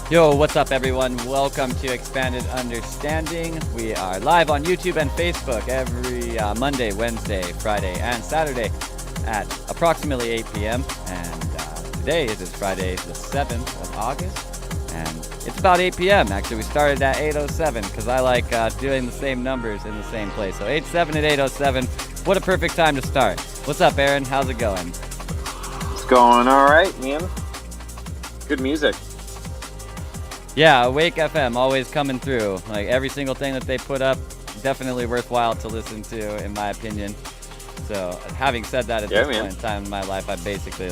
Yo, what's up, everyone? Welcome to Expanded Understanding. We are live on YouTube and Facebook every Monday, Wednesday, Friday, and Saturday at approximately 8 p.m. And today it is Friday, the 7th of August, and it's about 8 p.m. Actually, we started at 8:07 because I like doing the same numbers in the same place. So 8:07 at 8:07. What a perfect time to start. What's up, Aaron? How's it going? It's going all right, man. Good music. Yeah, Awake FM always coming through. Like every single thing that they put up, definitely worthwhile to listen to, in my opinion. So, having said that, at this point in time in my life, I basically I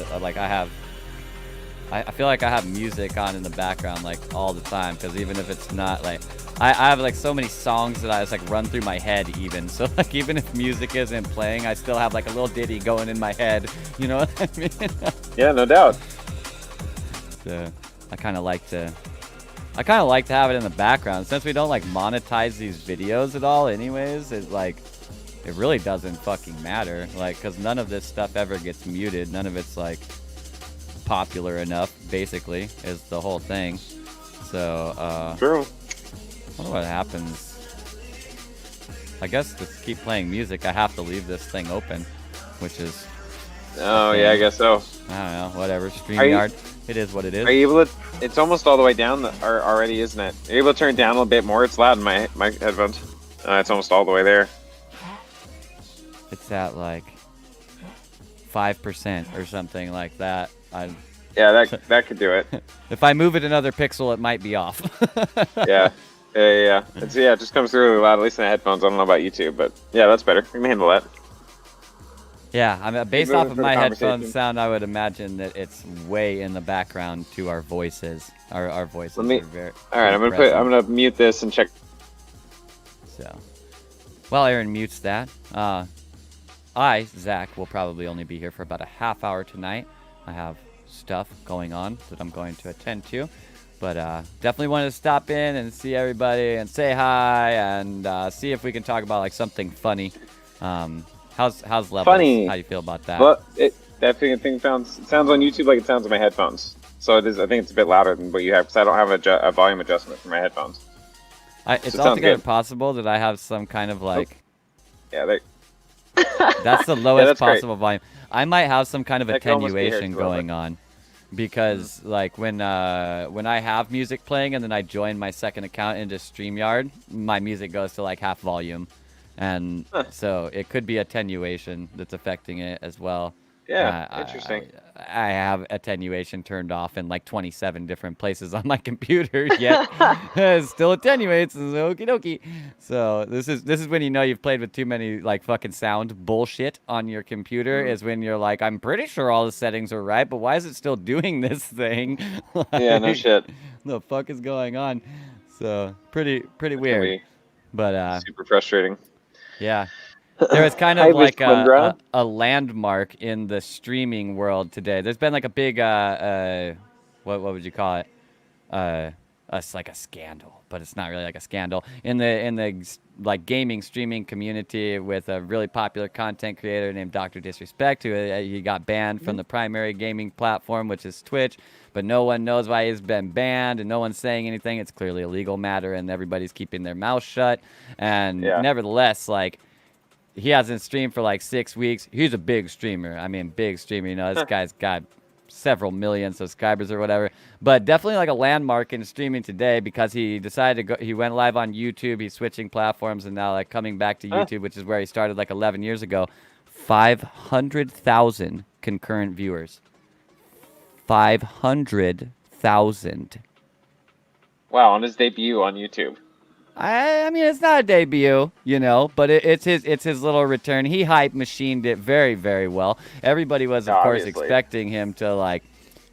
feel like I have music on in the background like all the time, because even if it's not like I have like so many songs that I just like run through my head even. So like even if music isn't playing, I still have like a little ditty going in my head. You know what I mean? Yeah, no doubt. So I kind of like to have it in the background. Since we don't like monetize these videos at all anyways, it really doesn't fucking matter. Like, because none of this stuff ever gets muted. None of it's like popular enough, basically, is the whole thing. So, True. I wonder what happens. I guess to keep playing music, I have to leave this thing open, which is... Oh, yeah, I guess so. I don't know, whatever. StreamYard. It is what it is. Are you able to... It's almost all the way down already, isn't it? Are you able to turn it down a little bit more? It's loud in my headphones. It's almost all the way there. It's at like 5% or something like that. Yeah, that could do it. If I move it another pixel, it might be off. Yeah. It just comes through really loud, at least in the headphones. I don't know about YouTube, but yeah, that's better. We can handle that. Yeah, I mean, based off of my headphones sound, I would imagine that it's way in the background to our voices. Our voices are very... All right, I'm gonna mute this and check. So, while Aaron mutes that, I, Zach, will probably only be here for about a half hour tonight. I have stuff going on that I'm going to attend to, but definitely wanted to stop in and see everybody and say hi and see if we can talk about like something funny. How's levels? Funny. How do you feel about that? Well, that thing sounds on YouTube like it sounds on my headphones. So it is. I think it's a bit louder than what you have, because I don't have a volume adjustment for my headphones. It's altogether possible that I have some kind of like... Yeah, that's the lowest possible great. volume. I might have some kind of attenuation going on, because like when I have music playing and then I join my second account into StreamYard, my music goes to like half volume, and so it could be attenuation that's affecting it as well. Yeah, interesting. I have attenuation turned off in like 27 different places on my computer, yet it still attenuates. Okie dokie. So this is when you know you've played with too many like fucking sound bullshit on your computer. Is when you're like, I'm pretty sure all the settings are right, but why is it still doing this thing? Like, yeah, no shit. The fuck is going on? So pretty weird. But super frustrating. Yeah. There was kind of like a landmark in the streaming world today. There's been like a big, what would you call it? It's like a scandal, but it's not really like a scandal in the like gaming streaming community, with a really popular content creator named Dr. Disrespect, who he got banned from the primary gaming platform, which is Twitch. But no one knows why he's been banned, and no one's saying anything. It's clearly a legal matter, and everybody's keeping their mouth shut. And nevertheless, like, he hasn't streamed for like 6 weeks. He's a big streamer. I mean, big streamer. You know, this guy's got several million subscribers or whatever. But definitely like a landmark in streaming today, because he decided to go. He went live on YouTube. He's switching platforms and now like coming back to YouTube, which is where he started like 11 years ago. 500,000 concurrent viewers. 500,000. Wow, on his debut on YouTube. I mean, it's not a debut, you know, but it's his little return. He hype machined it very, very well. Everybody was, of course, expecting him to like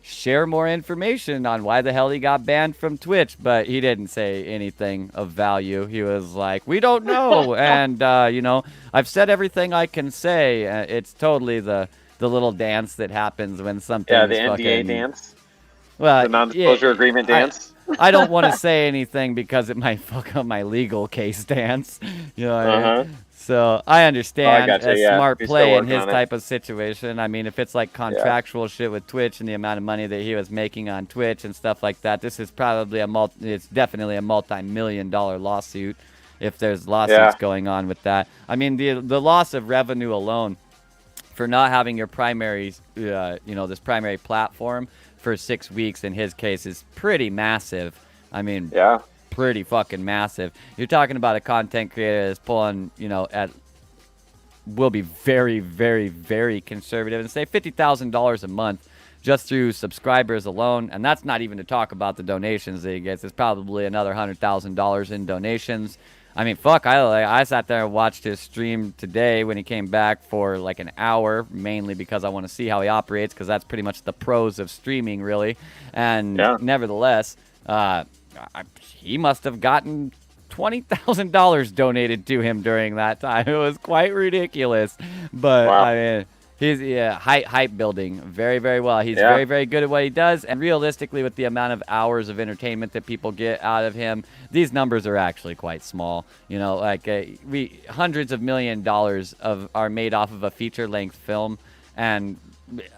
share more information on why the hell he got banned from Twitch, but he didn't say anything of value. He was like, "We don't know," and you know, I've said everything I can say. It's totally the little dance that happens when something. Yeah, the NDA dance. Well, the non-disclosure agreement dance. I don't want to say anything because it might fuck up my legal case dance. You know what I mean? So I Oh, I understand gotcha. a Yeah, smart he's still play in working his on it. type of situation. I mean, if it's like Yeah. contractual shit with Twitch and the amount of money that he was making on Twitch and stuff like that, this is probably it's definitely a multi-million-dollar lawsuit if there's lawsuits Yeah. going on with that. I mean, the loss of revenue alone for not having your primary, this primary platform for 6 weeks in his case is pretty massive. I mean, Yeah. pretty fucking massive. You're talking about a content creator that's pulling, will be very, very, very conservative and say $50,000 a month just through subscribers alone. And that's not even to talk about the donations that he gets. It's probably another $100,000 in donations. I mean, fuck, I sat there and watched his stream today when he came back for like an hour, mainly because I want to see how he operates, because that's pretty much the pros of streaming, really. And Yeah. nevertheless, he must have gotten $20,000 donated to him during that time. It was quite ridiculous, but Wow. I mean, he's hype building very, very well. He's Yeah. very, very good at what he does, and realistically, with the amount of hours of entertainment that people get out of him, these numbers are actually quite small. We hundreds of $1 million are made off of a feature-length film, and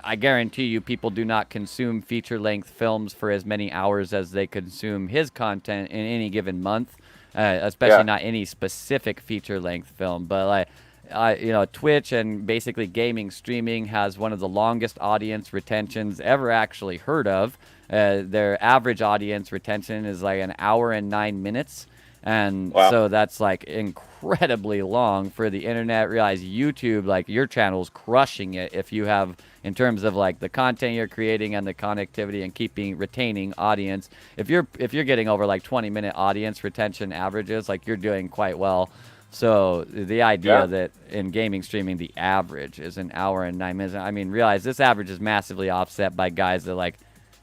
I guarantee you people do not consume feature-length films for as many hours as they consume his content in any given month, especially not any specific feature-length film. But Twitch and basically gaming streaming has one of the longest audience retentions ever actually heard of. Their average audience retention is like an hour and 9 minutes. And so that's like incredibly long for the internet. Realize YouTube, like your channel's crushing it if you have, in terms of like the content you're creating and the connectivity and retaining audience. If you're getting over like 20-minute audience retention averages, like you're doing quite well. So the idea that in gaming streaming the average is an hour and 9 minutes. I mean, realize this average is massively offset by guys that, like,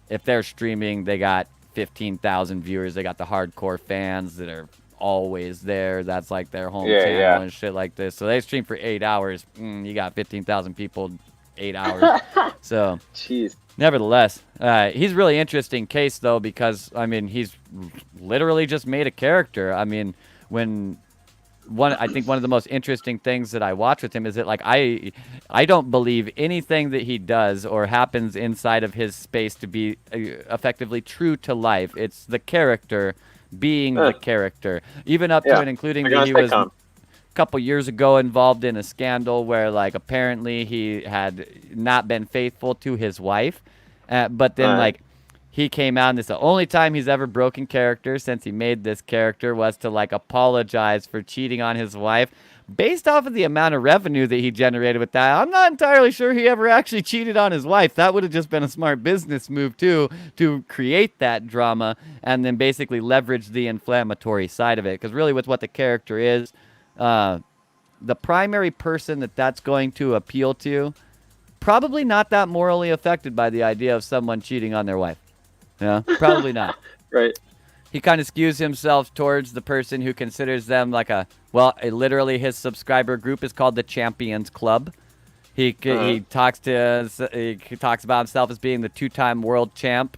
if they're streaming, they got 15,000 viewers. They got the hardcore fans that are always there. That's like their home channel and shit like this. So they stream for 8 hours. You got 15,000 people, 8 hours. So, jeez. Nevertheless, he's a really interesting case though, because I mean, he's literally just made a character. I mean, I think one of the most interesting things that I watch with him is that, like, I don't believe anything that he does or happens inside of his space to be effectively true to life. It's the character being the character, even up to and including that he was a couple years ago involved in a scandal where, like, apparently he had not been faithful to his wife, but then like, he came out and it's the only time he's ever broken character since he made this character was to, like, apologize for cheating on his wife. Based off of the amount of revenue that he generated with that, I'm not entirely sure he ever actually cheated on his wife. That would have just been a smart business move too, to create that drama and then basically leverage the inflammatory side of it. Because really with what the character is, the primary person that's going to appeal to, probably not that morally affected by the idea of someone cheating on their wife. Yeah, probably not. Right. He kind of skews himself towards the person who considers them like literally his subscriber group is called the Champions Club. He talks about himself as being the 2-time world champ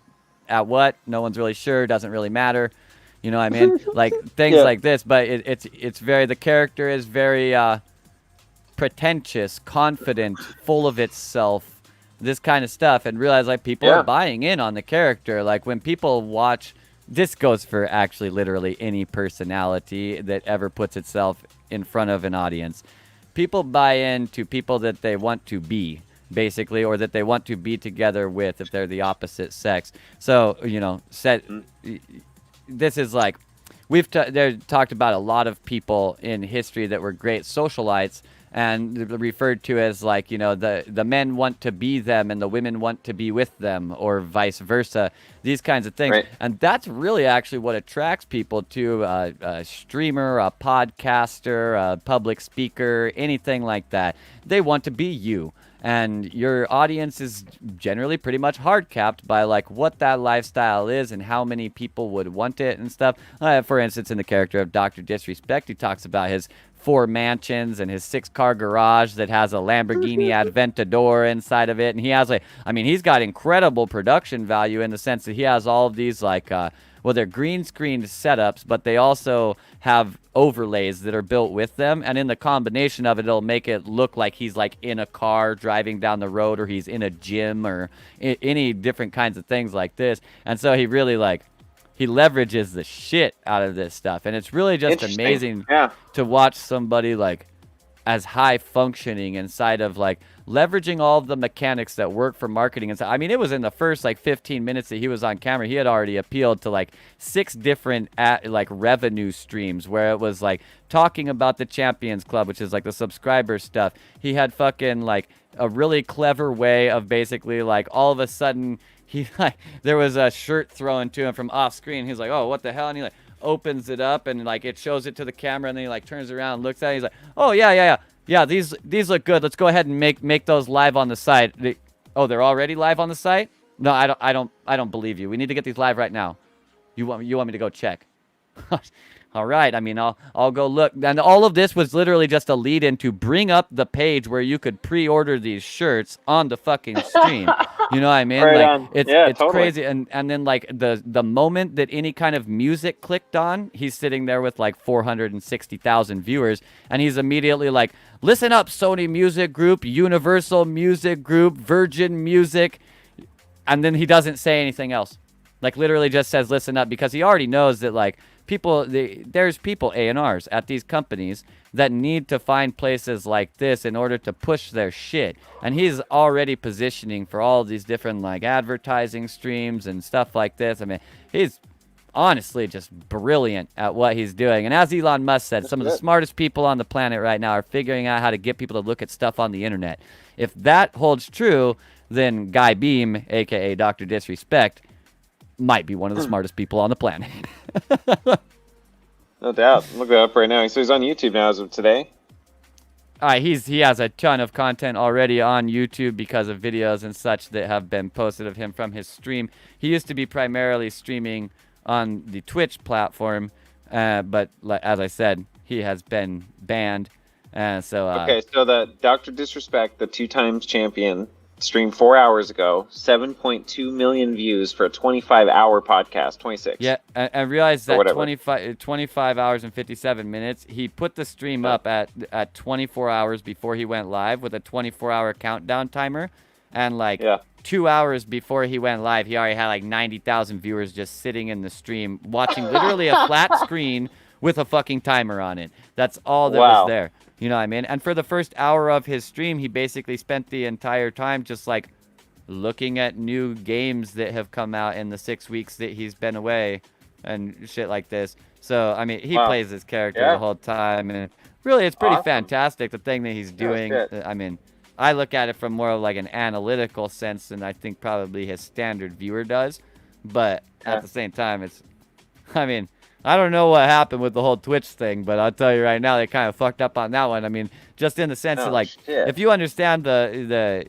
at what? No one's really sure. Doesn't really matter. You know what I mean? Like things like this. But it's very, the character is very pretentious, confident, full of itself. This kind of stuff, and realize like people are buying in on the character. Like when people watch, this goes for actually literally any personality that ever puts itself in front of an audience. People buy into people that they want to be, basically, or that they want to be together with if they're the opposite sex. So, this is like, they're talked about a lot of people in history that were great socialites and referred to as like, the men want to be them and the women want to be with them, or vice versa, these kinds of things. Right. And that's really actually what attracts people to a streamer, a podcaster, a public speaker, anything like that. They want to be you. And your audience is generally pretty much hard capped by like what that lifestyle is and how many people would want it and stuff. For instance, in the character of Dr. Disrespect, he talks about his 4 mansions and his 6-car garage that has a Lamborghini Aventador inside of it. And he has he's got incredible production value in the sense that he has all of these like well, they're green screened setups, but they also have overlays that are built with them, and in the combination of it, it'll make it look like he's like in a car driving down the road, or he's in a gym, or any different kinds of things like this. And so he really he leverages the shit out of this stuff, and it's really just amazing to watch somebody like as high functioning inside of like leveraging all of the mechanics that work for marketing. And so, I mean, it was in the first like 15 minutes that he was on camera, he had already appealed to like 6 different like revenue streams, where it was like talking about the Champions Club, which is like the subscriber stuff. He had fucking like a really clever way of basically like all of a sudden he like there was a shirt thrown to him from off screen. He's like, oh, what the hell? And he like opens it up and like it shows it to the camera, and then he like turns around, looks at it, he's like, oh yeah, these look good. Let's go ahead and make those live on the site. They're already live on the site? No, I don't believe you. We need to get these live right now. You want me to go check? All right. I mean, I'll go look. And all of this was literally just a lead in to bring up the page where you could pre-order these shirts on the fucking stream. You know what I mean? Right like on. it's totally crazy. And then like the moment that any kind of music clicked on, he's sitting there with like 460,000 viewers, and he's immediately like, listen up, Sony Music Group, Universal Music Group, Virgin Music. And then he doesn't say anything else. Like literally just says listen up, because he already knows that like there's people A&Rs at these companies that need to find places like this in order to push their shit. And he's already positioning for all these different like advertising streams and stuff like this. I mean, he's honestly just brilliant at what he's doing. And as Elon Musk said, some of the smartest people on the planet right now are figuring out how to get people to look at stuff on the internet. If that holds true, then Guy Beam, aka Dr. Disrespect, might be one of the smartest people on the planet. No doubt. Look it up right now. So he's on YouTube now as of today. He has a ton of content already on YouTube because of videos and such that have been posted of him from his stream. He used to be primarily streaming on the Twitch platform, but as I said, he has been banned. Okay, so the Dr. Disrespect, the 2-times champion, streamed 4 hours ago, 7.2 million views for a 25-hour podcast, 26. Yeah, I realized that 25 hours and 57 minutes, he put the stream up at 24 hours before he went live with a 24-hour countdown timer. And 2 hours before he went live, he already had like 90,000 viewers just sitting in the stream, watching literally a flat screen with a fucking timer on it. That's all that was there. You know what I mean? And for the first hour of his stream, he basically spent the entire time just like looking at new games that have come out in the 6 weeks that he's been away and shit like this. So, I mean, he plays this character the whole time. And really, it's pretty fantastic, the thing that he's doing. I mean, I look at it from more of like an analytical sense than I think probably his standard viewer does. But at the same time, I don't know what happened with the whole Twitch thing, but I'll tell you right now, they kind of fucked up on that one. I mean, just in the sense of like, if you understand the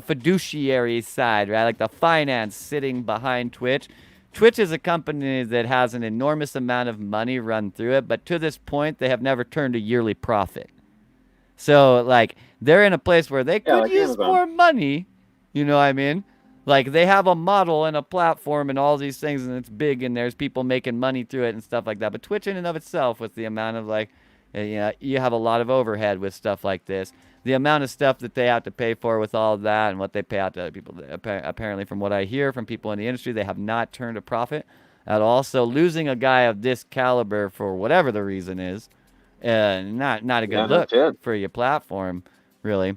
fiduciary side, right? Like the finance sitting behind Twitch. Twitch is a company that has an enormous amount of money run through it, but to this point, they have never turned a yearly profit. So like, they're in a place where they could use more money. You know what I mean? Like, they have a model and a platform and all these things, and it's big, and there's people making money through it and stuff like that. But Twitch in and of itself, with the amount of, like, you have a lot of overhead with stuff like this. The amount of stuff that they have to pay for with all of that and what they pay out to other people, apparently, from what I hear from people in the industry, they have not turned a profit at all. So losing a guy of this caliber for whatever the reason is, not a good look for your platform, really.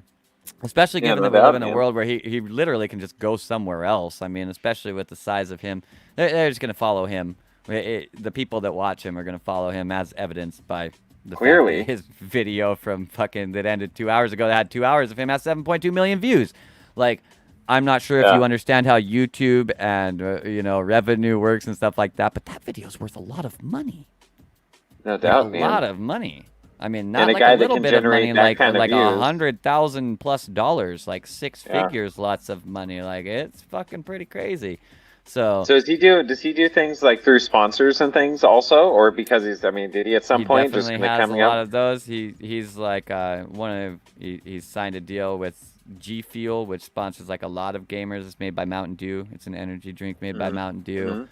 Especially given that we live in a world where he literally can just go somewhere else. I mean, especially with the size of him. They're just going to follow him. The people that watch him are going to follow him, as evidenced by the fact that his video from that ended 2 hours ago that had 2 hours of him has 7.2 million views. Like, I'm not sure if you understand how YouTube and, revenue works and stuff like that, but that video's worth a lot of money. No doubt, man. A lot of money. I mean, not like a little bit of money, like $100,000+, like 6 figures, lots of money. Like, it's fucking pretty crazy. So does he do things like through sponsors and things also, or because did he at some point just definitely has a lot of those. He's like he's signed a deal with G Fuel, which sponsors like a lot of gamers. It's made by Mountain Dew. It's an energy drink made by Mountain Dew.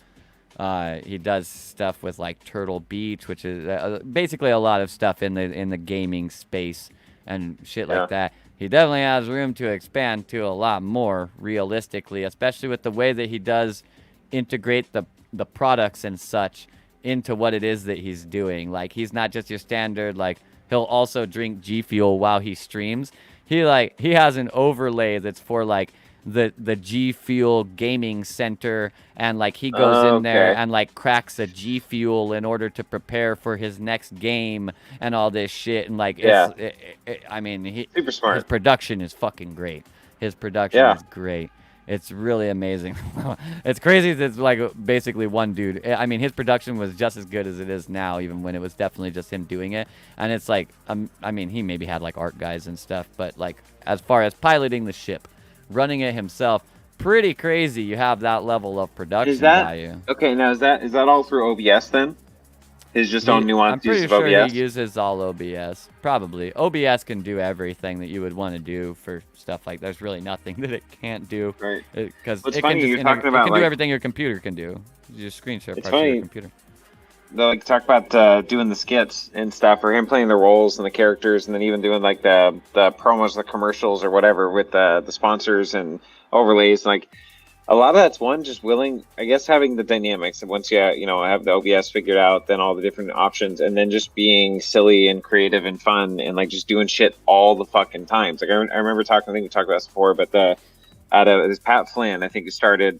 He does stuff with like Turtle Beach, which is basically a lot of stuff in the gaming space and shit like that. He definitely has room to expand to a lot more realistically, especially with the way that he does integrate the products and such into what it is that he's doing. Like, he's not just your standard, like, he'll also drink G Fuel while he streams. He has an overlay that's for like the G Fuel gaming center, and like he goes in there and like cracks a G Fuel in order to prepare for his next game and all this shit. And like I mean, super smart. His production is fucking great. His production is great. It's really amazing. It's crazy that it's like basically one dude. I mean, his production was just as good as it is now, even when it was definitely just him doing it. And it's like, I mean, he maybe had like art guys and stuff, but like as far as piloting the ship, running it himself, pretty crazy. You have that level of production value. Okay, now is that all through OBS then? His just own nuanced use of OBS? I'm pretty sure he uses all OBS. Probably. OBS can do everything that you would want to do for stuff like there's really nothing that it can't do. Right. Because it can do everything your computer can do. You just screen share parts of your computer. They like talk about doing the skits and stuff, or him playing the roles and the characters, and then even doing like the promos, the commercials, or whatever with the sponsors and overlays. Like, a lot of that's just willing, I guess, having the dynamics. And once you have the OBS figured out, then all the different options, and then just being silly and creative and fun, and like just doing shit all the fucking times. Like I remember I think we talked about this before, but out of this Pat Flynn, I think he started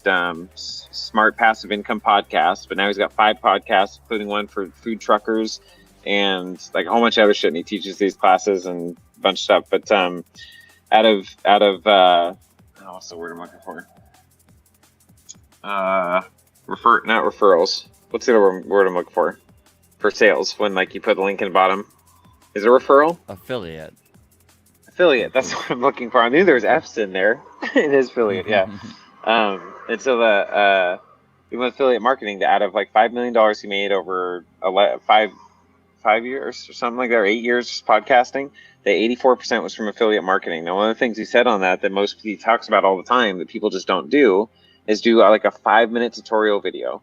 Smart Passive Income Podcast, but now he's got 5 podcasts, including one for food truckers and like a whole bunch of other shit. And he teaches these classes and a bunch of stuff. But out of what's the word I'm looking for? Not referrals. What's the other word I'm looking for? For sales, when like you put the link in the bottom. Is it a referral? Affiliate. That's what I'm looking for. I knew there was F's in there in his affiliate. Yeah. And so he went affiliate marketing to, out of like $5 million he made over 5 years or something like that, or 8 years podcasting. The 84% was from affiliate marketing. Now, one of the things he said on that he talks about all the time that people just don't do is do like a 5-minute tutorial video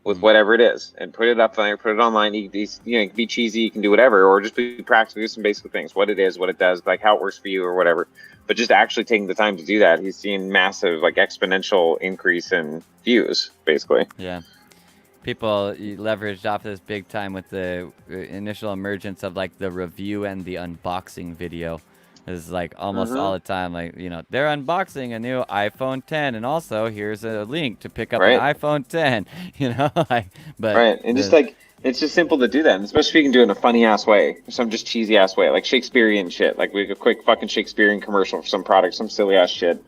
with whatever it is and put it up there, put it online. You can be cheesy, you can do whatever, or just be practical, do some basic things, what it is, what it does, like how it works for you or whatever. But just actually taking the time to do that, he's seen massive, like exponential increase in views, basically. Yeah. People leveraged off this big time with the initial emergence of like the review and the unboxing video. It's like almost all the time, like, they're unboxing a new iPhone 10, and also here's a link to pick up an iPhone 10, but and just like, it's just simple to do that, and especially if you can do it in a funny ass way, or some just cheesy ass way, like Shakespearean shit, like a quick fucking Shakespearean commercial for some product, some silly ass shit,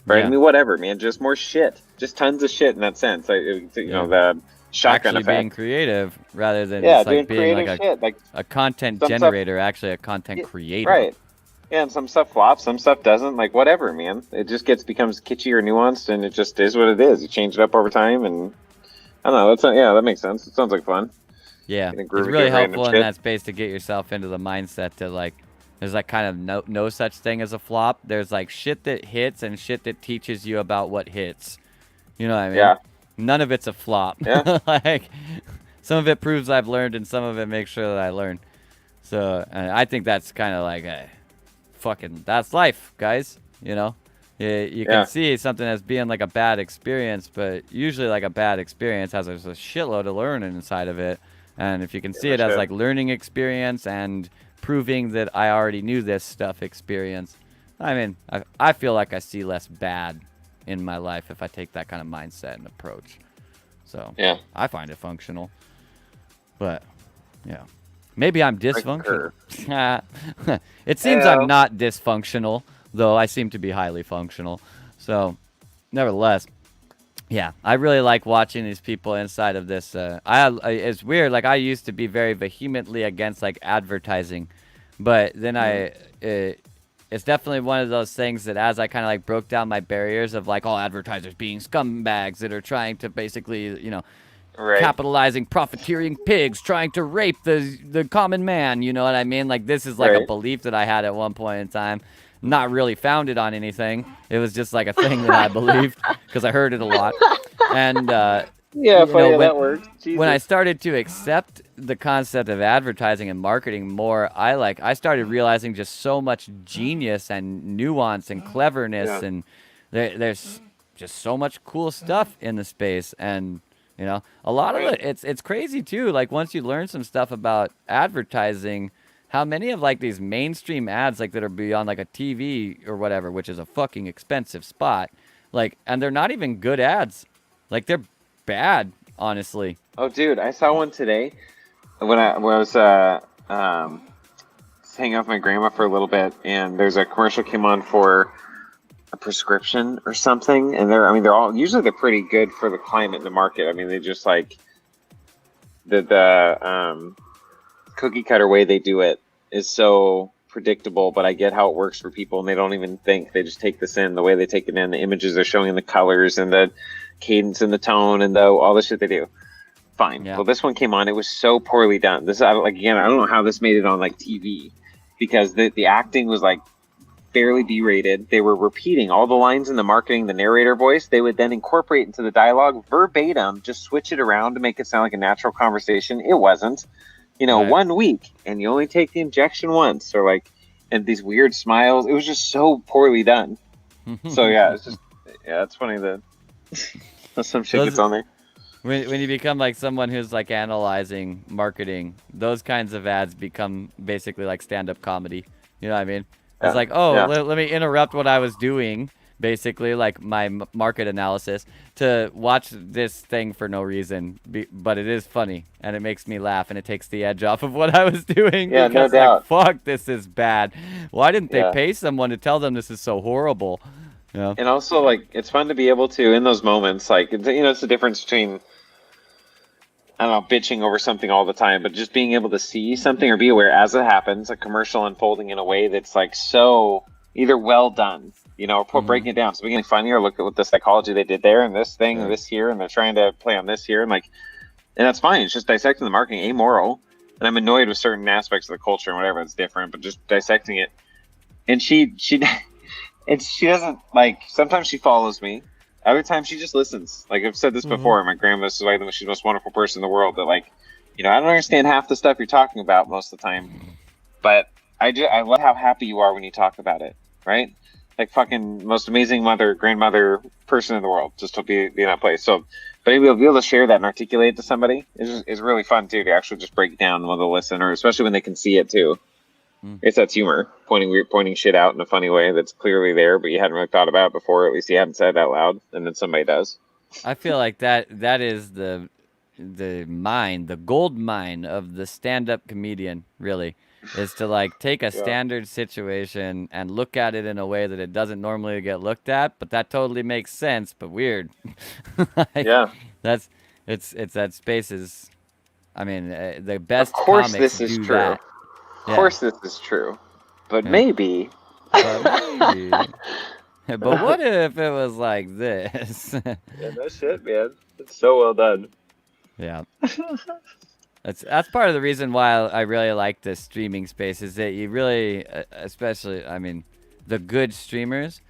right? Yeah. I mean, whatever, man, just more shit, just tons of shit in that sense, like, the shotgun effect. Being creative rather than just like being like a content generator, actually a content creator. Right. Yeah, and some stuff flops, some stuff doesn't. Like, whatever, man. It just becomes kitschy or nuanced, and it just is what it is. You change it up over time, and I don't know. That makes sense. It sounds like fun. Yeah, it's really helpful in that space to get yourself into the mindset to like, there's like kind of no such thing as a flop. There's like shit that hits and shit that teaches you about what hits. You know what I mean? Yeah. None of it's a flop. Yeah. Like, some of it proves I've learned, and some of it makes sure that I learn. So I think that's kind of like that's life, guys. You can see something as being like a bad experience, but usually like a bad experience has a shitload of learning inside of it. And if you can see it as like learning experience and proving that I already knew this stuff experience, I mean, I feel like I see less bad in my life if I take that kind of mindset and approach. So yeah, I find it functional. But yeah. Maybe I'm dysfunctional. It seems I'm not dysfunctional, though I seem to be highly functional. So, nevertheless, yeah, I really like watching these people inside of this. It's weird. Like, I used to be very vehemently against like advertising, but then it's definitely one of those things that as I kind of like broke down my barriers of like all advertisers being scumbags that are trying to basically, capitalizing, profiteering pigs, trying to rape the common man, you know what I mean? Like, this is like a belief that I had at one point in time. not really founded on anything. It was just like a thing that I believed because I heard it a lot. And Yeah, you know, funny how that works. when I Jesus. started to accept the concept of advertising and marketing more, I started realizing just so much genius and nuance and cleverness, Yeah. and there's just so much cool stuff in the space. And you know, a lot of Right. it's crazy too. Like once you learn some stuff about advertising, how many of like these mainstream ads like that are beyond like a TV or whatever, which is a fucking expensive spot, like, and they're not even good ads. Like they're bad, honestly. Oh, dude, I saw one today when I was um hanging out with my grandma for a little bit, and there's a commercial came on for a prescription or something, and they're pretty good for the climate and the market. I mean, they just like the cookie cutter way they do it is so predictable, but I get how it works for people, and they don't even think. They just take this in the way they take it in. The images they're showing, the colors and the cadence and the tone and all the shit they do. Fine. Yeah. Well, this one came on. It was so poorly done. Again, I don't know how this made it on like TV, because the acting was like fairly B-rated. They were repeating all the lines in the marketing, the narrator voice. They would then incorporate into the dialogue verbatim, just switch it around to make it sound like a natural conversation. It wasn't. Right. 1 week and you only take the injection once, or like, and these weird smiles. It was just so poorly done. So yeah, it's funny that some shit gets on there. When you become like someone who's like analyzing marketing, those kinds of ads become basically like stand-up comedy. You know what I mean? It's Yeah. like, oh, Yeah. let me interrupt what I was doing, basically like my market analysis, to watch this thing for no reason. But it is funny and it makes me laugh and it takes the edge off of what I was doing. Yeah, no Because doubt. like, fuck, this is bad. Why didn't they Yeah. pay someone to tell them this is so horrible? You know? And also, like, it's fun to be able to, in those moments, like, it's the difference between, I don't know, bitching over something all the time, but just being able to see something or be aware as it happens, a commercial unfolding in a way that's like so either well done, or breaking it down. So being funny, or look at what the psychology they did there, and this thing, and this here, and they're trying to play on this here, and that's fine. It's just dissecting the marketing, amoral. And I'm annoyed with certain aspects of the culture and whatever, it's different, but just dissecting it. And she doesn't, like, sometimes she follows me. Other times she just listens. Like I've said this before, my grandma's like, she's the most wonderful person in the world. But like, I don't understand half the stuff you're talking about most of the time. But I love how happy you are when you talk about it, right? Like fucking most amazing mother, grandmother, person in the world, just to be in that place. So, but be able to share that and articulate it to somebody is really fun too. To actually just break it down with a listen, or especially when they can see it too. It's that humor, pointing shit out in a funny way that's clearly there, but you hadn't really thought about it before. At least you hadn't said it out loud, and then somebody does. I feel like that is the gold mine of the stand-up comedian, really, is to like take a standard situation and look at it in a way that it doesn't normally get looked at, but that totally makes sense, but weird. Like, Yeah. It's that space is, I mean, the best Of course comics this is do true. that. Of course this is true. But maybe. But maybe. But what if it was like this? Yeah, no shit, man. It's so well done. Yeah. That's part of the reason why I really like this streaming space, is that you really, especially, I mean, the good streamers,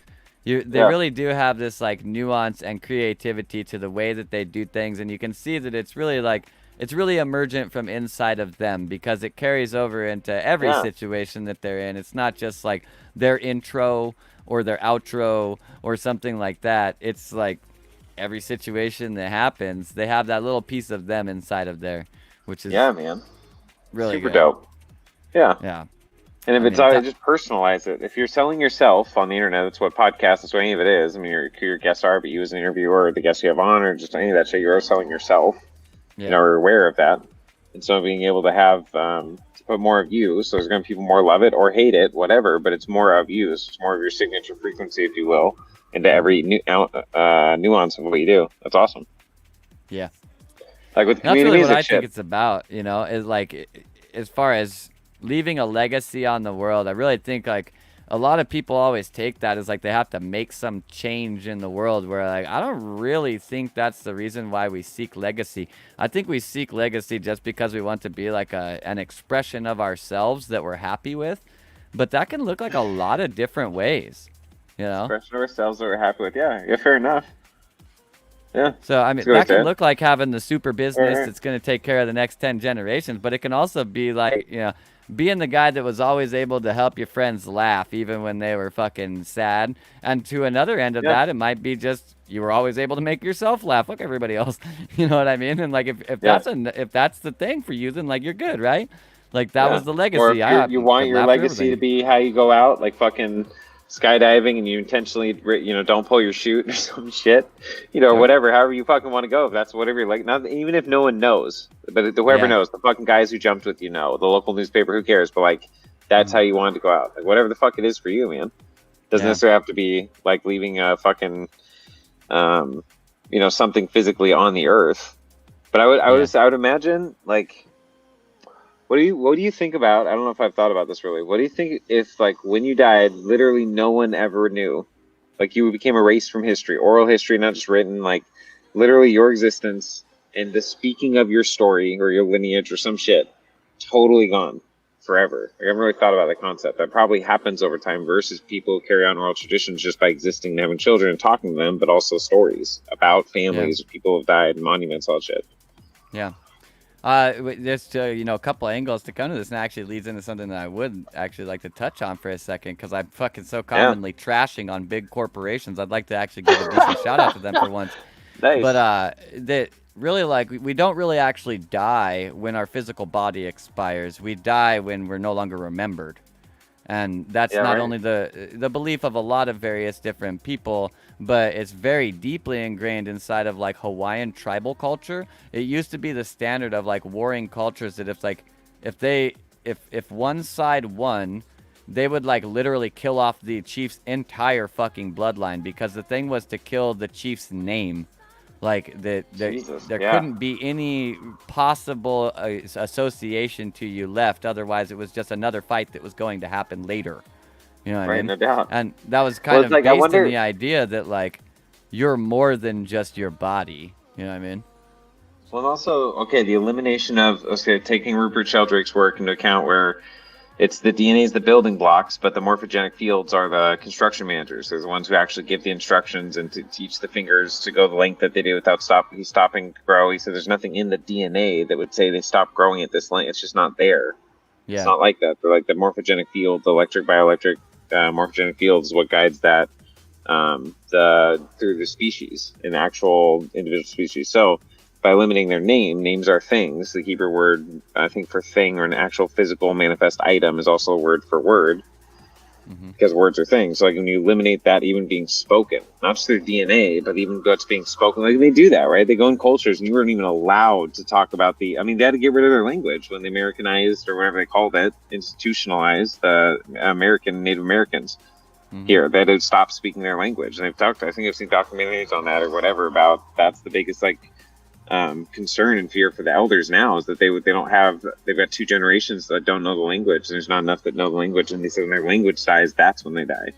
they really do have this like nuance and creativity to the way that they do things, and you can see that it's really emergent from inside of them, because it carries over into every situation that they're in. It's not just like their intro or their outro or something like that. It's like every situation that happens, they have that little piece of them inside of there, which is man, really super good. dope. Yeah. And if just personalize it. If you're selling yourself on the internet, that's what podcasts, that's what any of it is. I mean, your guests are, but you as an interviewer, or the guests you have on, or just any of that shit, you're selling yourself. Are aware of that. And so being able to have to put more of you, so there's going to be people more love it or hate it, whatever, but it's more of you. So it's more of your signature frequency, if you will, into every nuance of what you do. That's awesome. Yeah. Like with That's community really what music I shit. think it's about, is like, as far as leaving a legacy on the world, I really think like a lot of people always take that as like they have to make some change in the world, where like I don't really think that's the reason why we seek legacy. I think we seek legacy just because we want to be like an expression of ourselves that we're happy with. but that can look like a lot of different ways, you know? Expression of ourselves that we're happy with. Yeah, fair enough. Yeah, So, I that's mean, a good way to that say can it. look like having the super All business right. that's going to take care of the next 10 generations, but it can also be like, being the guy that was always able to help your friends laugh even when they were fucking sad. And to another end of Yeah, that, it might be just you were always able to make yourself laugh like everybody else. You know what I mean? And like yeah, if that's the thing for you, then like you're good, right? Like that yeah. was the Or if legacy. you want Could your laugh at legacy to everything. be how you go out, like fucking skydiving, and you intentionally, don't pull your chute or some shit, or Yep. whatever. However you fucking want to go. If that's whatever you're like. Not even if no one knows, but whoever Yeah. knows, the fucking guys who jumped with the local newspaper, who cares? But like, that's Mm. how you wanted to go out. Like whatever the fuck it is for you, man. Doesn't Yeah. necessarily have to be like leaving a fucking, um, something physically on the earth. But Yeah. I would imagine like what do you think about? I don't know if I've thought about this really. What do you think if like when you died, literally no one ever knew, like you became erased from history, oral history, not just written, like literally your existence and the speaking of your story or your lineage or some shit, totally gone forever. I haven't really thought about that concept. That probably happens over time versus people who carry on oral traditions just by existing and having children and talking to them, but also stories about Yeah. families, people who have died, monuments, all that shit. Yeah. There's a couple angles to come to this, and it actually leads into something that I would actually like to touch on for a second, because I'm fucking so Yeah. commonly trashing on big corporations. I'd like to actually give a decent shout out to them for once. But Nice. that really, like, we don't really actually die when our physical body expires. We die when we're no longer remembered. And that's Yeah, not right. only the belief of a lot of various different people, but it's very deeply ingrained inside of like Hawaiian tribal culture. It used to be the standard of like warring cultures that if one side won, they would like literally kill off the chief's entire fucking bloodline, because the thing was to kill the chief's name. Like Jesus. there Yeah. couldn't be any possible association to you left. Otherwise, it was just another fight that was going to happen later. You know what I Right. mean? No doubt. And that was Well, kind it's of like I based in wonder. the idea that like you're more than just your body. You know what I mean? Well, and also, okay, the elimination of, okay, taking Rupert Sheldrake's work into account, where it's the DNA is the building blocks, but the morphogenic fields are the construction managers. They're the ones who actually give the instructions and to teach the fingers to go the length that they do without stopping to grow. He said there's nothing in the DNA that would say they stop growing at this length. It's just not there. It's Yeah. not like that. They're like the morphogenic field, the electric bioelectric morphogenic field is what guides that through the species, in actual individual species. So by limiting their names are things. The Hebrew word, I think, for thing or an actual physical manifest item is also a word for word, Hmm. because words are things. So like when you eliminate that even being spoken, not just their DNA, but even what's being spoken, like they do that, right? They go in cultures and you weren't even allowed to talk about I mean, they had to get rid of their language when they Americanized, or whatever they called it, institutionalized the Native Americans Hmm. here. They had to stop speaking their language. And I think I've seen documentaries on that or whatever about that's the biggest like concern and fear for the elders now, is that they've got two generations that don't know the language. There's not enough that know the language, and they say when their language dies, that's when they die.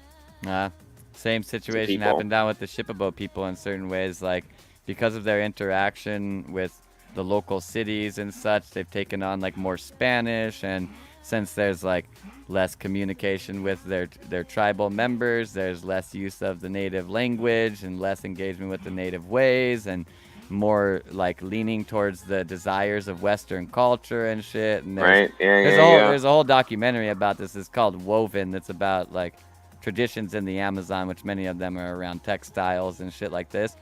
Uh, Same To situation people, happened down with the Shipibo people in certain ways. Like, because of their interaction with the local cities and such, they've taken on like more Spanish. And since there's like less communication with their tribal members, there's less use of the native language and less engagement with the native ways, and more like leaning towards the desires of Western culture and shit. And right? Yeah, yeah, yeah. there's a whole documentary about this. It's called Woven. That's about like traditions in the Amazon, which many of them are around textiles and shit like this.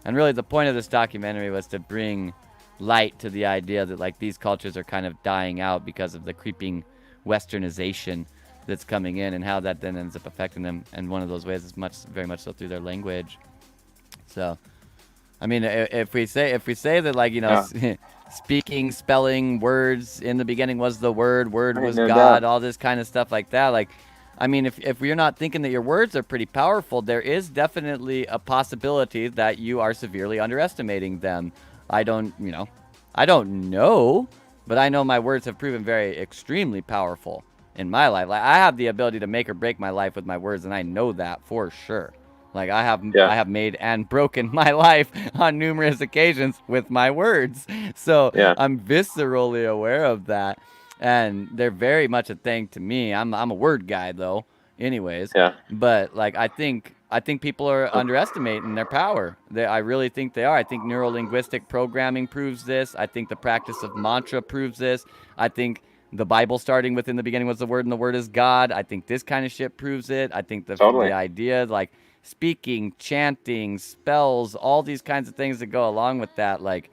And really, the point of this documentary was to bring light to the idea that like these cultures are kind of dying out because of the creeping westernization that's coming in, and how that then ends up affecting them. And one of those ways is very much so through their language. So, I mean, if we say that like Yeah, speaking, spelling, words in the beginning was the word right, was no God, doubt. all this kind of stuff like that. Like, I mean, if you're not thinking that your words are pretty powerful, there is definitely a possibility that you are severely underestimating them. I don't, you know, I don't know, but I know my words have proven very extremely powerful in my life. Like, I have the ability to make or break my life with my words, and I know that for sure. Like, Yeah, I have made and broken my life on numerous occasions with my words. So yeah, I'm viscerally aware of that. and they're very much a thing to me. I'm a word guy though, anyways. Yeah. But like I think people are underestimating their power. I really think they are. I think neuro-linguistic programming proves this. I think the practice of mantra proves this. I think the Bible starting with in the beginning was the Word and the Word is God. I think this kind of shit proves it. I think the Totally. idea like speaking, chanting, spells, all these kinds of things that go along with that, like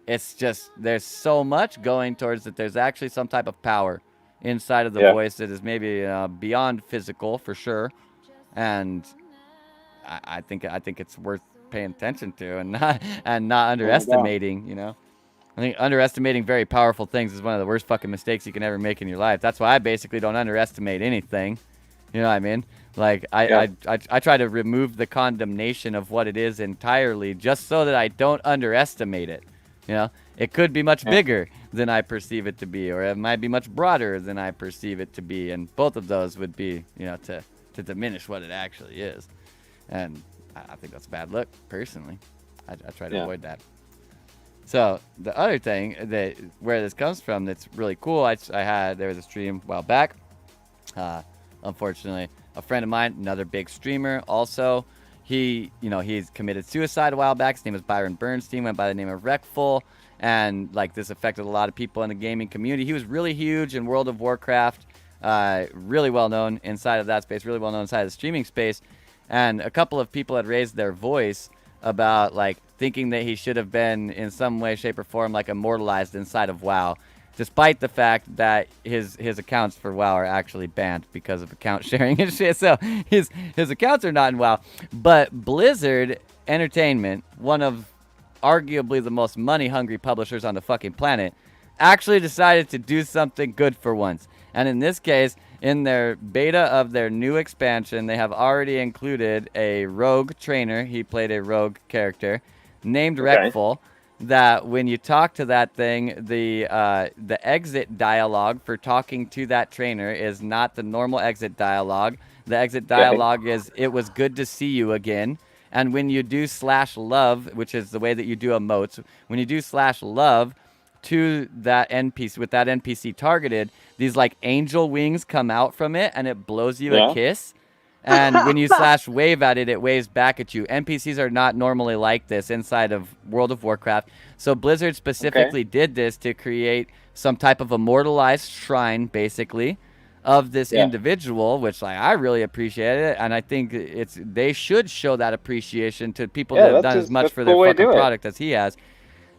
it's just there's so much going towards that. There's actually some type of power inside of the Yeah. voice that is maybe beyond physical for sure, and I think it's worth paying attention to and not No doubt. underestimating. You know, I think underestimating very powerful things is one of the worst fucking mistakes you can ever make in your life. That's why I basically don't underestimate anything. You know what I mean? Like Yeah. I try to remove the condemnation of what it is entirely, just so that I don't underestimate it. You know, it could be much Yeah. bigger than I perceive it to be, or it might be much broader than I perceive it to be, and both of those would be, you know, to diminish what it actually is. And I think that's a bad look, personally. I try to avoid that. So the other thing that where this comes from that's really cool, there was a stream a while back. Unfortunately, a friend of mine, another big streamer, also, he's committed suicide a while back. His name is Byron Bernstein, went by the name of Wreckful, and like this affected a lot of people in the gaming community. He was really huge in World of Warcraft, really well known inside of that space, really well known inside of the streaming space, and a couple of people had raised their voice about like thinking that he should have been in some way, shape, or form like immortalized inside of WoW, despite the fact that his accounts for WoW are actually banned because of account sharing and shit. So his accounts are not in WoW. But Blizzard Entertainment, one of arguably the most money-hungry publishers on the fucking planet, actually decided to do something good for once. And in this case, in their beta of their new expansion, they have already included a rogue trainer. He played a rogue character named Wreckful. That when you talk to that thing, the exit dialogue for talking to that trainer is not the normal exit dialogue. The exit dialogue is, "It was good to see you again." And when you do /love, which is the way that you do emotes, when you do /love to that NPC, with that NPC targeted, these like angel wings come out from it and it blows you a kiss. And when you /wave at it, it waves back at you. NPCs are not normally like this inside of World of Warcraft. So Blizzard specifically did this to create some type of immortalized shrine, basically, of this individual, which like, I really appreciate it. And I think they should show that appreciation to people that have done as much for their fucking product as he has.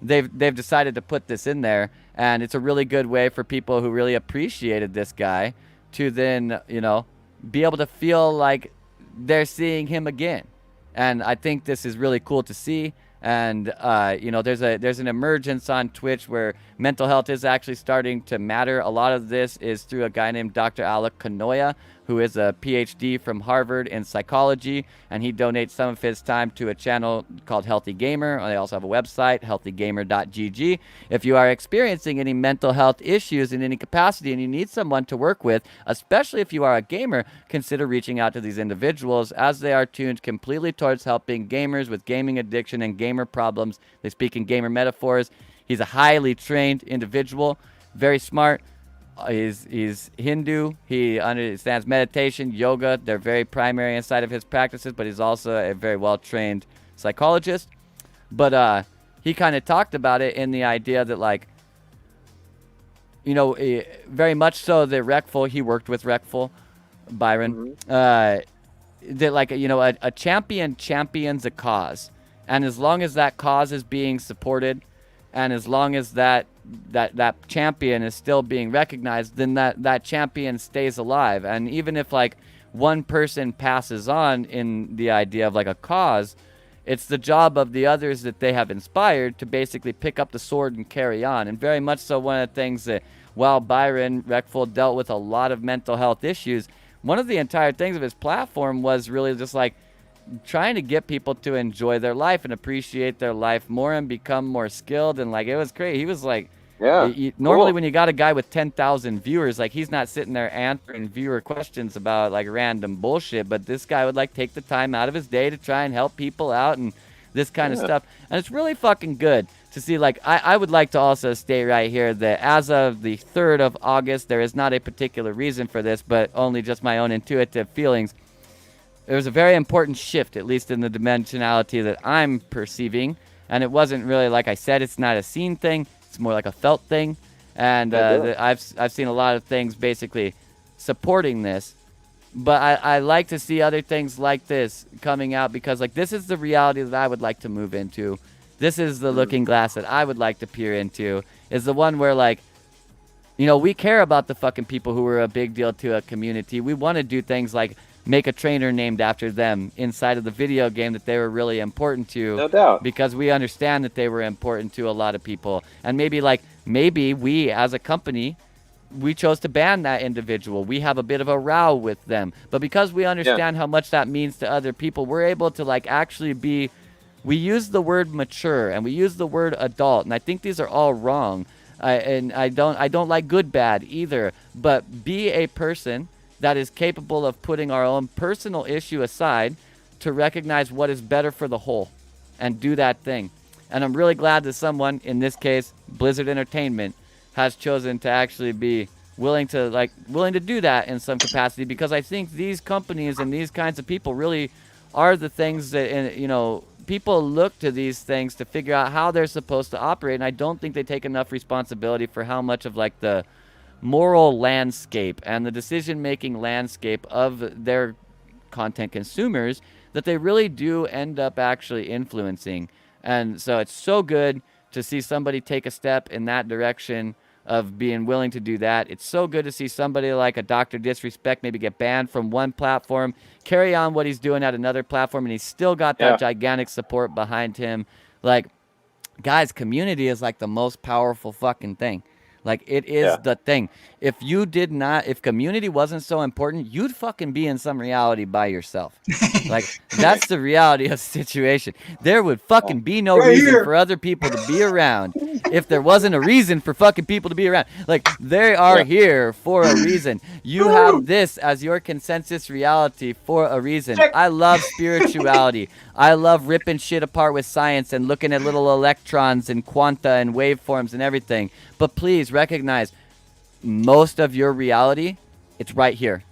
They've decided to put this in there, and it's a really good way for people who really appreciated this guy to then, you know, be able to feel like they're seeing him again. And I think this is really cool to see. And you know, there's an emergence on Twitch where mental health is actually starting to matter. A lot of this is through a guy named Dr. Alec Kanoya, who is a PhD from Harvard in psychology, and he donates some of his time to a channel called Healthy Gamer. They also have a website, healthygamer.gg. If you are experiencing any mental health issues in any capacity and you need someone to work with, especially if you are a gamer, consider reaching out to these individuals, as they are tuned completely towards helping gamers with gaming addiction and gamer problems. They speak in gamer metaphors. He's a highly trained individual, very smart. He's Hindu. He understands meditation, yoga. They're very primary inside of his practices, but he's also a very well-trained psychologist. But he kind of talked about it in the idea that, like, you know, very much so that Wreckful, he worked with Wreckful, Byron, that, like, you know, a champion champions a cause. And as long as that cause is being supported, and as long as that champion is still being recognized, then that champion stays alive. And even if like one person passes on in the idea of like a cause, it's the job of the others that they have inspired to basically pick up the sword and carry on. And very much so, one of the things that while Byron Wreckful dealt with a lot of mental health issues, one of the entire things of his platform was really just like trying to get people to enjoy their life and appreciate their life more and become more skilled. And like, it was great. He was like, normally when you got a guy with 10,000 viewers, like, he's not sitting there answering viewer questions about like random bullshit, but this guy would like take the time out of his day to try and help people out and this kind of stuff. And it's really fucking good to see, like, I would like to also state right here that as of the 3rd of August, there is not a particular reason for this, but only just my own intuitive feelings. There was a very important shift, at least in the dimensionality that I'm perceiving. And it wasn't really, like I said, it's not a seen thing. It's more like a felt thing. And I've seen a lot of things basically supporting this. But I like to see other things like this coming out because, like, this is the reality that I would like to move into. This is the looking glass that I would like to peer into, is the one where, like, you know, we care about the fucking people who are a big deal to a community. We want to do things like make a trainer named after them inside of the video game that they were really important to. No doubt. Because we understand that they were important to a lot of people. And maybe we as a company, we chose to ban that individual. We have a bit of a row with them. But because we understand how much that means to other people, we're able to, like, actually be... We use the word mature and we use the word adult, and I think these are all wrong. I don't like good bad either. But be a person that is capable of putting our own personal issue aside to recognize what is better for the whole and do that thing. And I'm really glad that someone, in this case, Blizzard Entertainment, has chosen to actually be willing to do that in some capacity, because I think these companies and these kinds of people really are the things that, you know, people look to these things to figure out how they're supposed to operate, and I don't think they take enough responsibility for how much of, like, the moral landscape and the decision-making landscape of their content consumers that they really do end up actually influencing. And so it's so good to see somebody take a step in that direction of being willing to do that. It's so good to see somebody like a Dr. Disrespect maybe get banned from one platform, carry on what he's doing at another platform, and he's still got that gigantic support behind him. Like, guys, community is like the most powerful fucking thing. Like, it is the thing. If community wasn't so important, you'd fucking be in some reality by yourself. Like, that's the reality of the situation. There would fucking be no reason for other people to be around if there wasn't a reason for fucking people to be around. Like, they are here for a reason. You have this as your consensus reality for a reason. I love spirituality. I love ripping shit apart with science and looking at little electrons and quanta and waveforms and everything. But please recognize, most of your reality, it's right here.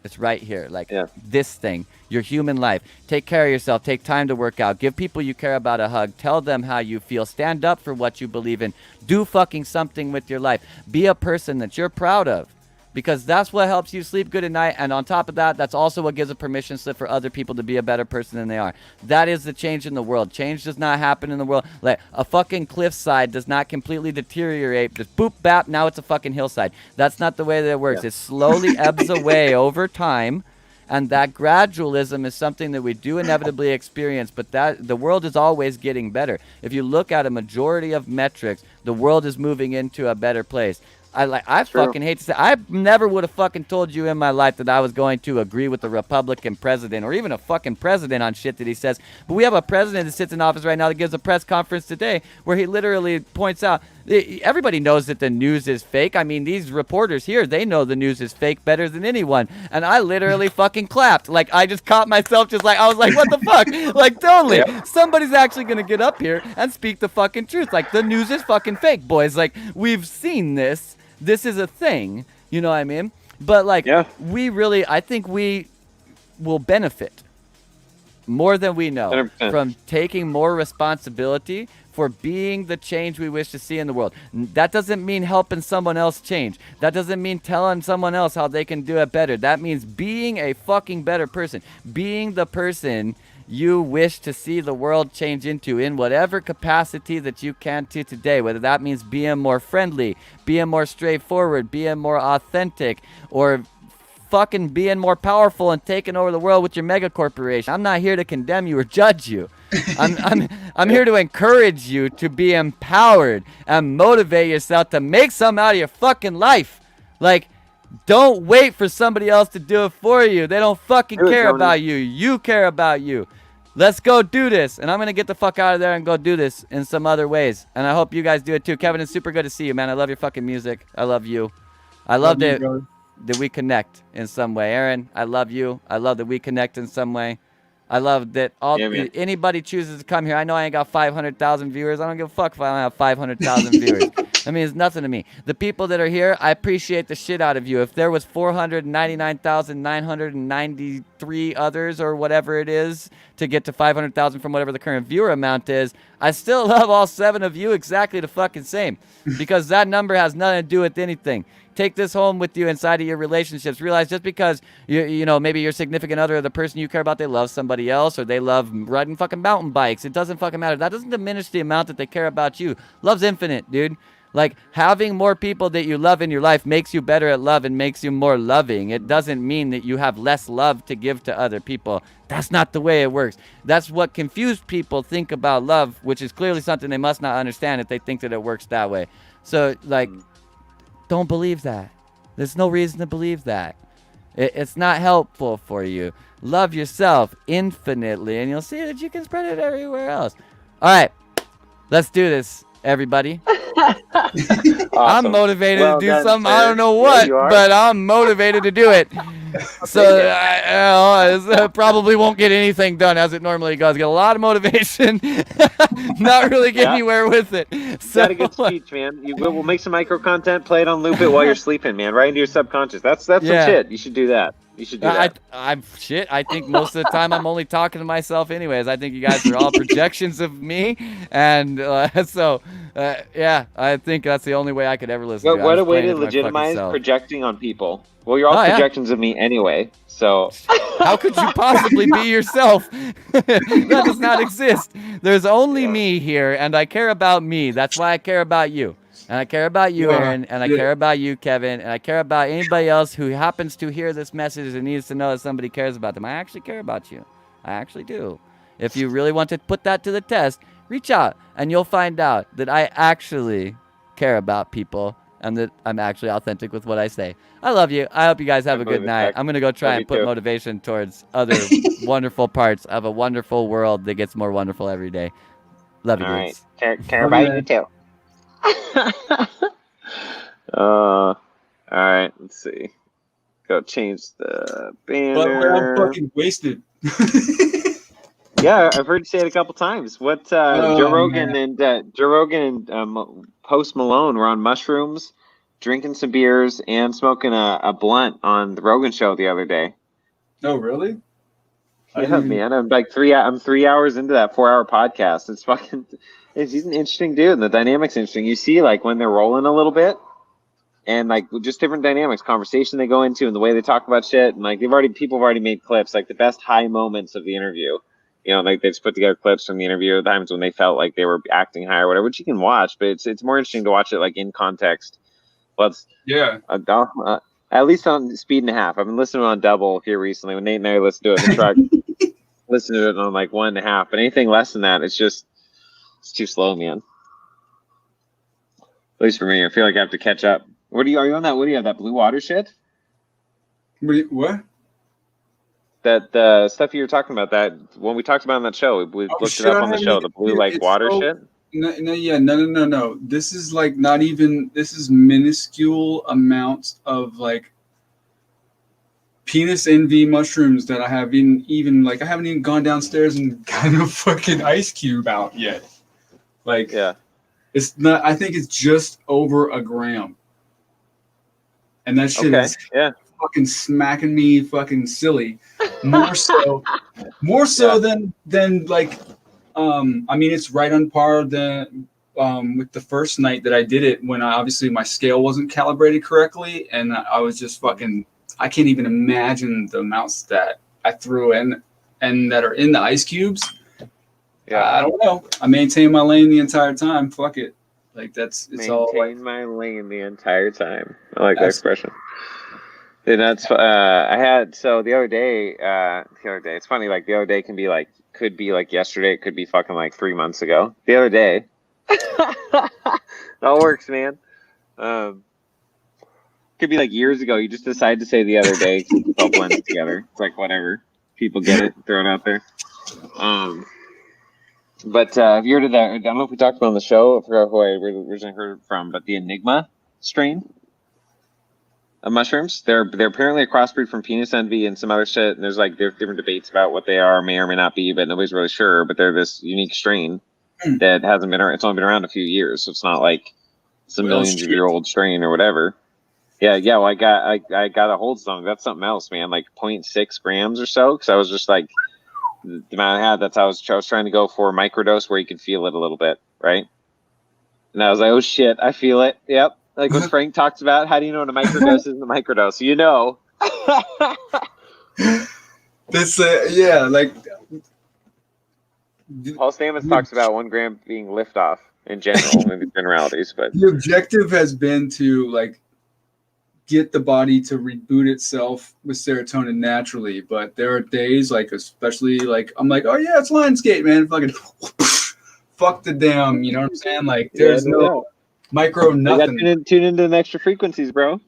It's right here. Like, this thing, your human life. Take care of yourself. Take time to work out. Give people you care about a hug. Tell them how you feel. Stand up for what you believe in. Do fucking something with your life. Be a person that you're proud of. Because that's what helps you sleep good at night. And on top of that, that's also what gives a permission slip for other people to be a better person than they are. That is the change in the world. Change does not happen in the world. Like, a fucking cliffside does not completely deteriorate. Just boop, bap, now it's a fucking hillside. That's not the way that it works. It slowly ebbs away over time. And that gradualism is something that we do inevitably experience, but that the world is always getting better. If you look at a majority of metrics, the world is moving into a better place. I fucking hate to say, I never would have fucking told you in my life that I was going to agree with the Republican president or even a fucking president on shit that he says. But we have a president that sits in office right now that gives a press conference today where he literally points out, everybody knows that the news is fake. I mean, these reporters here, they know the news is fake better than anyone. And I literally fucking clapped. Like, I just caught myself just like, I was like, what the fuck? Like, totally. Somebody's actually going to get up here and speak the fucking truth. Like, the news is fucking fake, boys. Like, we've seen this. This is a thing, you know what I mean? But, like, I think we will benefit more than we know 100%. From taking more responsibility for being the change we wish to see in the world. That doesn't mean helping someone else change. That doesn't mean telling someone else how they can do it better. That means being a fucking better person. Being the person you wish to see the world change into in whatever capacity that you can to today, whether that means being more friendly, being more straightforward, being more authentic, or fucking being more powerful and taking over the world with your mega corporation. I'm not here to condemn you or judge you. I'm here to encourage you to be empowered and motivate yourself to make something out of your fucking life. Like, don't wait for somebody else to do it for you. They don't fucking care about you. You care about you. Let's go do this. And I'm going to get the fuck out of there and go do this in some other ways. And I hope you guys do it too. Kevin, it's super good to see you, man. I love your fucking music. I love you. I love that we connect in some way. Aaron, I love you. I love that we connect in some way. I love that anybody chooses to come here. I know I ain't got 500,000 viewers. I don't give a fuck if I don't have 500,000 viewers. I mean, it's nothing to me. The people that are here, I appreciate the shit out of you. If there was 499,993 others or whatever it is to get to 500,000 from whatever the current viewer amount is, I still love all 7 of you exactly the fucking same, because that number has nothing to do with anything. Take this home with you inside of your relationships. Realize just because you know, maybe your significant other or the person you care about, they love somebody else, or they love riding fucking mountain bikes. It doesn't fucking matter. That doesn't diminish the amount that they care about you. Love's infinite, dude. Like, having more people that you love in your life makes you better at love and makes you more loving. It doesn't mean that you have less love to give to other people. That's not the way it works. That's what confused people think about love, which is clearly something they must not understand if they think that it works that way. So, like, don't believe that. There's no reason to believe that. It's not helpful for you. Love yourself infinitely, and you'll see that you can spread it everywhere else. All right, let's do this, everybody. Awesome. I'm motivated to do something. Fair. I don't know what, but I'm motivated to do it. So I probably won't get anything done as it normally does. Get a lot of motivation, not really get anywhere with it. So, got a good speech, man. We'll make some micro content, play it on loop it while you're sleeping, man. Right into your subconscious. That's some shit. You should do that. You should do that. I'm shit. I think most of the time I'm only talking to myself anyways. I think you guys are all projections of me. And yeah, I think that's the only way I could ever listen to it. What a way to legitimize projecting on people. Well, you're all projections of me anyway, so... How could you possibly be yourself? That does not exist. There's only me here, and I care about me. That's why I care about you. And I care about you, Aaron, and I care about you, Kevin, and I care about anybody else who happens to hear this message and needs to know that somebody cares about them. I actually care about you. I actually do. If you really want to put that to the test, reach out, and you'll find out that I actually care about people and that I'm actually authentic with what I say. I love you. I hope you guys have a good night. I'm going to go try and put motivation towards other wonderful parts of a wonderful world that gets more wonderful every day. Love you, dudes. Care about you, too. All right, let's see. Go change the banner. I'm fucking wasted. Yeah, I've heard you say it a couple times. What Joe Rogan and Post Malone were on mushrooms, drinking some beers, and smoking a blunt on the Rogan show the other day. Oh, really? Yeah, man. I'm like 3 hours into that 4-hour podcast. He's an interesting dude, and the dynamic's interesting. You see, like, when they're rolling a little bit, and like just different dynamics, conversation they go into, and the way they talk about shit, and like people have already made clips, like the best high moments of the interview. You know, like they've put together clips from the interview, times when they felt like they were acting high or whatever, which you can watch, but it's more interesting to watch it like in context. Well, at least on speed and a half. I've been listening on double here recently. When Nate and I listen to it in the truck, listen to it on like 1.5. But anything less than that, it's too slow, man. At least for me, I feel like I have to catch up. Are you on that? What do you have? That blue water shit? What? That the stuff you were talking about, that when we talked about on that show, we looked it up on the show. The blue water shit. No. This is like not even. This is minuscule amounts of like penis envy mushrooms that I have even like I haven't even gone downstairs and gotten a fucking ice cube out yet. Like it's not. I think it's just over a gram, and that shit is fucking smacking me fucking silly. More so than like I mean, it's right on par with the first night that I did it, when obviously my scale wasn't calibrated correctly, and I was just fucking, I can't even imagine the amounts that I threw in and that are in the ice cubes. I don't know. I maintained my lane the entire time. Fuck it. Like maintain my lane the entire time. I like that expression. And that's the other day. It's funny. Like the other day could be like yesterday. It could be fucking like 3 months ago. The other day, it all works, man. Could be like years ago. You just decide to say the other day. It all blends together. It's like whatever. People get it. Throw it out there. But if you heard of that, I don't know if we talked about it on the show. I forgot who I originally heard it from, but the Enigma strain. mushrooms. They're apparently a crossbreed from penis envy and some other shit. And there's different debates about what they are, may or may not be, but nobody's really sure. But they're this unique strain that hasn't been around. It's only been around a few years, so it's not like it's a millions of year old strain or whatever. Yeah. Well, I got a hold of something. That's something else, man. Like 0.6 grams or so. Because I was just like the amount I had. That's how I was trying to go for a microdose where you could feel it a little bit, right? And I was like, oh shit, I feel it. Yep. Like what Frank talks about, how do you know when a microdose isn't a microdose? You know. That's yeah, like Paul Stamets talks about 1 gram being liftoff in general, maybe generalities, but the objective has been to like get the body to reboot itself with serotonin naturally. But there are days, like especially like I'm like, oh yeah, it's Lionsgate, man. Fucking fuck the damn, you know what I'm saying? Like there's no micro nothing. You got tune into the extra frequencies, bro.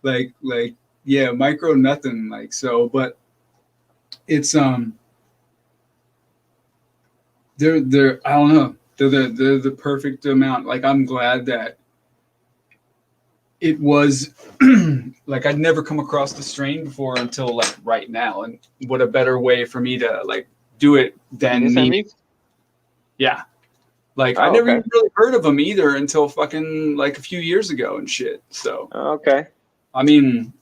like yeah, micro nothing, like so, but it's they're I don't know, they're the perfect amount. Like I'm glad that it was like I'd never come across the strain before until like right now, and what a better way for me to like do it than me. Yeah. Like I never even really heard of them either until fucking like a few years ago and shit. So okay. I mean,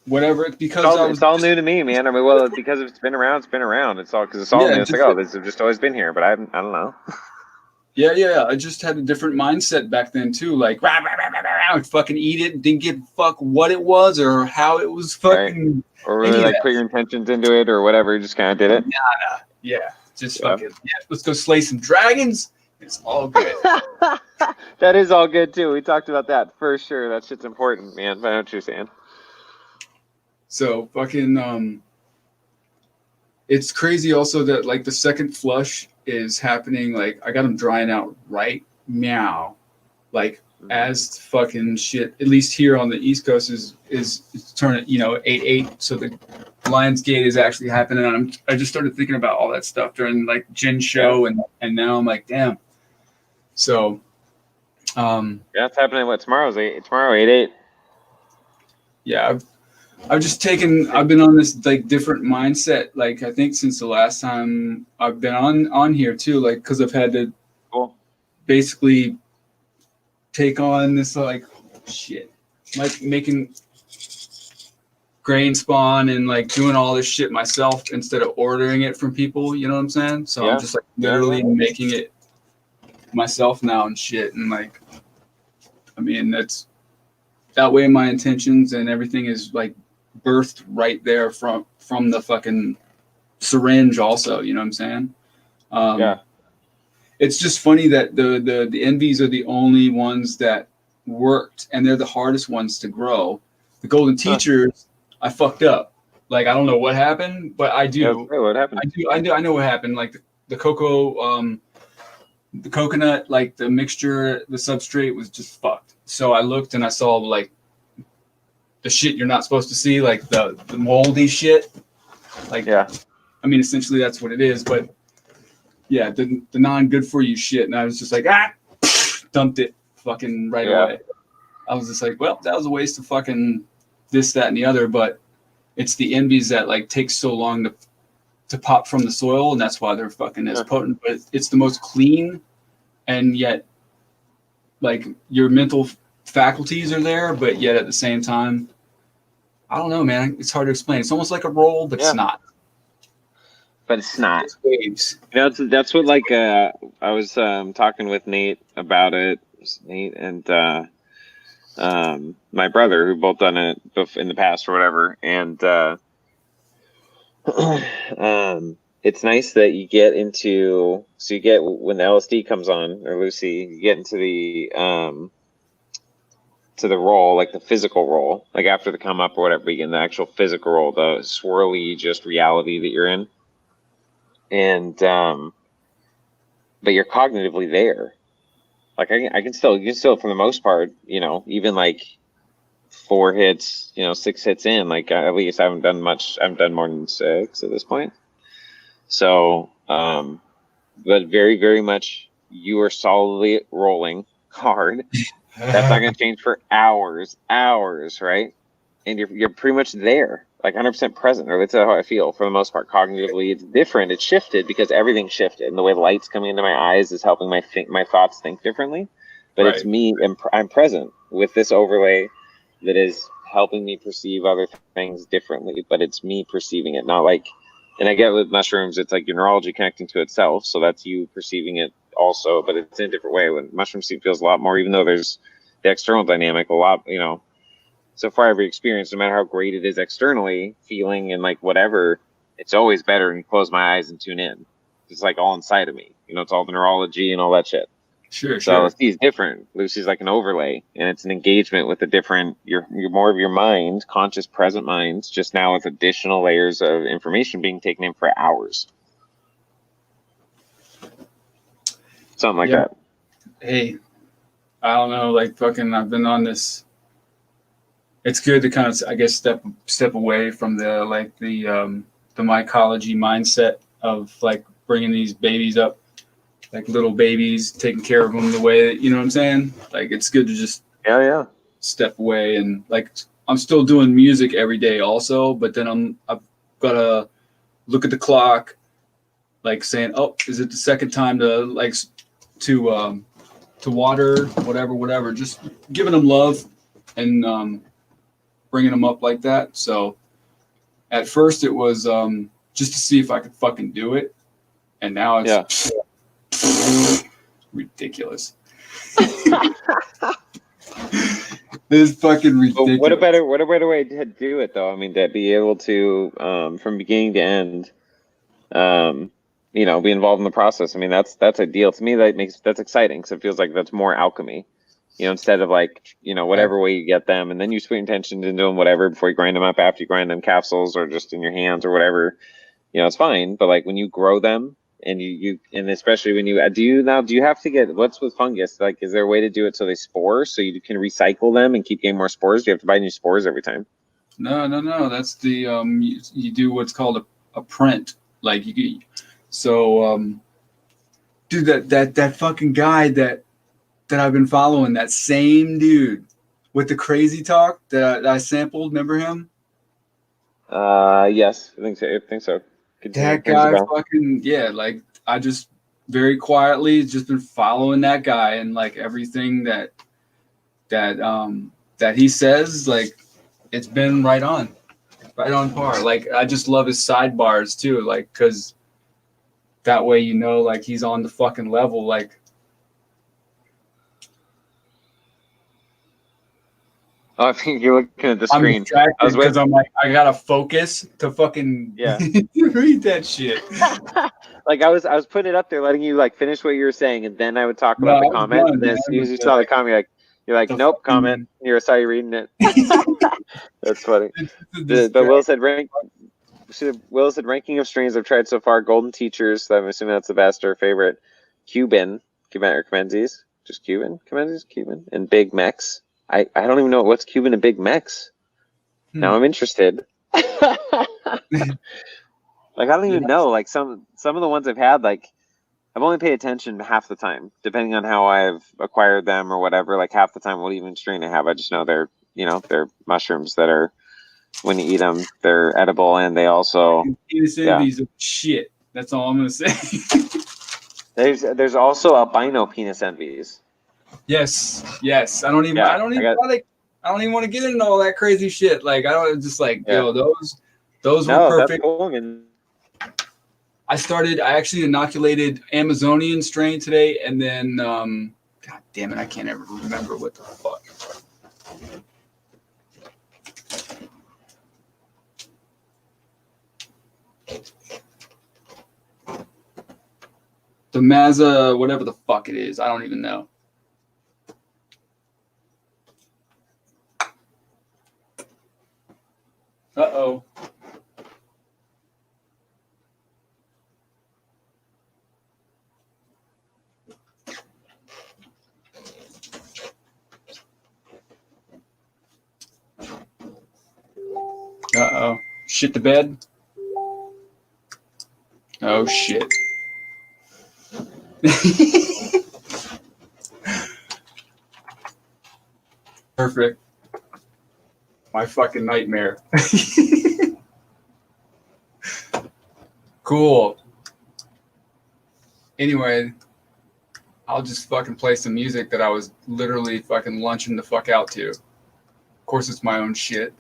whatever. Because it's all new to me, man. I mean, well, because it's been around, it's been around. It's all because it's all new. It's like, this has just always been here, but I don't know. Yeah. I just had a different mindset back then too. Like, rah, rah, rah, rah, rah, I'd fucking eat it, didn't give a fuck what it was or how it was fucking. Right. Or really like put your intentions into it or whatever. You just kind of did it. Nada. Yeah. Just fucking. Yeah. Let's go slay some dragons. It's all good. That is all good too. We talked about that for sure. That shit's important, man. But I know what you're saying. So fucking it's crazy also that like the second flush is happening. Like I got them drying out right now, like as fucking shit. At least here on the East Coast is turning 8/8. So the Lionsgate is actually happening. And I just started thinking about all that stuff during like Jen show and now I'm like, damn. So it's happening. What tomorrow 8/8. Yeah, I've been on this like different mindset, like I think since the last time I've been on here too, like because I've had to basically take on this like shit, like making grain spawn and like doing all this shit myself instead of ordering it from people, you know what I'm saying? So I'm just like literally making it myself now and shit, and like I mean that's that way my intentions and everything is like birthed right there from the fucking syringe also, you know what I'm saying? It's just funny that the envies are the only ones that worked and they're the hardest ones to grow. The golden teachers, I fucked up. Like I don't know what happened, but I do. What happened? I know what happened. Like the cocoa, the coconut, like the mixture, the substrate was just fucked. So I looked and I saw like the shit you're not supposed to see, like the moldy shit. Like, I mean, essentially that's what it is. But yeah, the non good for you shit. And I was just like, dumped it fucking right away. I was just like, well, that was a waste of fucking this, that, and the other. But it's the envies that like take so long to pop from the soil, and that's why they're fucking as potent. But it's the most clean, and yet like your mental faculties are there, but yet at the same time, I don't know, man. It's hard to explain. It's almost like a roll, but it's not. But it's not. It's waves. That's what like I was talking with Nate about it. Nate and my brother, who both done it in the past or whatever, and it's nice that you get into. So you get when the LSD comes on, or Lucy, you get into the to the role, like the physical role, like after the come up or whatever, begin the actual physical role, the swirly just reality that you're in, and but you're cognitively there. Like I can still for the most part, even like 4 hits, 6 hits in, like at least I haven't done much. I haven't done more than 6 at this point. So, but very, very much you are solidly rolling hard. That's not going to change for hours, right? And you're pretty much there, like 100% present, or that's how I feel for the most part. Cognitively, it's different. It's shifted because everything shifted, and the way the light's coming into my eyes is helping my thoughts think differently. But It's me, and I'm present with this overlay that is helping me perceive other things differently. But it's me perceiving it, not like. And I get with mushrooms, it's like your neurology connecting to itself, so that's you perceiving it also, but it's in a different way. When mushroom sleep feels a lot more, even though there's the external dynamic, a lot, so far every experience, no matter how great it is externally, feeling and like whatever, it's always better when you close my eyes and tune in. It's like all inside of me. It's all the neurology and all that shit. Sure. So Lucy's different. Lucy's like an overlay, and it's an engagement with a different. You're more of your mind, conscious, present minds, just now with additional layers of information being taken in for hours. Something like that. Hey, I don't know. Like fucking, I've been on this. It's good to kind of, I guess, step away from the mycology mindset of like bringing these babies up, like little babies, taking care of them the way that, you know what I'm saying? Like, it's good to just step away. And like, I'm still doing music every day also, but then I've got to look at the clock, like saying, oh, is it the second time to water, whatever, just giving them love and bringing them up like that. So at first it was just to see if I could fucking do it. And now it's ridiculous. It's fucking ridiculous. What a better way to do it, though? I mean, to be able to, from beginning to end, be involved in the process. I mean, that's ideal to me. That's exciting because it feels like that's more alchemy. Instead of like, whatever way you get them, and then you sweeten tensions into them, whatever, before you grind them up, after you grind them capsules or just in your hands or whatever, it's fine. But like when you grow them and and especially when do you have to get, what's with fungus? Like, is there a way to do it so they spore so you can recycle them and keep getting more spores? Do you have to buy new spores every time? No. That's the, you do what's called a print. Like dude, that fucking guy that I've been following, that same dude with the crazy talk that I sampled. Remember him? Yes, I think so. That guy fucking, like I just very quietly just been following that guy, and like everything that he says, like it's been right on par. Like I just love his sidebars too, like because that way like he's on the fucking level. Like, oh, I think you're looking at the screen. Because I'm like, I gotta focus to fucking read that shit. Like I was putting it up there, letting you like finish what you were saying, and then I would talk about the comment. And then as soon as you saw the comment, you're like, nope, comment. You're sorry reading it. That's funny. But Will said ranking of strains I've tried so far: Golden Teachers. So I'm assuming that's the best or favorite. Cuban or Comenzies, just Cuban, Comenzies, Cuban, and Big Mex. I don't even know what's Cuban and Big Mex. Now I'm interested. Like I don't even know. Like some of the ones I've had, like I've only paid attention half the time, depending on how I've acquired them or whatever. Like half the time, what even strain I have, I just know they're mushrooms that are, when you eat them, they're edible, and they also shit. That's all I'm gonna say. There's also albino penis envies. Yes. I don't even want to get into all that crazy shit. Like I don't just like those were perfect. Cool. I actually inoculated Amazonian strain today, and then God damn it, I can't ever remember what the fuck. The Mazza, whatever the fuck it is, I don't even know. Uh-oh. Uh-oh. Shit the bed? Oh, shit. Perfect. My fucking nightmare. Cool. Anyway, I'll just fucking play some music that I was literally fucking lunching the fuck out to. Of course, it's my own shit.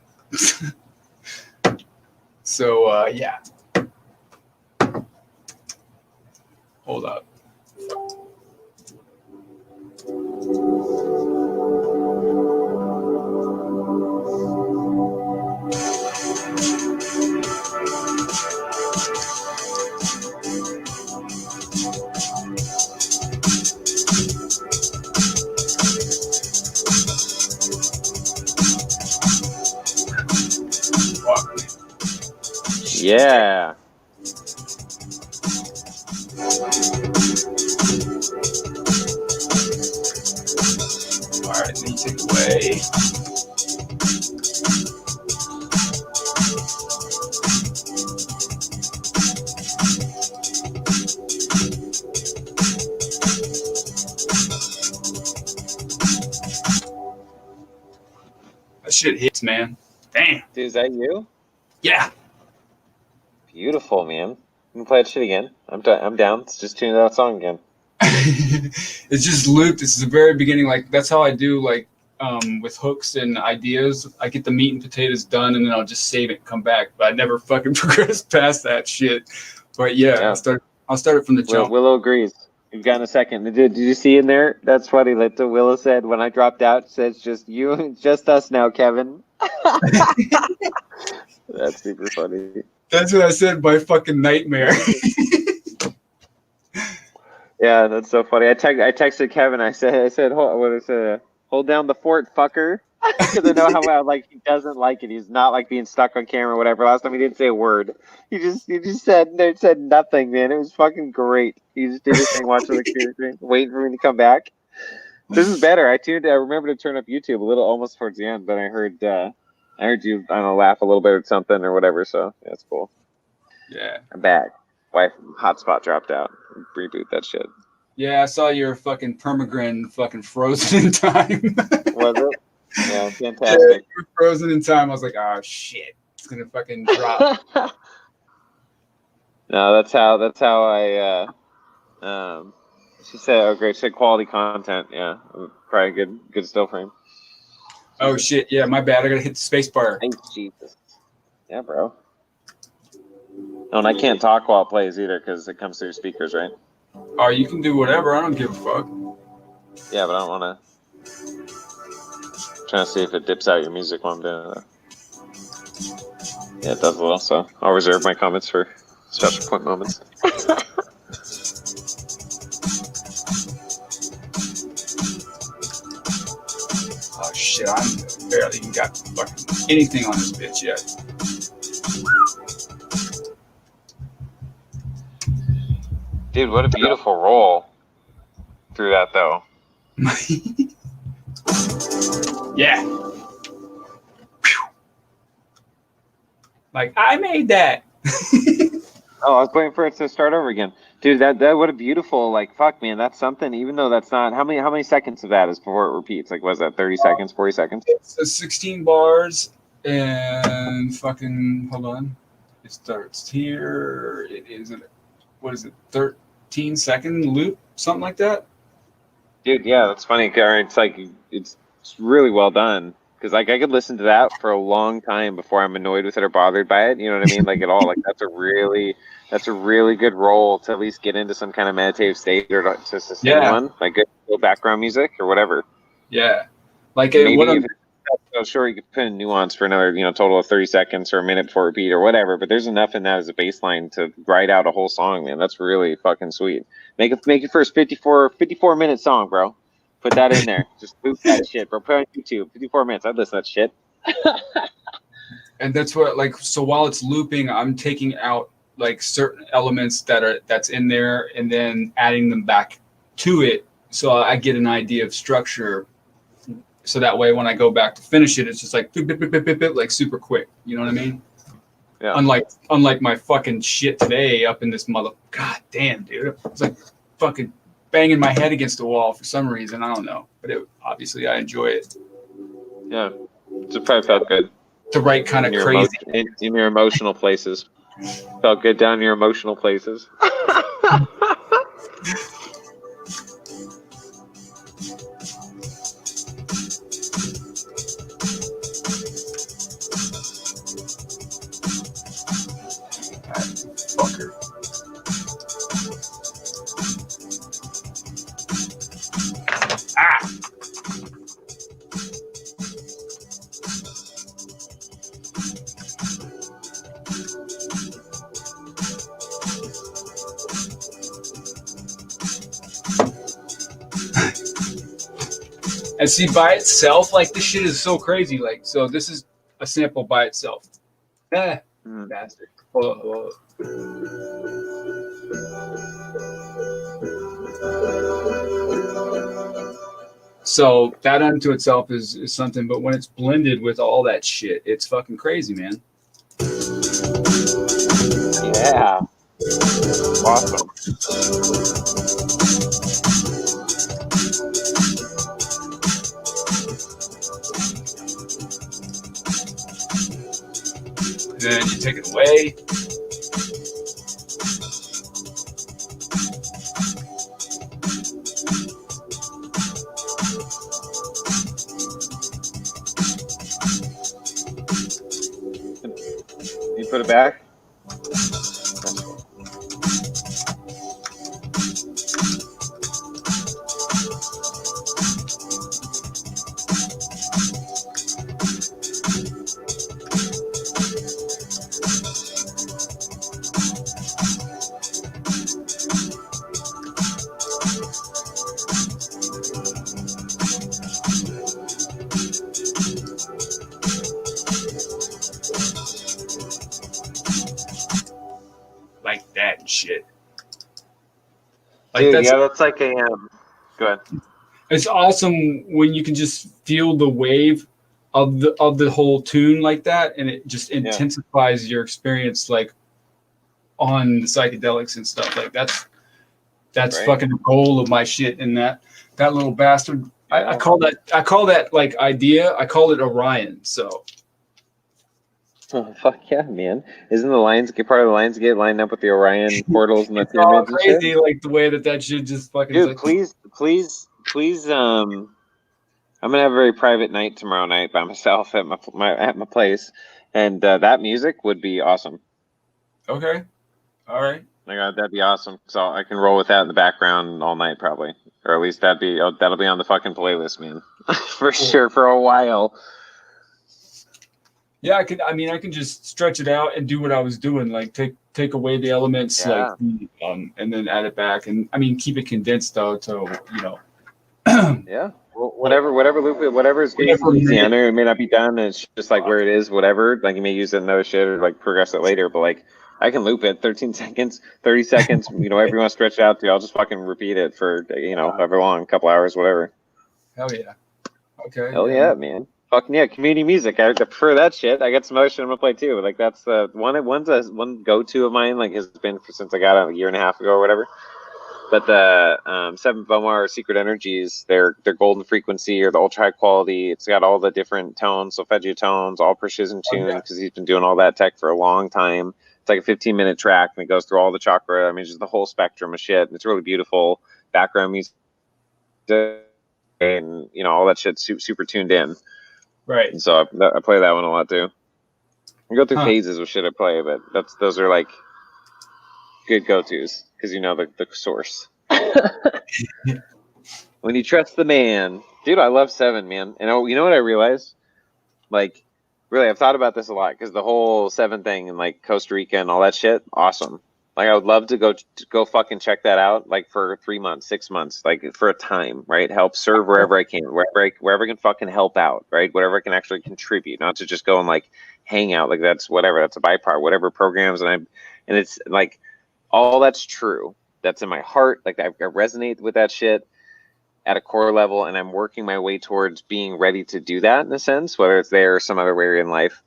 So, yeah. Hold up. Yeah. All right, then you take away. That shit hits, man. Damn. Dude, is that you? Yeah. Beautiful, man. You can play that shit again. I'm down. Let's just tune that song again. It's just looped. This is the very beginning. Like, that's how I do, like, with hooks and ideas. I get the meat and potatoes done, and then I'll just save it and come back. But I never fucking progress past that shit. But yeah. I'll start it from the jump. Willow agrees. You've got in a second. Did you see in there? That's funny. Like Willow said when I dropped out, says just you, just us now, Kevin. That's super funny. That's what I said. My fucking nightmare. Yeah, that's so funny. I texted Kevin. I said, hold down the fort, fucker. Because I know how like he doesn't like it. He's not like being stuck on camera or whatever. Last time he didn't say a word. He just said nothing, man. It was fucking great. He just did his thing, watching the computer screen, waiting for me to come back. This is better. I remember to turn up YouTube a little almost towards the end, but I heard you, I don't know, laugh a little bit or something or whatever. So yeah, it's cool. Yeah. I'm back. Wife hotspot dropped out. Reboot that shit. Yeah, I saw your fucking permagrin fucking frozen in time. Was it? Yeah, fantastic. Yeah, you were frozen in time. I was like, oh shit, it's gonna fucking drop. No, that's how I. She said, "Oh, great, she said quality content." Yeah, probably good still frame. Oh shit, yeah, my bad. I gotta hit the space bar. Thanks, Jesus. Yeah, bro. Oh, and I can't talk while it plays either because it comes through speakers, right? Oh, you can do whatever. I don't give a fuck. Yeah, but I don't want to. Trying to see if it dips out your music while I'm doing it. Yeah, it does a little, so I'll reserve my comments for special point moments. Oh shit, I barely even got fucking anything on this bitch yet. Dude, what a beautiful roll through that, though. Yeah. Like, I made that. Oh, I was waiting for it to start over again. Dude, that what a beautiful, like, fuck, man, that's something, even though that's not, how many seconds of that is before it repeats? Like, was that 30 seconds, 40 seconds? It's 16 bars and fucking, hold on. It starts here. It is, what is it, 13-second loop? Something like that? Dude, yeah, that's funny. It's like, it's really well done. Because like I could listen to that for a long time before I'm annoyed with it or bothered by it. You know what I mean? Like at all. Like that's a really good role to at least get into some kind of meditative state or to sustain one. Like good background music or whatever. Yeah. Like maybe if it's so short, you could put in nuance for another, total of 30 seconds or a minute before repeat or whatever. But there's enough in that as a baseline to write out a whole song, man. That's really fucking sweet. Make your first 54 minute song, bro. Put that in there. Just loop that shit, bro. Put it on YouTube. 54 minutes. I'd listen to that shit. And that's what, like, so while it's looping, I'm taking out like certain elements that's in there and then adding them back to it, so I get an idea of structure. So that way, when I go back to finish it, it's just like bip, bip, bip, bip, bip, bip, like super quick. You know what I mean? Yeah. Unlike my fucking shit today up in this mother. God damn, dude. It's like fucking banging my head against the wall for some reason. I don't know, but obviously I enjoy it. Yeah, it probably felt good. The right kind of crazy. In your emotional places. Felt good down your emotional places. Fucker. Ah! And see, by itself, like, this shit is so crazy. Like, so this is a sample by itself. Bastard. Hold on. So that unto itself is something, but when it's blended with all that shit, it's fucking crazy, man. Yeah. Awesome. Then you take it away. You put it back? Like that and shit. Like, dude, that's like a go ahead. It's awesome when you can just feel the wave of the whole tune like that, and it just intensifies your experience, like, on the psychedelics and stuff. Like, that's right. Fucking the goal of my shit. And that little bastard, I call that like idea, I call it Orion. So oh, fuck yeah, man. Isn't the part of the Lionsgate lined up with the Orion portals and the pyramids and crazy, shit? like the way that shit just fucking... Dude, please, I'm gonna have a very private night tomorrow night by myself at my place, and that music would be awesome. Okay. All right. That'd be awesome. So I can roll with that in the background all night, probably, or at least that'll be on the fucking playlist, man, for sure, for a while. Yeah, I can just stretch it out and do what I was doing, like take away the elements, like, and then add it back, and keep it condensed though, to yeah. Well, whatever loop, whatever is easy. I know it may not be done, and it's just like where it is, whatever. Like, you may use it in another shit or like progress it later, but like I can loop it 13 seconds, 30 seconds, whatever you want to stretch it out to. I'll just fucking repeat it for however long, a couple hours, whatever. Hell yeah. Okay. Hell yeah, man. Fucking yeah, community music. I prefer that shit. I got some other shit I'm gonna play too. Like, that's one go-to of mine. Like, has been since I got it a year and a half ago or whatever. But the 7 Bomar Secret Energies, their golden frequency or the ultra high quality. It's got all the different tones, solfeggio tones, all precision tuned, because he's been doing all that tech for a long time. It's like a 15-minute track, and it goes through all the chakra. Just the whole spectrum of shit. It's really beautiful. Background music, and all that shit's super tuned in. Right. And so I play that one a lot too. I go through phases with shit I play, but those are like good go-tos, because the source. When you trust the man. Dude, I love 7, man. And you know what I realized? Like, really, I've thought about this a lot, because the whole 7 thing and like Costa Rica and all that shit, awesome. Like, I would love to go fucking check that out, like, for 3 months, 6 months, like, for a time, right? Help serve wherever I can, wherever I can fucking help out, right? Whatever I can actually contribute, not to just go and like hang out. Like, that's whatever, that's a byproduct, whatever programs, and it's like, all that's true. That's in my heart. Like, I resonate with that shit at a core level, and I'm working my way towards being ready to do that, in a sense, whether it's there or some other way in life.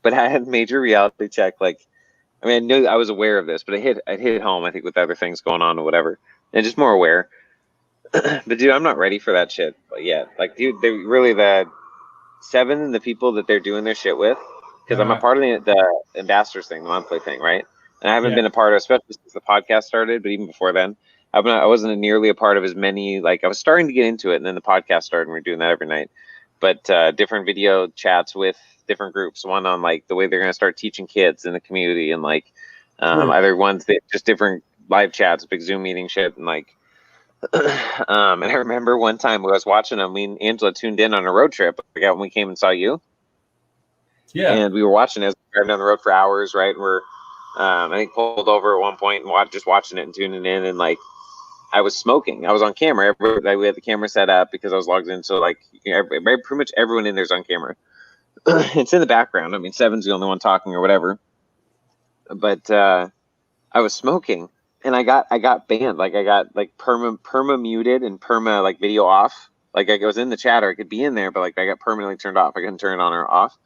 But I had major reality check, like, I knew I was aware of this, but it hit home, I think, with other things going on or whatever, and just more aware. But dude, I'm not ready for that shit yet. Like, dude, they really, Seven and the people that they're doing their shit with, because I'm a part of the ambassadors thing, the monthly thing, right? And I haven't been a part of, especially since the podcast started, but even before then, I wasn't nearly a part of as many. Like I was starting to get into it, and then the podcast started, and we're doing that every night. But different video chats with different groups. One on like the way they're going to start teaching kids in the community, and like other ones that just different live chats, big Zoom meeting shit, and like. And I remember one time I was watching them. Me and Angela tuned in on a road trip. When we came and saw you. Yeah. And we were watching as we were driving down the road for hours, right? And we're I think pulled over at one point and just watching it and tuning in, and like I was smoking. I was on camera. We had the camera set up because I was logged in, so like pretty much everyone in there's on camera. It's in the background. I mean, Seven's the only one talking or whatever. But I was smoking. And I got banned. Like I got like perma muted and perma like video off. Like I was in the chat or I could be in there, but like I got permanently turned off. I couldn't turn it on or off.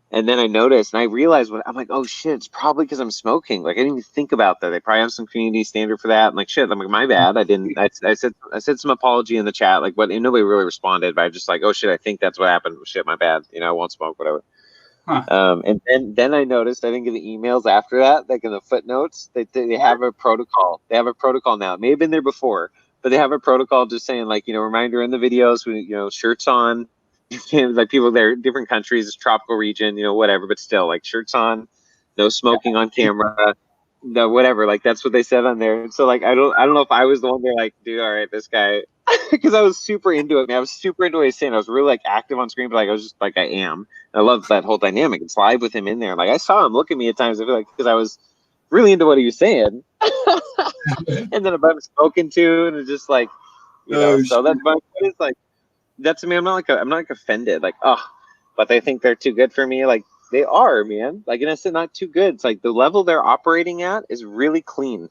And then I noticed and I realized I'm like, oh shit, it's probably because I'm smoking. Like I didn't even think about that. They probably have some community standard for that. I'm like, shit, I'm like, my bad. I didn't. I said some apology in the chat, like, but nobody really responded. But I just like, oh shit, I think that's what happened. Shit, my bad. I won't smoke, whatever. Huh. And then I noticed, I think in the emails after that, like in the footnotes, they have a protocol. They have a protocol now. It may have been there before, but they have a protocol just saying like, reminder in the videos, shirts on, like people there, different countries, tropical region, whatever, but still like shirts on, no smoking on camera, no whatever. Like that's what they said on there. So like I don't know if I was the one there like, dude, all right, this guy, because I was super into it, man. I was super into what he's saying. I was really like active on screen, but like I was just like I am. I love that whole dynamic. It's live with him in there. Like I saw him look at me at times. I feel like because I was really into what he was saying, and then I'm spoken to, and it's just like, so that's my. It's like that's me. I'm not like offended. Like but they think they're too good for me. Like they are, man. Like and it's not too good. It's like the level they're operating at is really clean.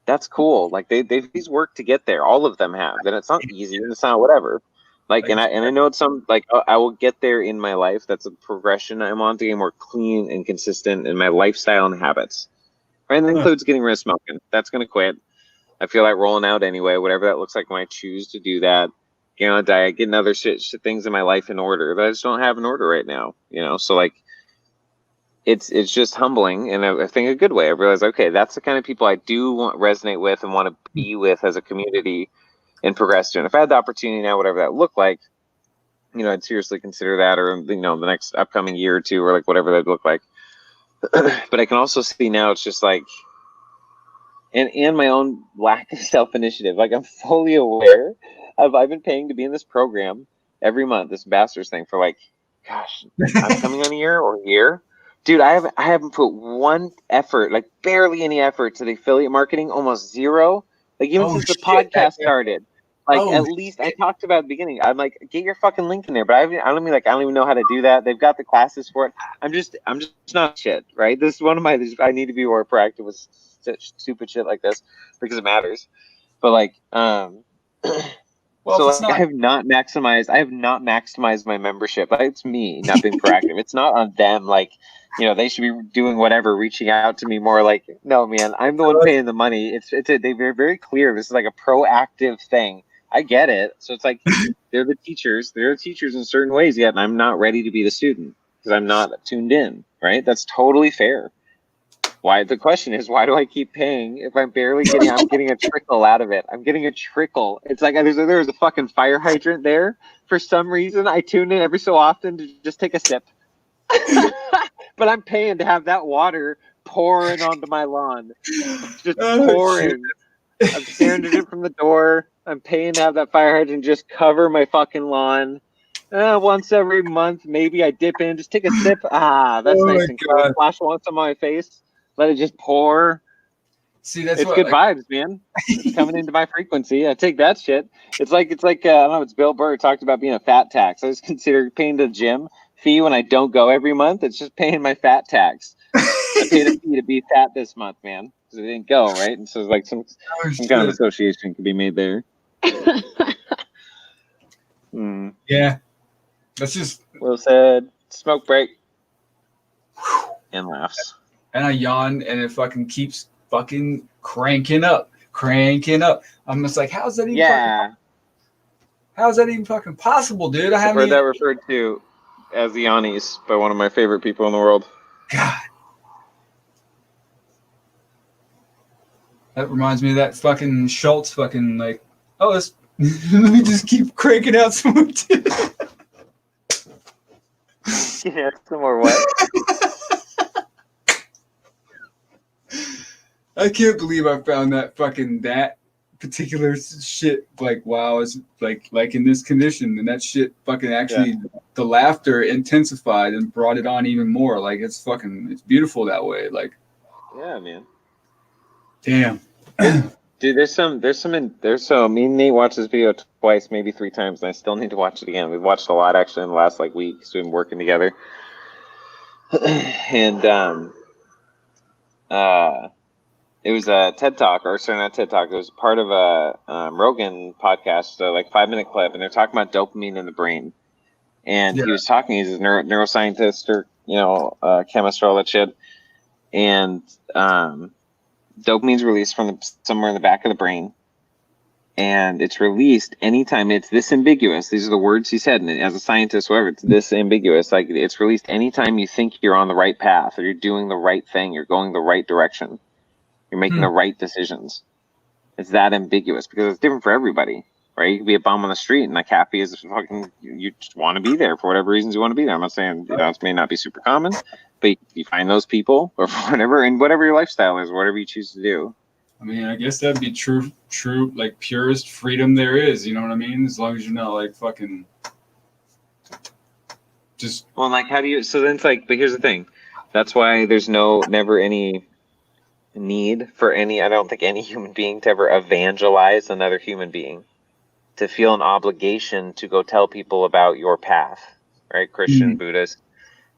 That's cool. Like they've worked to get there. All of them have. And it's not easy. And it's not whatever. Like and I know it's some like I will get there in my life. That's a progression I'm on to get more clean and consistent in my lifestyle and habits. Right, and that includes getting rid of smoking. That's gonna quit. I feel like rolling out anyway. Whatever that looks like when I choose to do that. Diet, getting other shit things in my life in order that I just don't have in order right now. So like. It's just humbling, and I think a good way. I realize, okay, that's the kind of people I do resonate with and want to be with as a community and progress to. And if I had the opportunity now, whatever that looked like, I'd seriously consider that, or the next upcoming year or two, or like whatever that'd look like. But I can also see now it's just like, and my own lack of self-initiative. Like I'm fully aware of I've been paying to be in this program every month, this ambassadors thing for like, gosh, I'm coming on a year. Dude, I haven't put one effort, like barely any effort to the affiliate marketing, almost zero. Like even since the podcast started, like at least I talked about at the beginning. I'm like, get your fucking link in there, but I don't even know how to do that. They've got the classes for it. I'm just not shit, right? This is one of my. I need to be more proactive with stupid shit like this because it matters. But like, well, so like, I have not maximized my membership. It's me not being proactive. It's not on them. Like, they should be doing whatever, reaching out to me more. Like, no, man, I'm the one paying the money. They're very clear. This is like a proactive thing. I get it. So it's like they're the teachers. They're the teachers in certain ways yet, and I'm not ready to be the student because I'm not tuned in. Right? That's totally fair. Why? The question is, why do I keep paying if I'm barely getting? I'm getting a trickle out of it. I'm getting a trickle. It's like there's a fucking fire hydrant there. For some reason, I tune in every so often to just take a sip. But I'm paying to have that water pouring onto my lawn. Just pouring. I'm staring at it from the door. I'm paying to have that fire hydrant just cover my fucking lawn. Once every month, maybe I dip in, just take a sip. That's nice and cool. Flash once on my face. Let it just pour. See, it's good vibes, man. It's coming into my frequency. I take that shit. It's like I don't know. It's Bill Burr talked about being a fat tax. I just consider paying the gym fee when I don't go every month. It's just paying my fat tax. I paid a fee to be fat this month, man, because I didn't go, right? And so it's like some kind of association could be made there. Yeah, that's just well said. Smoke break and laughs. And I yawn, and it fucking keeps fucking cranking up. I'm just like, how's that even? Yeah. How's that even fucking possible, dude? I've heard that referred to. as the Yannis by one of my favorite people in the world. God. That reminds me of that fucking Schultz fucking like, oh, let's let me just keep cranking out some more too. Yeah, some more what? I can't believe I found that particular shit like while I was like in this condition, and that shit fucking actually the laughter intensified and brought it on even more. Like it's beautiful that way. Like, yeah, man. Damn. Dude, me and Nate watched this video twice, maybe 3 times, and I still need to watch it again. We've watched a lot actually in the last like week, so we've been working together. And it was a TED Talk, or sorry, not TED Talk. It was part of a Rogan podcast, like 5-minute clip, and they're talking about dopamine in the brain. And he was talking. He's a neuroscientist or chemist or all that shit. And dopamine's released from somewhere in the back of the brain, and it's released anytime it's this ambiguous. These are the words he said, and as a scientist, whatever, it's this ambiguous. Like it's released anytime you think you're on the right path or you're doing the right thing, you're going the right direction. You're making the right decisions. It's that ambiguous because it's different for everybody, right? You could be a bum on the street and like happy as fucking, you just want to be there for whatever reasons you want to be there. I'm not saying, it may not be super common, but you find those people or whatever, and whatever your lifestyle is, whatever you choose to do. I mean, I guess that'd be true, like purest freedom there is. You know what I mean? As long as you're not like fucking just. Well, like, how do you? So then it's like, but here's the thing. That's why there's never any need for I don't think any human being to ever evangelize another human being, to feel an obligation to go tell people about your path, right? Christian, Buddhist,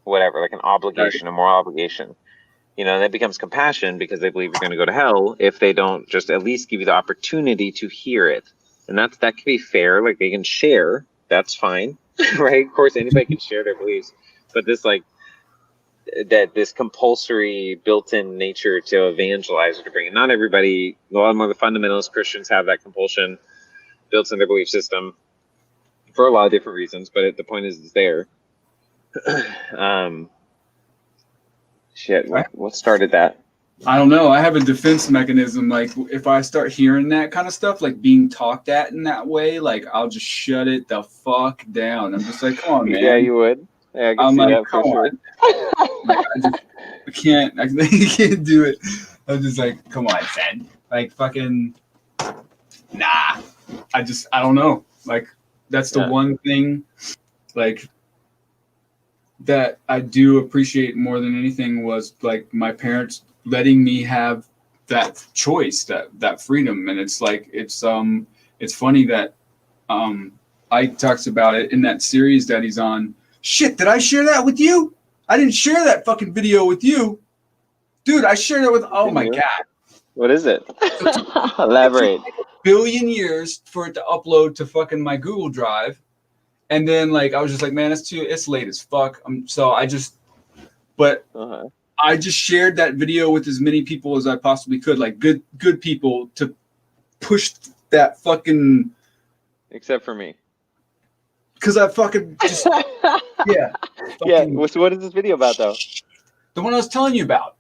whatever, like an obligation, a moral obligation. And that becomes compassion because they believe you're going to go to hell if they don't just at least give you the opportunity to hear it. And that can be fair. Like they can share. That's fine. Right? Of course, anybody can share their beliefs. But this compulsory built-in nature to evangelize or to bring in. Not everybody, a lot of the fundamentalist Christians have that compulsion built in their belief system for a lot of different reasons. But the point is it's there. Shit, what started that? I don't know. I have a defense mechanism. Like if I start hearing that kind of stuff, like being talked at in that way, like I'll just shut it the fuck down. I'm just like, come on, man. Yeah, you would. Yeah, I can see that for sure. Like, I can't do it. I'm just like, come on, Ted. Like fucking, nah. I don't know. Like that's the one thing, like, that I do appreciate more than anything was like my parents letting me have that choice, that freedom. And it's like, it's funny that Ike talks about it in that series that he's on. Shit, did I share that with you? I didn't share that fucking video with you. Dude, I shared it with, oh my God. What is it? Elaborate. It took like a billion years for it to upload to fucking my Google Drive. And then like I was just like, man, it's late as fuck. I just shared that video with as many people as I possibly could, like good people to push that fucking. Except for me. Because I fucking just yeah. Fucking, so what is this video about though? The one I was telling you about.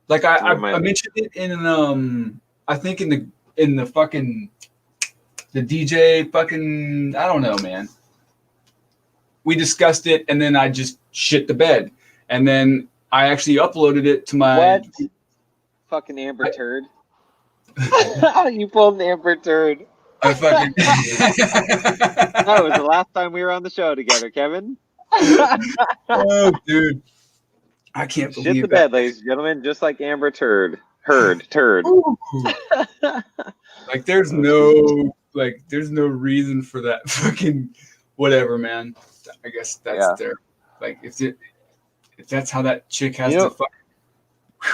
Like I mentioned it in I think in the fucking. The DJ fucking, I don't know, man. We discussed it, and then I just shit the bed. And then I actually uploaded it to my... What? Fucking Amber Turd. You pulled an Amber Turd. I fucking... That was the last time we were on the show together, Kevin. Oh, dude. I can't believe shit the bed, ladies and gentlemen, just like Amber Turd. Turd. Like, there's no reason for that fucking whatever, man. I guess that's their, like, if that's how that chick has to fuck.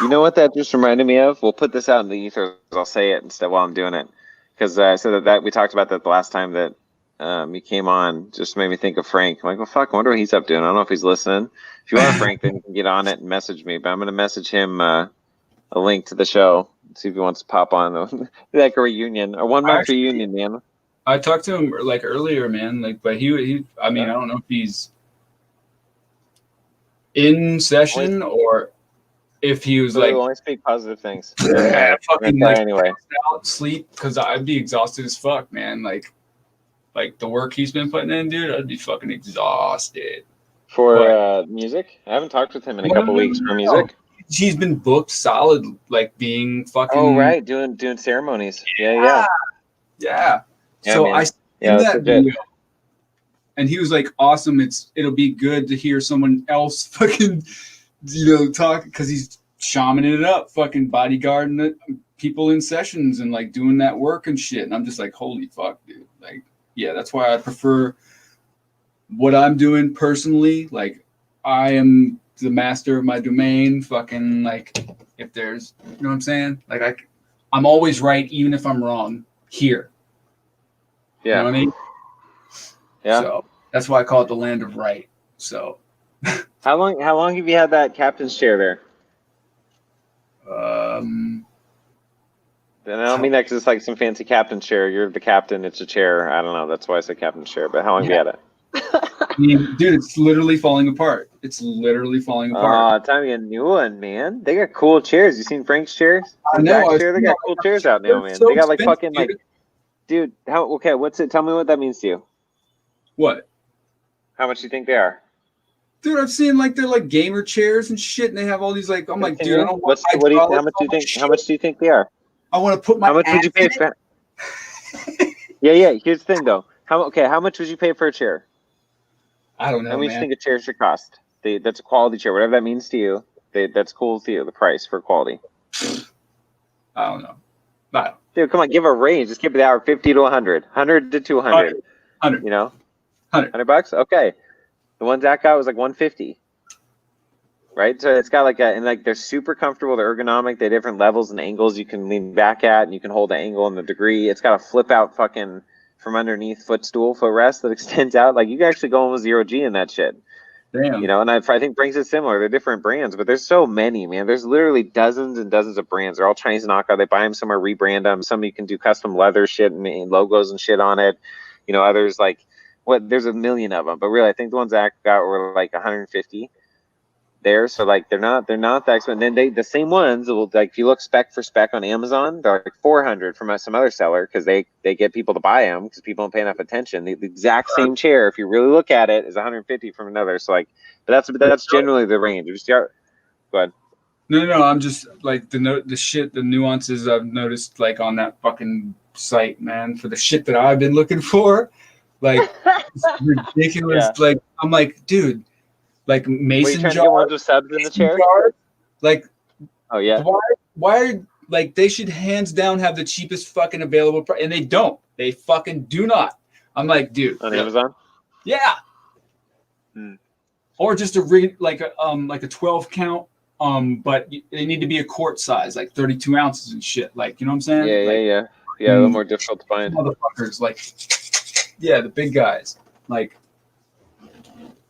You know what that just reminded me of? We'll put this out in the ether. I'll say it instead while I'm doing it. Because I said that we talked about that the last time that you came on. Just made me think of Frank. I'm like, well, fuck, I wonder what he's up doing. I don't know if he's listening. If you want Frank, then you can get on it and message me. But I'm going to message him a link to the show. See if he wants to pop on. Like a reunion. A 1 month reunion, man. I talked to him like earlier, man. Like, but he I mean, I don't know if he's in session or if he was like only speak positive things. Fucking like anyway. Out, sleep, because I'd be exhausted as fuck, man. Like the work he's been putting in, dude, I'd be fucking exhausted. For music? I haven't talked with him in a couple weeks for music. He's been booked solid, like being fucking. Oh right, doing ceremonies. Yeah. So man. I seen that video, and he was like, "Awesome! It'll be good to hear someone else fucking, talk because he's shamaning it up, fucking bodyguarding people in sessions and like doing that work and shit." And I'm just like, "Holy fuck, dude!" Like, yeah, that's why I prefer what I'm doing personally. Like, I am the master of my domain. Fucking like, if there's, you know what I'm saying? Like, I'm always right, even if I'm wrong here. Yeah. You know what I mean? Yeah. So that's why I call it the land of right. So. How long have you had that captain's chair there? And I don't mean that because it's like some fancy captain's chair. You're the captain. It's a chair. I don't know. That's why I said captain's chair. But how long have you had it? I mean, dude, it's literally falling apart. It's literally falling apart. Time to get a new one, man. They got cool chairs. You seen Frank's chairs? I know. They got cool chairs out now, man. They got like fucking like, dude. Okay, what's it? Tell me what that means to you. What? How much do you think they are? Dude, I've seen like they're like gamer chairs and shit, and they have all these like. I'm like, dude, I don't want. How much do you think they are? I want to put my. How much would you pay for? Yeah. Here's the thing, though. How much would you pay for a chair? I don't know. How much do you think a chair should cost? That's a quality chair, whatever that means to you. That's cool to you. The price for quality. I don't know. Dude, come on, give a range. Just give it hour 50 to 100, 100 to 200. 100. You know, $100. Okay. The one Zach got was like 150. Right, so it's got like and like they're super comfortable. They're ergonomic. They have different levels and angles you can lean back at, and you can hold the angle and the degree. It's got a flip out fucking from underneath footrest that extends out. Like you can actually go almost 0G in that shit. Damn. And I think Brinks is similar. They're different brands, but there's so many, man. There's literally dozens and dozens of brands. They're all Chinese knockout. They buy them somewhere, rebrand them. Some you can do custom leather shit and logos and shit on it. Others like there's a million of them, but really I think the ones Zach got were like 150. There, so like they're not that expensive. And then the same ones will, like, if you look spec for spec on Amazon, they're like 400 from some other seller because they get people to buy them because people don't pay enough attention. The exact same chair, if you really look at it, is 150 from another. So like, but that's generally the range. If you start, go ahead. No. I'm just like the nuances I've noticed like on that fucking site, man, for the shit that I've been looking for, like it's ridiculous. Yeah. Like I'm like, dude. Like mason jars. Get one of subs in the chair? Jars, like, oh yeah. Why? Like they should hands down have the cheapest fucking available price, and they don't. They fucking do not. I'm like, dude. On Amazon. Yeah. Or just like a 12 count. But they need to be a quart size, like 32 ounces and shit. Like, you know what I'm saying? Yeah. A little more difficult to find. Motherfuckers, like, yeah, the big guys, like,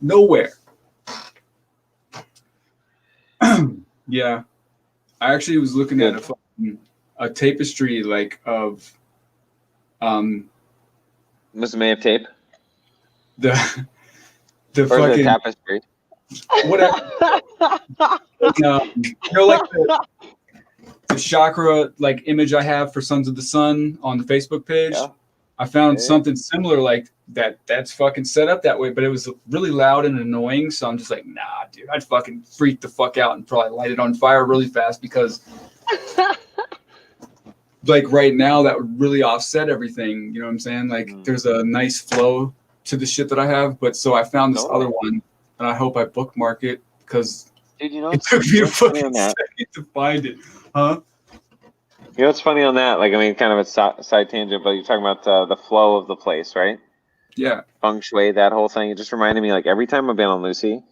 nowhere. Yeah, I actually was looking at a tapestry like of was it made of tape? The or fucking tapestry. Whatever. Like the chakra like image I have for Sons of the Sun on the Facebook page. Yeah. I found something similar like that. That's fucking set up that way, but it was really loud and annoying. So I'm just like, nah, dude, I'd fucking freak the fuck out and probably light it on fire really fast because, like, right now that would really offset everything. You know what I'm saying? Like, there's a nice flow to the shit that I have. But so I found this other one, and I hope I bookmark it because it took me a fucking second to find it, huh? You know what's funny on that? Like, I mean, kind of a side tangent, but you're talking about the flow of the place, right? Yeah. Feng shui, that whole thing. It just reminded me, like, every time I've been on Lucy,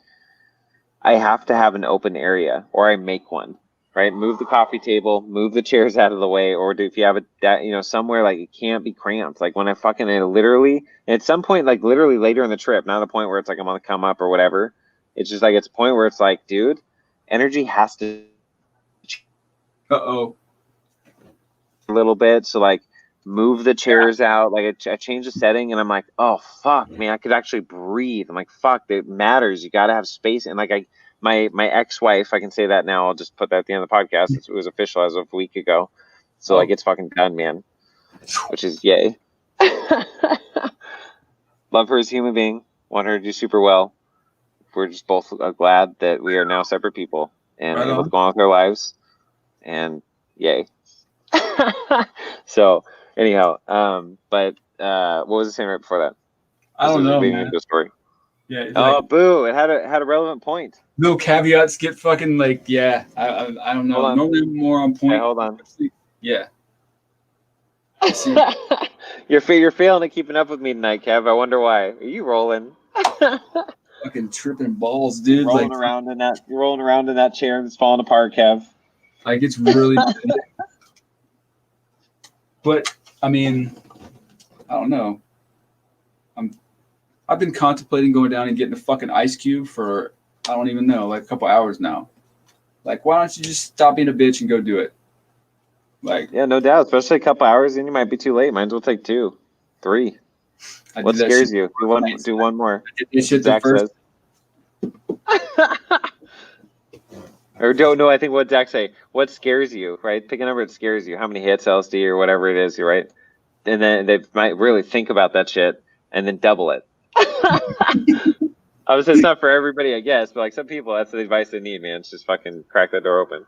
I have to have an open area, or I make one, right? Move the coffee table, move the chairs out of the way, or if you have somewhere, like, it can't be cramped. Like, when I fucking literally, and at some point, like, literally later in the trip, not a point where it's like I'm on the come up or whatever. It's just like, it's a point where it's like, dude, energy has to. Uh-oh. A little bit, so like move the chairs out. Like I changed the setting, and I'm like, oh fuck, man, I could actually breathe. I'm like, fuck, it matters. You got to have space. And like my ex-wife, I can say that now. I'll just put that at the end of the podcast. It was official as of a week ago. So like, it's fucking done, man. Which is yay. Love her as a human being. Want her to do super well. We're just both glad that we are now separate people and able to go on with our lives. And yay. So anyhow, but what was I saying right before that? I don't know, man. The story. Yeah. Oh, boo! It had a relevant point. No caveats get fucking like, yeah. I don't know. Normally more on point. Okay, hold on. Yeah. You're failing at keeping up with me tonight, Kev. I wonder why. Are you rolling? Fucking tripping balls, dude. Rolling around in that chair that's falling apart, Kev. Like, it's really. But I mean, I don't know. I've been contemplating going down and getting a fucking ice cube for, I don't even know, like a couple hours now. Like, why don't you just stop being a bitch and go do it? Like, yeah, no doubt. Especially a couple hours, then you might be too late. Might as well take 2, 3. What scares you? Do one more. This shit Zach says. Or no, I think what Zach say. What scares you, right? Pick a number that scares you. How many hits, LSD, or whatever it is, right? And then they might really think about that shit and then double it. Obviously, it's not for everybody, I guess, but like some people, that's the advice they need, man. It's just fucking crack that door open.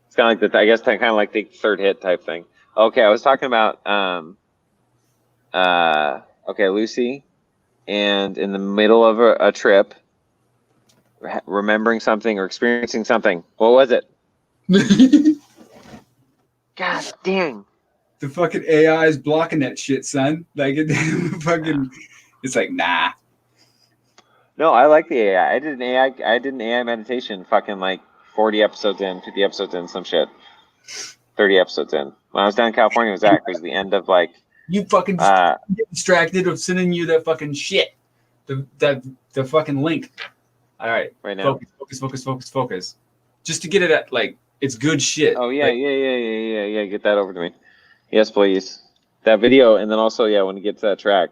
It's kind of like I guess kind of like the third hit type thing. Okay, I was talking about Lucy, and in the middle of a trip, remembering something or experiencing something. What was it? God dang. The fucking AI is blocking that shit, son. Like, it's like, nah. No, I like the AI. I did an AI meditation fucking like 40 episodes in, 50 episodes in, some shit. 30 episodes in. When I was down in California with Zach, it was the end of like... You fucking get distracted of sending you that fucking shit. The fucking link. All right. Right now. Focus. Just to get it at, like, it's good shit. Oh, yeah, like, yeah. Get that over to me. Yes, please. That video, and then also, yeah, when you get to that track,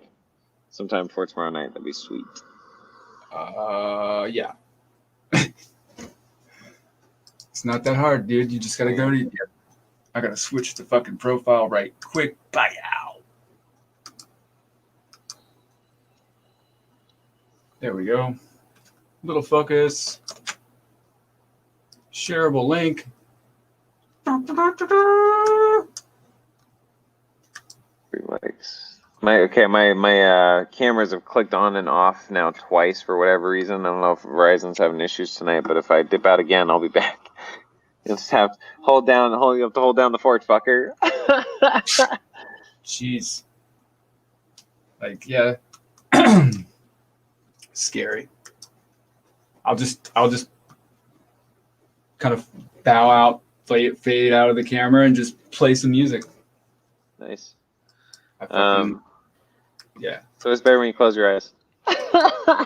sometime before tomorrow night, that'd be sweet. Yeah. It's not that hard, dude. You just gotta go to... I gotta switch the fucking profile right quick. Bye out. There we go. Little focus. Shareable link. Likes. My cameras have clicked on and off now twice for whatever reason. I don't know if Verizon's having issues tonight, but if I dip out again, I'll be back. You'll just have to hold down the fort, fucker. Jeez. Like, yeah. Scary. I'll just kind of bow out, fade out of the camera, and just play some music. Nice. Yeah. So it's better when you close your eyes. I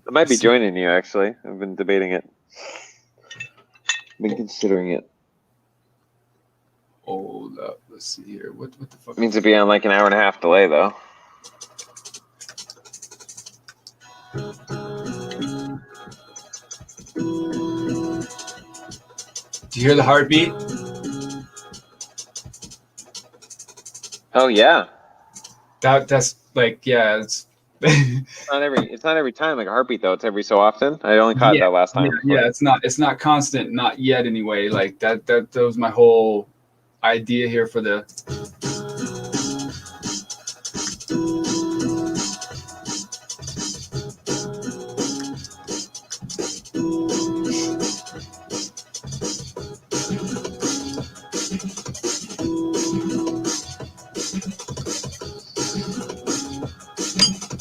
might be joining you, actually. I've been debating it. I've been considering it. Hold up. Let's see here. What the fuck? It means it'd be on like an hour and a half delay, though. Do you hear the heartbeat? Oh yeah. That's like, yeah, it's it's not every time like a heartbeat though. It's every so often. I only caught that last time. Yeah, it's not constant, not yet anyway. Like that was my whole idea here for the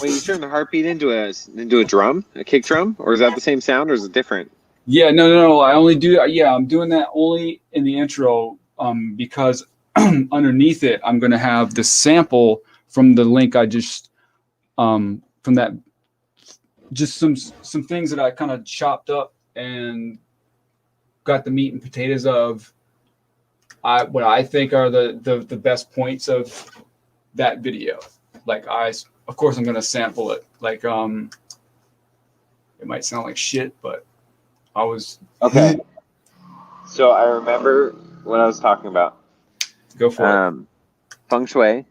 Wait, you turn the heartbeat into a drum, a kick drum, or is that the same sound, or is it different? Yeah, no. I only do. Yeah, I'm doing that only in the intro, because underneath it, I'm gonna have the sample from the link I just, from that, just some things that I kind of chopped up and got the meat and potatoes of what I think are the best points of that video. Like of course I'm gonna sample it. Like it might sound like shit, but I was okay. So I remember what I was talking about. Go for it. Feng Shui.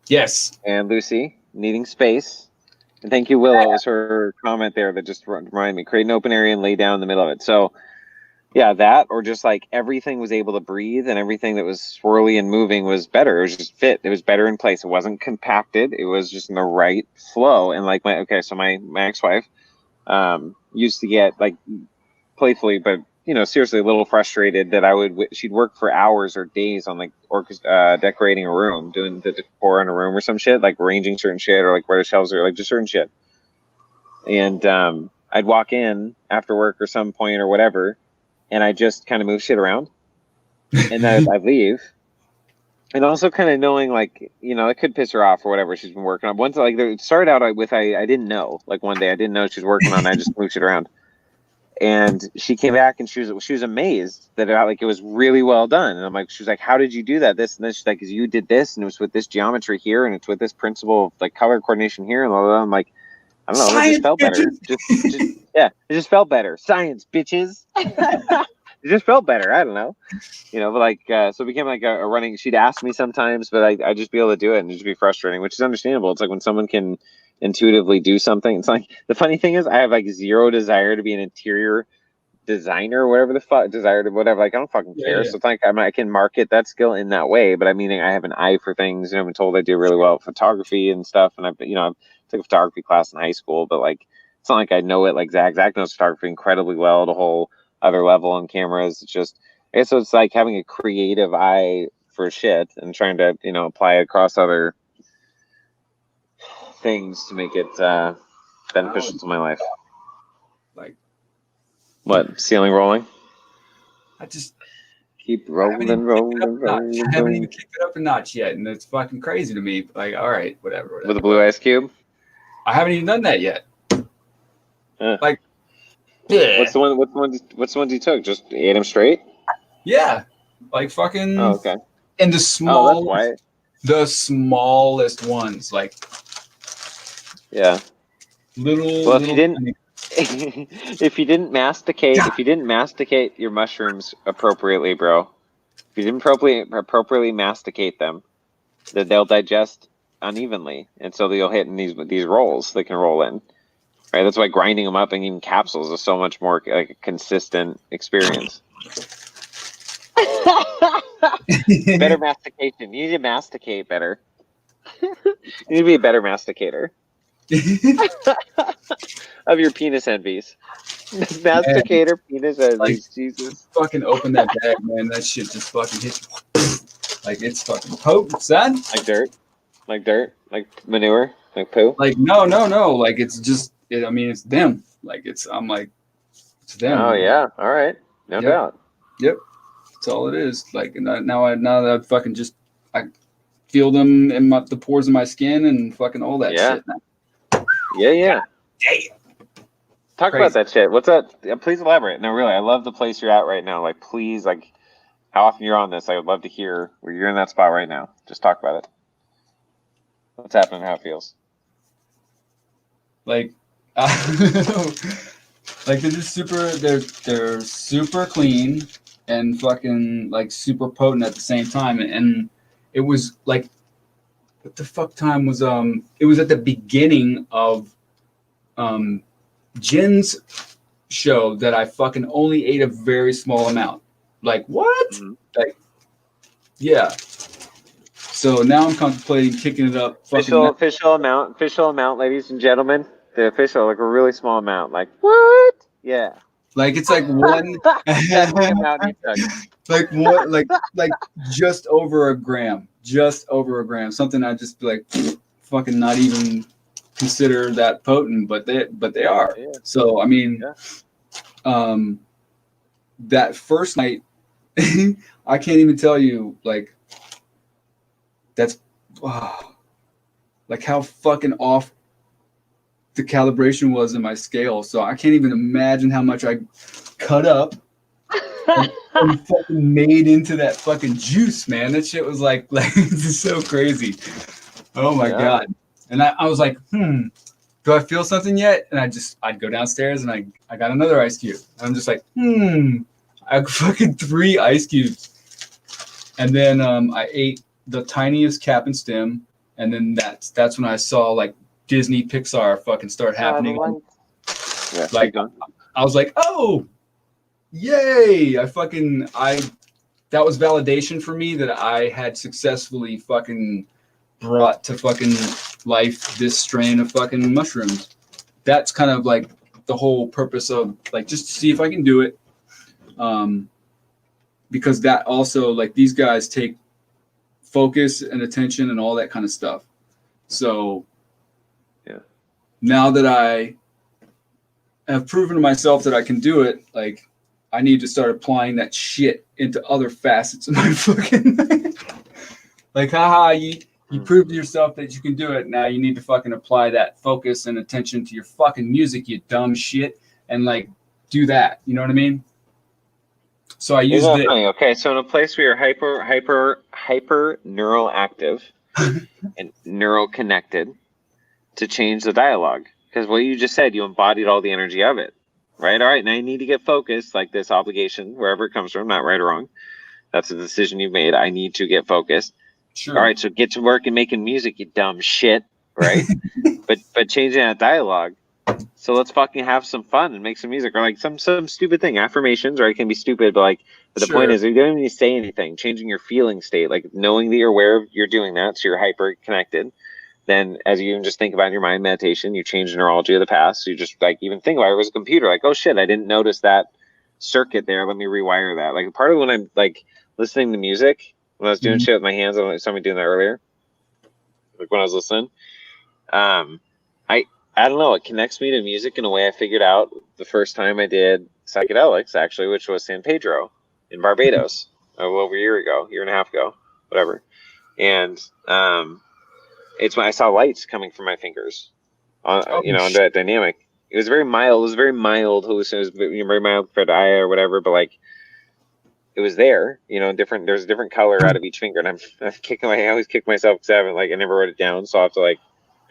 Yes. And Lucy needing space. And thank you, Willow. It was her comment there that just reminded me. Create an open area and lay down in the middle of it. So yeah, that, or just like everything was able to breathe and everything that was swirly and moving was better. It was just fit. It was better in place. It wasn't compacted. It was just in the right flow. And like my ex-wife used to get like playfully, but seriously a little frustrated that she'd work for hours or days on like decorating a room, doing the decor in a room or some shit, like arranging certain shit or like where the shelves are, like just certain shit. And I'd walk in after work or some point or whatever, and I just kind of move shit around, and then I'd leave. And also kind of knowing, like, it could piss her off or whatever she's been working on. Once, like, it started out with, I didn't know. Like, one day I didn't know she was working on it. I just moved shit around. And she came back and she was amazed that it was really well done. And I'm like, she was like, how did you do that? This and this. She's like, because you did this, and it was with this geometry here, and it's with this principle of, like, color coordination here, and blah, blah, blah. I'm like, I don't know. Science, it just felt better. Yeah, it just felt better. Science, bitches. It just felt better. I don't know. But like, so it became like a running. She'd ask me sometimes, but I'd just be able to do it and it'd just be frustrating, which is understandable. It's like when someone can intuitively do something. It's like, the funny thing is I have like zero desire to be an interior designer or whatever the fuck, desire to whatever. Like, I don't fucking care. Yeah. So it's like, I can market that skill in that way, but I mean, I have an eye for things. I've been told I do really well at photography and stuff. And I took a photography class in high school, but like, it's not like I know it like Zach. Zach knows photography incredibly well, the whole other level on cameras. It's just, I guess it's like having a creative eye for shit and trying to, apply it across other things to make it beneficial to my life. Like, what? Ceiling rolling? I just keep rolling. I haven't even kicked it up a notch yet, and it's fucking crazy to me. Like, all right, whatever. With a blue ice cube? I haven't even done that yet. Like, yeah. What's the one you took? Just ate them straight? Yeah, like fucking. Oh, okay. And the smallest ones, like. Yeah. Well, if you didn't masticate your mushrooms appropriately, bro, if you didn't appropriately masticate them, then they'll digest unevenly, and so you'll hit in these rolls they can roll in. Right, that's why grinding them up and eating capsules is so much more like a consistent experience. Better mastication. You need to masticate better. You need to be a better masticator. Of your penis envies. Masticator penis envies. Like, Jesus. Fucking open that bag, man. That shit just fucking hits you. Like, it's fucking potent, son. Like dirt? Like manure? Like poo? Like, no. Like, it's just, it's them. Like, I'm like, it's them. Oh, yeah. All right. No doubt. Yep. That's all it is. Like, now that I fucking just, I feel them in the pores of my skin and fucking all that shit now. Yeah. Talk about that shit. What's that? Please elaborate. No, really, I love the place you're at right now. Like, please, like, how often you're on this, I would love to hear where you're in that spot right now. Just talk about it. What's happening, how it feels. Like, like they're super clean and fucking like super potent at the same time. And it was like, what the fuck time was, it was at the beginning of Jin's show that I fucking only ate a very small amount. Like, what? Mm-hmm. Like, yeah. So now I'm contemplating kicking it up. Official amount, ladies and gentlemen. The official, like a really small amount. Like, what? Yeah. Like, it's like one. Like what? Like just over a gram. Something I just be like, fucking not even consider that potent, but they are. Yeah. So I mean, that first night, I can't even tell you like that's like how fucking off the calibration was in my scale. So I can't even imagine how much I cut up and fucking made into that fucking juice, man. That shit was like it's so crazy. Oh my god. And I was like, do I feel something yet? And I'd go downstairs and I got another ice cube. And I'm just like, I fucking 3 ice cubes. And then I ate the tiniest cap and stem. And then that's when I saw like Disney Pixar fucking start happening. Like I was like, oh, yay. That was validation for me that I had successfully fucking brought to fucking life this strain of fucking mushrooms. That's kind of like the whole purpose of like just to see if I can do it. Because that also like these guys take focus and attention and all that kind of stuff. So now that I have proven to myself that I can do it, like I need to start applying that shit into other facets of my fucking like, haha, you proved to yourself that you can do it. Now you need to fucking apply that focus and attention to your fucking music, you dumb shit, and like do that. You know what I mean? So I use it. Okay, so in a place where you're hyper neural active and neural connected to change the dialogue, because what you just said, you embodied all the energy of it, right? All right, now you need to get focused, like this obligation, wherever it comes from, not right or wrong. That's a decision you've made. I need to get focused. Sure. All right, so get to work and making music, you dumb shit, right? but changing that dialogue. So let's fucking have some fun and make some music, or like some stupid thing, affirmations, or it can be stupid, but the point is you don't need to say anything. Changing your feeling state, like knowing that you're aware of you're doing that, so you're hyper connected. Then as you even just think about in your mind meditation, you change the neurology of the past. So you just like even think about it as a computer, like, oh shit, I didn't notice that circuit there. Let me rewire that. Like part of when I'm like listening to music, when I was doing shit with my hands, I saw me doing that earlier. Like when I was listening, I don't know. It connects me to music in a way I figured out the first time I did psychedelics, actually, which was San Pedro in Barbados over a year and a half ago, whatever. And it's when I saw lights coming from my fingers, on that dynamic. It was very mild. It was very mild hallucination. It was very mild compared to Aya or whatever, but like it was there, different. There's a different color out of each finger, and I always kick myself because I never wrote it down, so I have to like.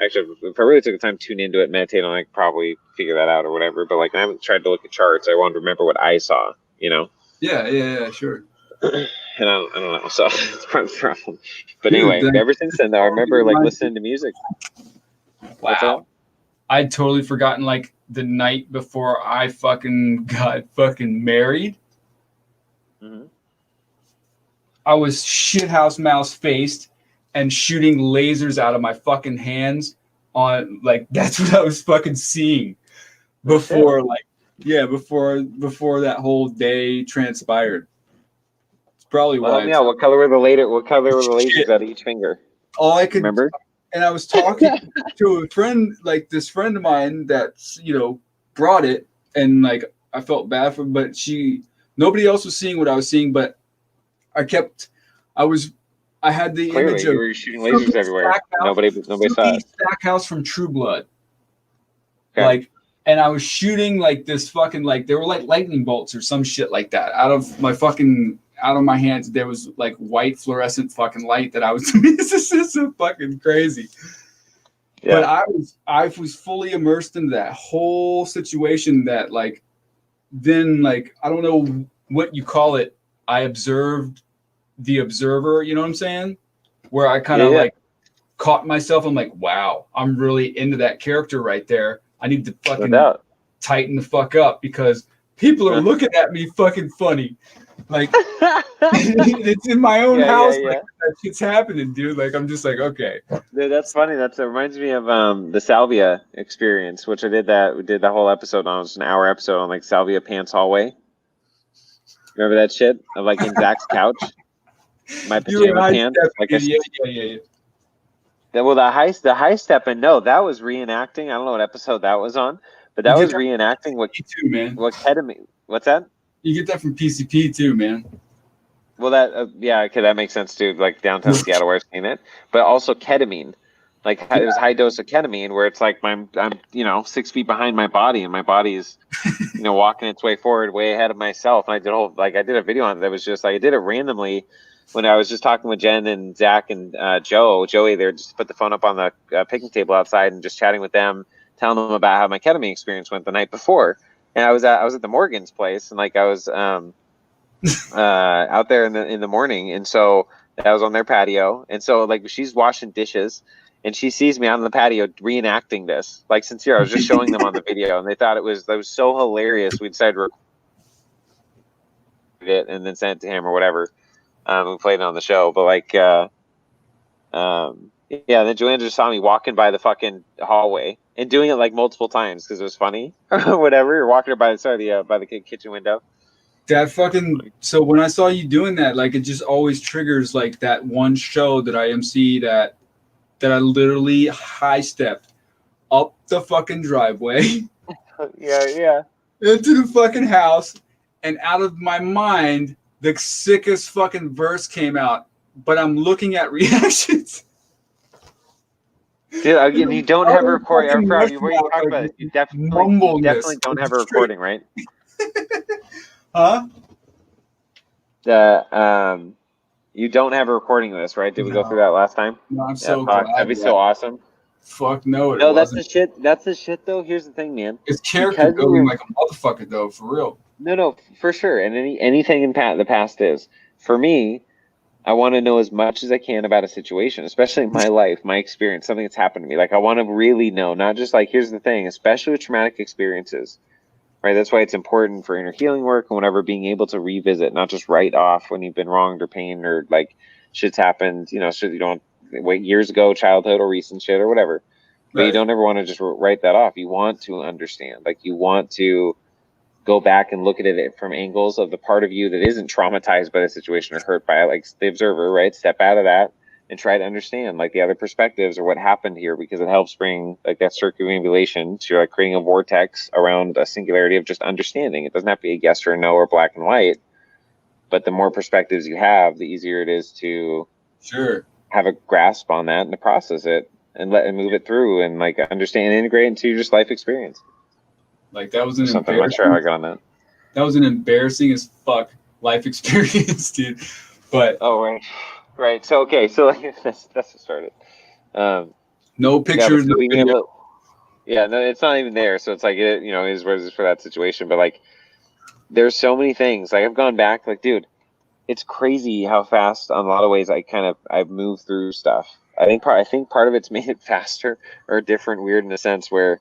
Actually, if I really took the time to tune into it, meditate on it, I could probably figure that out or whatever. But like, I haven't tried to look at charts. I wanted to remember what I saw, Yeah, sure. And I don't know. So it's part of the problem. But anyway, ever since then, though, I remember like listening to music. Wow. I'd totally forgotten like the night before I fucking got fucking married. Mm-hmm. I was shithouse mouse faced and shooting lasers out of my fucking hands on like that's what I was fucking seeing before before that whole day transpired. It's probably why. Yeah, what color were the lasers out of each finger? All I could remember. And I was talking to a friend, like this friend of mine that brought it, and like I felt bad for, but nobody else was seeing what I was seeing, but I had the Clearly, image you were shooting lasers everywhere. Nobody saw it. Stackhouse from True Blood. Okay. And I was shooting like this fucking they were like lightning bolts or some shit like that out of my hands. There was like white fluorescent fucking light that I was. This is so fucking crazy. Yeah. But I was fully immersed into that whole situation. That then I don't know what you call it. I observed the observer, you know what I'm saying? Where I kind of caught myself. I'm like, wow, I'm really into that character right there. I need to fucking tighten the fuck up because people are looking at me fucking funny. Like it's in my own house. Yeah. Like that shit's happening, dude. Like I'm just like, okay. Dude, that's funny. It reminds me of the Salvia experience, which we did the whole episode on. It was an hour episode on like Salvia Pants Hallway. Remember that shit? Of like in Zach's couch. My pajama pants. Yeah. Well, the high step, and no, that was reenacting. I don't know what episode that was on, but that was reenacting what ketamine. What's that? You get that from PCP too, man. Well, that okay, that makes sense too. Like downtown Seattle, where I've seen it, but also ketamine. Like there's high dose of ketamine where it's like I'm 6 feet behind my body, and my body is walking its way forward way ahead of myself. And I did a video on it that was just like, I did it randomly when I was just talking with Jen and Zach and Joey. They just put the phone up on the picnic table outside and just chatting with them, telling them about how my ketamine experience went the night before. And I was at the Morgan's place, and like I was out there in the morning, and so I was on their patio, and so like she's washing dishes, and she sees me on the patio reenacting this, like sincere. I was just showing them on the video, and they thought it was so hilarious. We decided to record it and then sent it to him or whatever. We played it on the show, but like, yeah. Then Joanna just saw me walking by the fucking hallway and doing it like multiple times because it was funny or whatever. You're walking by the kitchen window. That fucking, so when I saw you doing that, like it just always triggers like that one show that I MC that I literally high stepped up the fucking driveway. Yeah. Into the fucking house, and out of my mind, the sickest fucking verse came out. But I'm looking at reactions. Dude, again, you don't have a recording. Where you talk about it, you definitely don't have a recording, right? Huh? You don't have a recording of this, right? Did we go through that last time? No, I'm so glad. That'd be so awesome. Fuck no, no, that's the shit. That's the shit, though. Here's the thing, man. It's character building like a motherfucker, though, for real. No, for sure. And anything in the past is, for me, I want to know as much as I can about a situation, especially my life, my experience, something that's happened to me. Like, I want to really know, not just like, here's the thing, especially with traumatic experiences, right? That's why it's important for inner healing work and whenever being able to revisit, not just write off when you've been wronged or pain or like shit's happened, so you don't wait years ago, childhood or recent shit or whatever. But you don't ever want to just write that off. You want to understand, like you want to go back and look at it from angles of the part of you that isn't traumatized by the situation or hurt by it, like the observer, right? Step out of that and try to understand like the other perspectives or what happened here, because it helps bring like that circumambulation to like creating a vortex around a singularity of just understanding. It doesn't have to be a yes or a no or black and white, but the more perspectives you have, the easier it is to have a grasp on that and to process it and move it through and like understand and integrate into your just life experience. Like that was an I'm not sure how I got on that. That was an embarrassing as fuck life experience, dude. But right. So like that's what started. No pictures, no video. No, it's not even there. So it's like it, is what it is for that situation. But like, there's so many things. Like I've gone back. Like, dude, it's crazy how fast, on a lot of ways, I've moved through stuff. I think part of it's made it faster or different, weird in a sense where,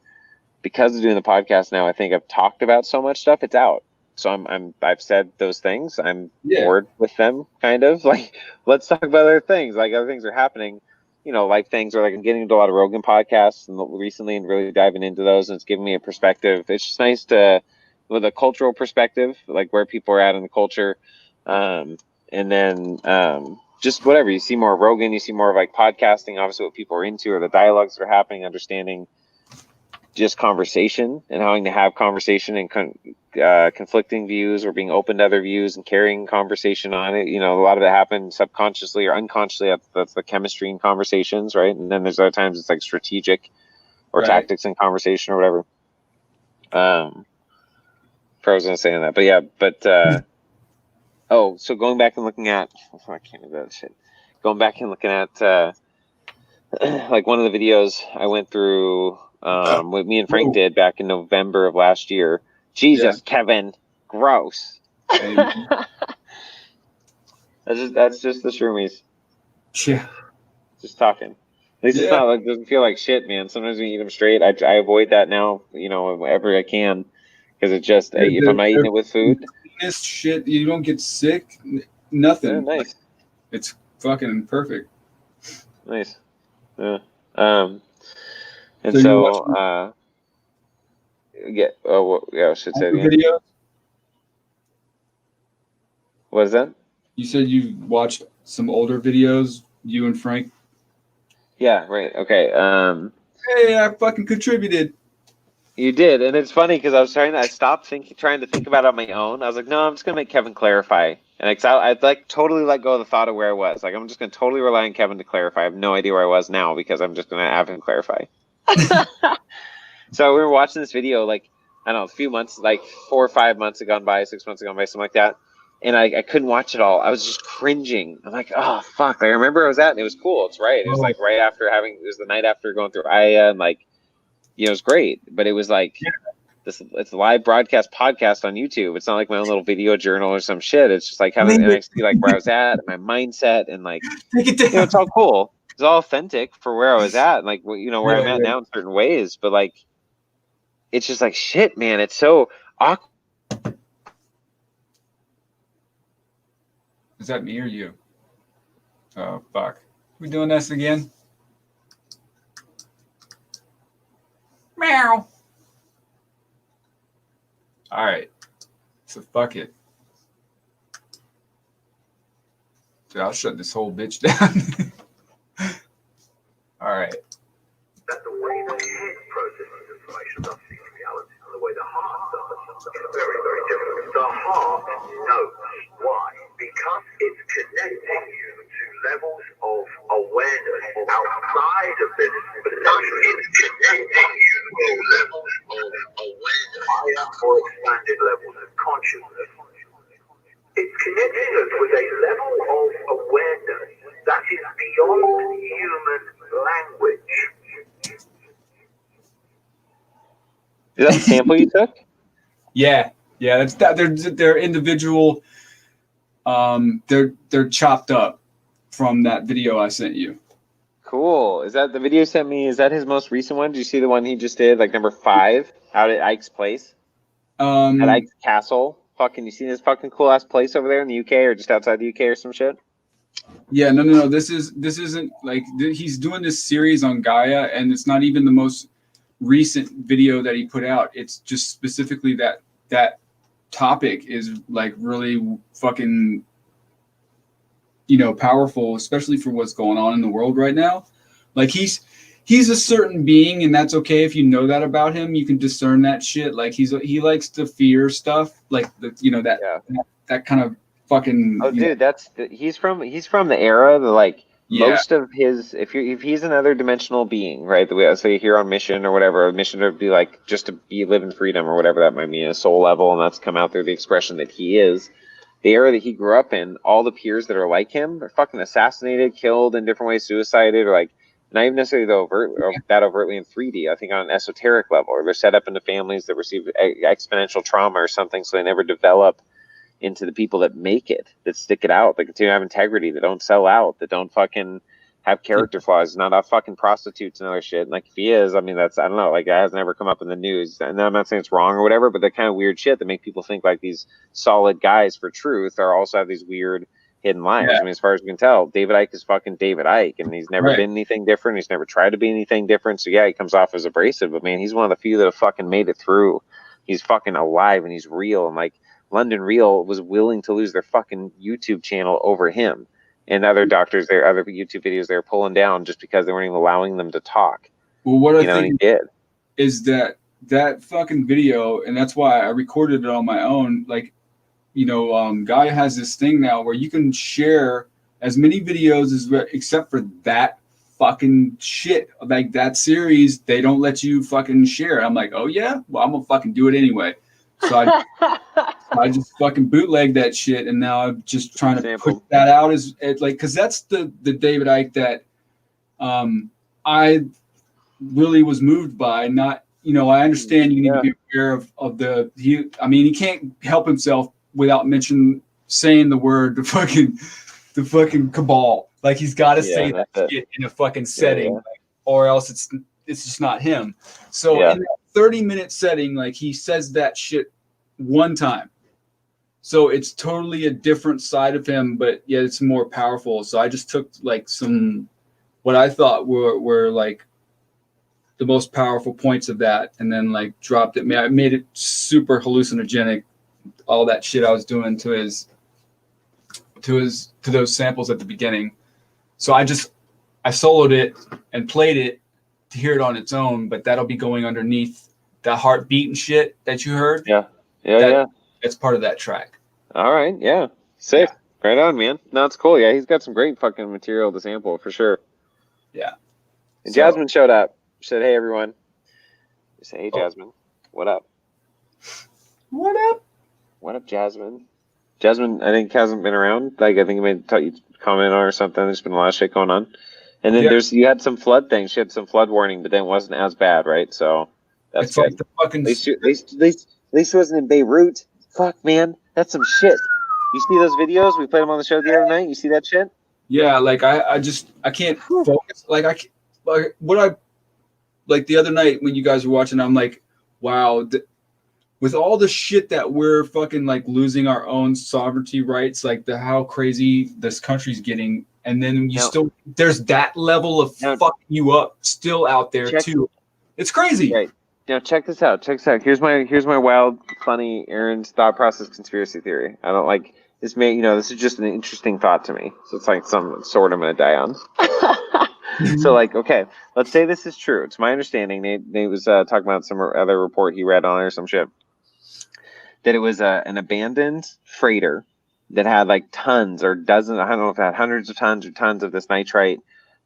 because of doing the podcast now, I think I've talked about so much stuff. It's out. So I've said those things. I'm bored with them, kind of like, let's talk about other things. Like other things are happening, life things, or like I'm getting into a lot of Rogan podcasts recently and really diving into those. And it's giving me a perspective. It's just nice with a cultural perspective, like where people are at in the culture. And then just whatever, you see more Rogan, you see more of like podcasting, obviously what people are into or the dialogues that are happening, understanding just conversation and having to have conversation and conflicting views or being open to other views and carrying conversation on it. A lot of it happens subconsciously or unconsciously. That's the chemistry in conversations, right? And then there's other times it's like strategic or tactics in conversation or whatever. I was going to say that, so going back and looking at, I can't do that shit. Going back and looking at like one of the videos I went through, what me and Frank did back in November of last year. Jesus, Kevin, gross. That's just the shroomies. Yeah. Just talking. At least it's not like, doesn't feel like shit, man. Sometimes when you eat them straight, I avoid that now, whenever I can, because it just if I'm not eating it with food. This shit, you don't get sick. Nothing. Yeah, nice. It's fucking perfect. Nice. Yeah. And so I should say the video. What is that? You said you watched some older videos, you and Frank. Yeah, right. Okay. Hey, I fucking contributed. You did, and it's funny because I stopped trying to think about it on my own. I was like, no, I'm just gonna make Kevin clarify, and I'd like totally let go of the thought of where I was. Like, I'm just gonna totally rely on Kevin to clarify. I have no idea where I was now because I'm just gonna have him clarify. So we were watching this video, like I don't know, a few months, like 4 or 5 months had gone by, 6 months had gone by, something like that. And I couldn't watch it all. I was just cringing. I'm like, oh fuck! I remember I was at, and it was cool. It's right. It was like right after it was the night after going through Aya, and like, it was great. But it was like it's a live broadcast podcast on YouTube. It's not like my own little video journal or some shit. It's just like and I see like where I was at, my mindset, and like, it's all cool. It's all authentic for where I was at, and like, where I'm at now in certain ways. But like, it's just like shit, man. It's so awkward. Is that me or you? Oh, fuck. We doing this again? Meow. All right. So fuck it. Dude, I'll shut this whole bitch down. All right. That the way the head processes information about seeing reality and the way the heart does is very, very different. The heart knows why. Because it's connecting you to levels of awareness outside of this perception. It's connecting you to levels of awareness, higher or expanded levels of consciousness. It's connecting us with a level of awareness that is beyond human language. Is that the sample you took? Yeah. That's that. They're individual. They're chopped up from that video I sent you. Cool. Is that the video you sent me? Is that his most recent one? Did you see the one he just did, like number 5, out at Ike's place? At Ike's castle. Fucking, you seen this fucking cool ass place over there in the UK or just outside the UK or some shit? Yeah, no. This isn't like he's doing this series on Gaia, and it's not even the most recent video that he put out. It's just specifically that topic is like really fucking, powerful, especially for what's going on in the world right now. Like he's a certain being, and that's okay if you know that about him. You can discern that shit. Like he likes to fear stuff, like that kind of fucking. Oh, dude, he's from the era that like most of his if he's another dimensional being, right? The way say here on mission or whatever, a mission would be like just to live in freedom or whatever that might mean, a soul level, and that's come out through the expression that he is. The era that he grew up in, all the peers that are like him are fucking assassinated, killed in different ways, suicided, or like not even necessarily that overtly in 3D. I think on an esoteric level, or they're set up into families that receive exponential trauma or something, so they never develop into the people that make it, that stick it out, that continue to have integrity, that don't sell out, that don't fucking have character flaws, not off fucking prostitutes and other shit. And like if he is, I mean, that's, I don't know, like that has never come up in the news. And I'm not saying it's wrong or whatever, but that kind of weird shit that make people think like these solid guys for truth are also have these weird hidden lives. I mean, as far as we can tell, David Icke is fucking David Icke, and he's never been anything different. He's never tried to be anything different. So yeah, he comes off as abrasive, but man, he's one of the few that have fucking made it through. He's fucking alive and he's real. And like London Real was willing to lose their fucking YouTube channel over him. And other doctors, other YouTube videos they were pulling down just because they weren't even allowing them to talk. Well, what I think is that fucking video, and that's why I recorded it on my own. Like, Gaia has this thing now where you can share as many videos as except for that fucking shit. Like that series, they don't let you fucking share. I'm like, oh yeah, well I'm gonna fucking do it anyway. So I just fucking bootleg that shit, and now I'm just trying to put that out as like, because that's the David Icke that I really was moved by. Not, I understand you need to be aware of he can't help himself without saying the word the fucking cabal. Like he's got to say that shit in a fucking setting, or else it's just not him. So in that 30-minute setting, like he says that shit one time. So it's totally a different side of him, but yet it's more powerful. So I just took like what I thought were like the most powerful points of that, and then like dropped it. I made it super hallucinogenic. All that shit I was doing to those samples at the beginning. So I soloed it and played it to hear it on its own, but that'll be going underneath that heartbeat and shit that you heard. That's part of that track. All right, yeah. Sick. Right on, man. No, it's cool. Yeah, he's got some great fucking material to sample for sure. Yeah. And Jasmine showed up. She said, hey, everyone. I said, hey, Jasmine. What up? What up? What up, Jasmine? Jasmine, I think hasn't been around. Like, I think you made you comment on or something. There's been a lot of shit going on. And then you had some flood things. She had some flood warning, but then it wasn't as bad, right? So that's it's good. like the fucking. At least it wasn't in Beirut. Fuck, man, that's some shit. You see those videos? We played them on the show the other night. You see that shit? Yeah, like I can't focus. Like like the other night when you guys were watching, I'm like, wow. With all the shit that we're fucking like losing our own sovereignty rights, like how crazy this country's getting, and then there's that level of fucking you up still out there too. It's crazy. Right. Now check this out. Here's my wild, funny Aaron's thought process conspiracy theory. I don't like this. This is just an interesting thought to me. So it's like some sword I'm gonna die on. So like, okay, let's say this is true. It's my understanding. Nate was talking about some other report he read on or some shit. That it was an abandoned freighter that had like tons or dozens, I don't know if it had hundreds of tons or tons of this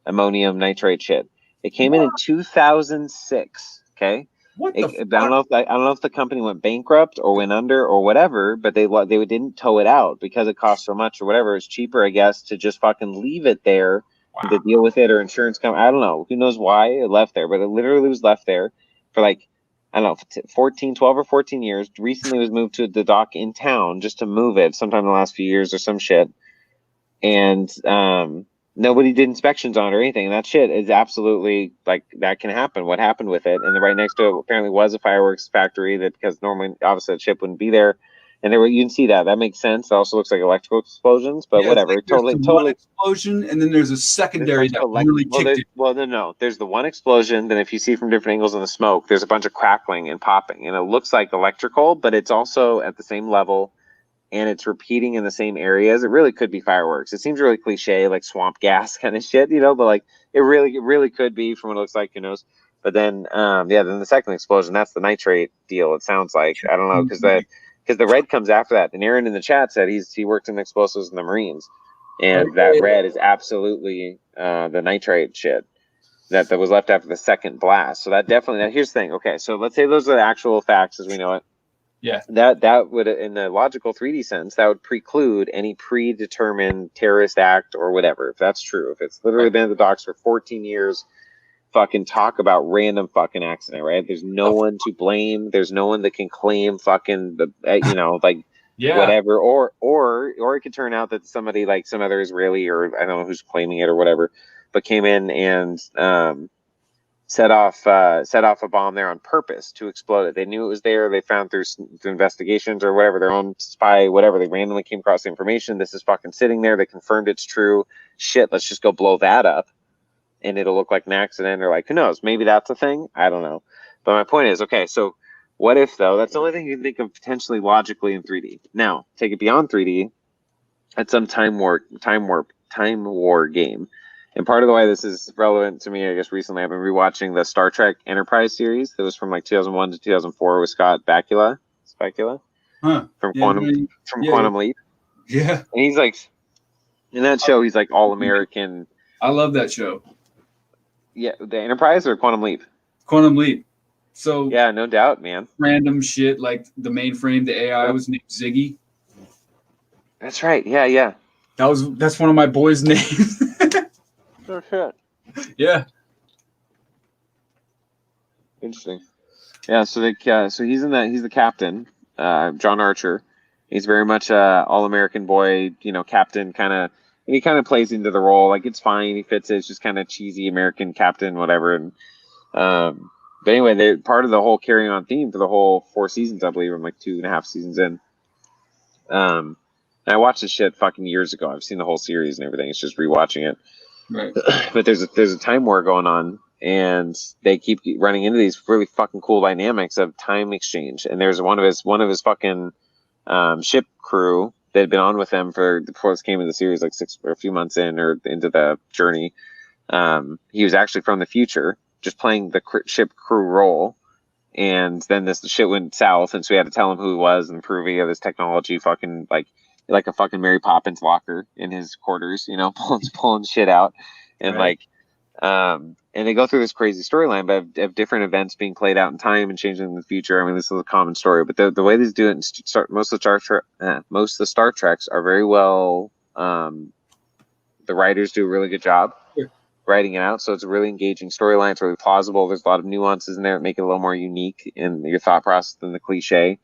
ammonium nitrate shit. It came in 2006. Okay. What the fuck? I don't know if the company went bankrupt or went under or whatever, but they didn't tow it out because it cost so much or whatever. It's cheaper, I guess, to just fucking leave it there to deal with it or insurance company. I don't know. Who knows why it left there, but it literally was left there for like, I don't know, 12 or 14 years. Recently was moved to the dock in town just to move it sometime in the last few years or some shit. And nobody did inspections on it or anything. And that shit is absolutely like that can happen. What happened with it? And then right next to it apparently was a fireworks factory because normally obviously the ship wouldn't be there. And you can see that makes sense. It also looks like electrical explosions, but whatever. Like totally one explosion, and then there's a secondary that really kicked it. Well, no. There's the one explosion. Then if you see from different angles in the smoke, there's a bunch of crackling and popping, and it looks like electrical, but it's also at the same level, and it's repeating in the same areas. It really could be fireworks. It seems really cliche, like swamp gas kind of shit, but like it really could be from what it looks like. Who knows? But then, then the second explosion, that's the nitrate deal. It sounds like I don't know because the red comes after that. And Aaron in the chat said he worked in explosives in the Marines, and that red is absolutely the nitrate shit that was left after the second blast. So that definitely. Now here's the thing. Okay, so let's say those are the actual facts as we know it. Yeah. That would, in the logical 3D sense, that would preclude any predetermined terrorist act or whatever. If that's true, if it's literally been at the docks for 14 years. Fucking talk about random fucking accident, right? There's no one to blame. There's no one that can claim fucking whatever. Or it could turn out that somebody like some other Israeli or I don't know who's claiming it or whatever, but came in and set off a bomb there on purpose to explode it. They knew it was there. They found through investigations or whatever, their own spy, whatever. They randomly came across the information. This is fucking sitting there. They confirmed it's true. Shit, let's just go blow that up. And it'll look like an accident or like, who knows? Maybe that's a thing. I don't know. But my point is, okay, so what if, though? That's the only thing you can think of potentially logically in 3D. Now, take it beyond 3D. At some time war game. And part of the way this is relevant to me, I guess, recently, I've been rewatching the Star Trek Enterprise series that was from like 2001 to 2004 with Scott Bakula. Huh. From Quantum Leap. Yeah. And he's like, in that show, he's like all-American. I love that show. Yeah, the Enterprise or Quantum Leap? Quantum Leap. So yeah, no doubt, man. Random shit like the mainframe, the AI was named Ziggy. That's right. Yeah. That's one of my boys' names. Oh shit. Yeah. Interesting. Yeah. So he's in that. He's the captain, John Archer. He's very much a all-American boy, captain kind of. And he kind of plays into the role. Like, it's fine. He fits it. It's just kind of cheesy American captain, whatever. And but anyway, they're part of the whole carrying on theme for the whole 4 seasons, I believe. I'm like 2.5 seasons in. And I watched this shit fucking years ago. I've seen the whole series and everything. It's just rewatching it. Right. But there's a time war going on, and they keep running into these really fucking cool dynamics of time exchange. And there's one of his fucking ship crew that had been on with them before this came into the series, like 6 or a few months in or into the journey. He was actually from the future, just playing the ship crew role. And then the shit went south, and so we had to tell him who he was and prove he had this technology fucking like a fucking Mary Poppins locker in his quarters, pulling shit out. And And they go through this crazy storyline, but have different events being played out in time and changing in the future. I mean, this is a common story, but the way they do it, most of the Star Treks are very well. The writers do a really good job writing it out, so it's a really engaging storyline. It's really plausible. There's a lot of nuances in there that make it a little more unique in your thought process than the cliche.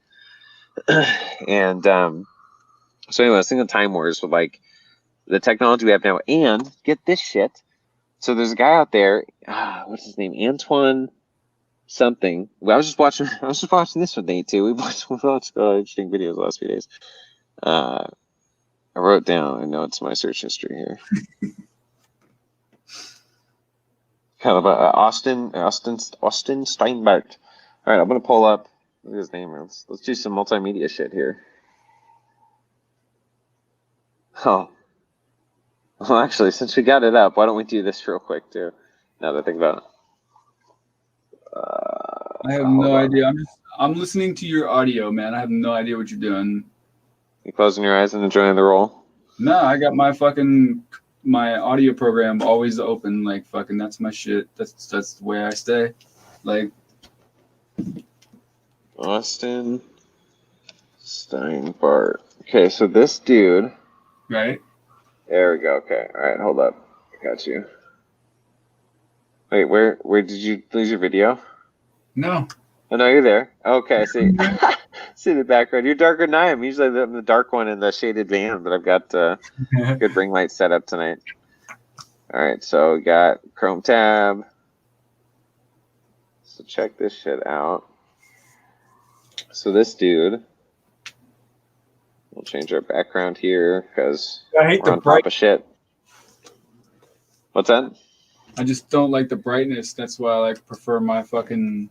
And so anyway, I was thinking of Time Wars with like the technology we have now, and get this shit. So there's a guy out there. What's his name? Antoine something. Well, I was just watching this with Nate too. We watched interesting videos the last few days. I wrote down. I know it's my search history here. Kind of Austin Steinbart. All right, I'm gonna pull up. Look at his name. Let's do some multimedia shit here. Oh. Well, actually, since we got it up, why don't we do this real quick too? Now that I think about it. I have no idea. I'm listening to your audio, man. I have no idea what you're doing. You closing your eyes and enjoying the roll? No, I got my audio program always open. Like fucking, that's my shit. That's the way I stay. Like Austin Steinbart. Okay, so this dude. Right. There we go. Okay. All right. Hold up. I got you. Wait, where did you lose your video? No. Oh, no, you're there. Okay, I see. See the background. You're darker than I am. Usually I'm the dark one in the shaded van, but I've got good ring light set up tonight. All right, so we got Chrome tab. So check this shit out. So this dude, we'll change our background here because we're on top of shit. What's that? I just don't like the brightness. That's why I like prefer my fucking.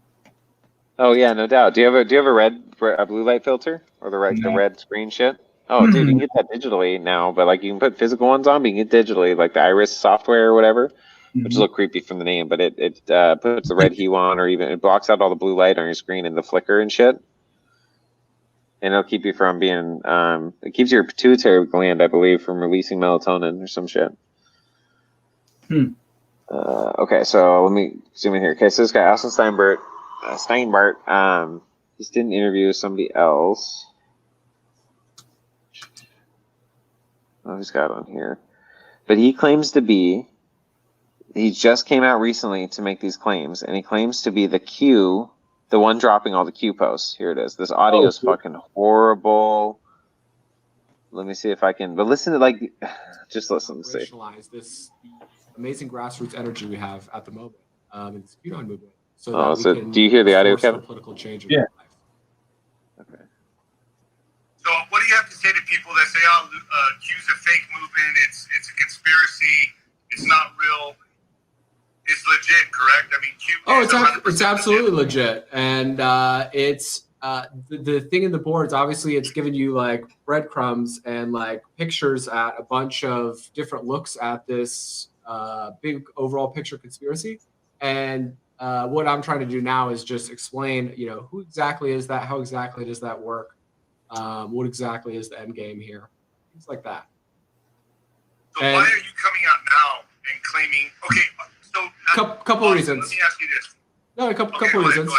Oh yeah, no doubt. Do you have a blue light filter or the red screen shit? Oh, dude, you can get that digitally now, but like you can put physical ones on, but you can get digitally, like the Iris software or whatever, which is a little creepy from the name, but it puts the red hue on, or even it blocks out all the blue light on your screen and the flicker and shit. And it'll keep you from being it keeps your pituitary gland, I believe, from releasing melatonin or some shit. Okay, so let me zoom in here. Okay, so this guy, Austin Steinbart, just did an interview with somebody else. Oh, he's got on here. But he claims to be, he just came out recently to make these claims, and he claims to be the Q, the one dropping all the Q posts. Here it is. This audio is fucking horrible. Let me see if I can, but listen to just listen to see. This amazing grassroots energy we have at the moment in this QAnon movement. So do you hear the audio, Kevin? Political change in yeah. life. Okay. So what do you have to say to people that say, Q's a fake movement, it's a conspiracy, it's not real, it's legit, correct? I mean, Q it's absolutely legit. And it's the thing in the boards, obviously it's giving you like breadcrumbs and like pictures at a bunch of different looks at this big overall picture conspiracy. And what I'm trying to do now is just explain, who exactly is that? How exactly does that work? What exactly is the end game here? Things like that. So why are you coming out now and claiming? Okay, so couple reasons. Let me ask you this. No, a couple reasons.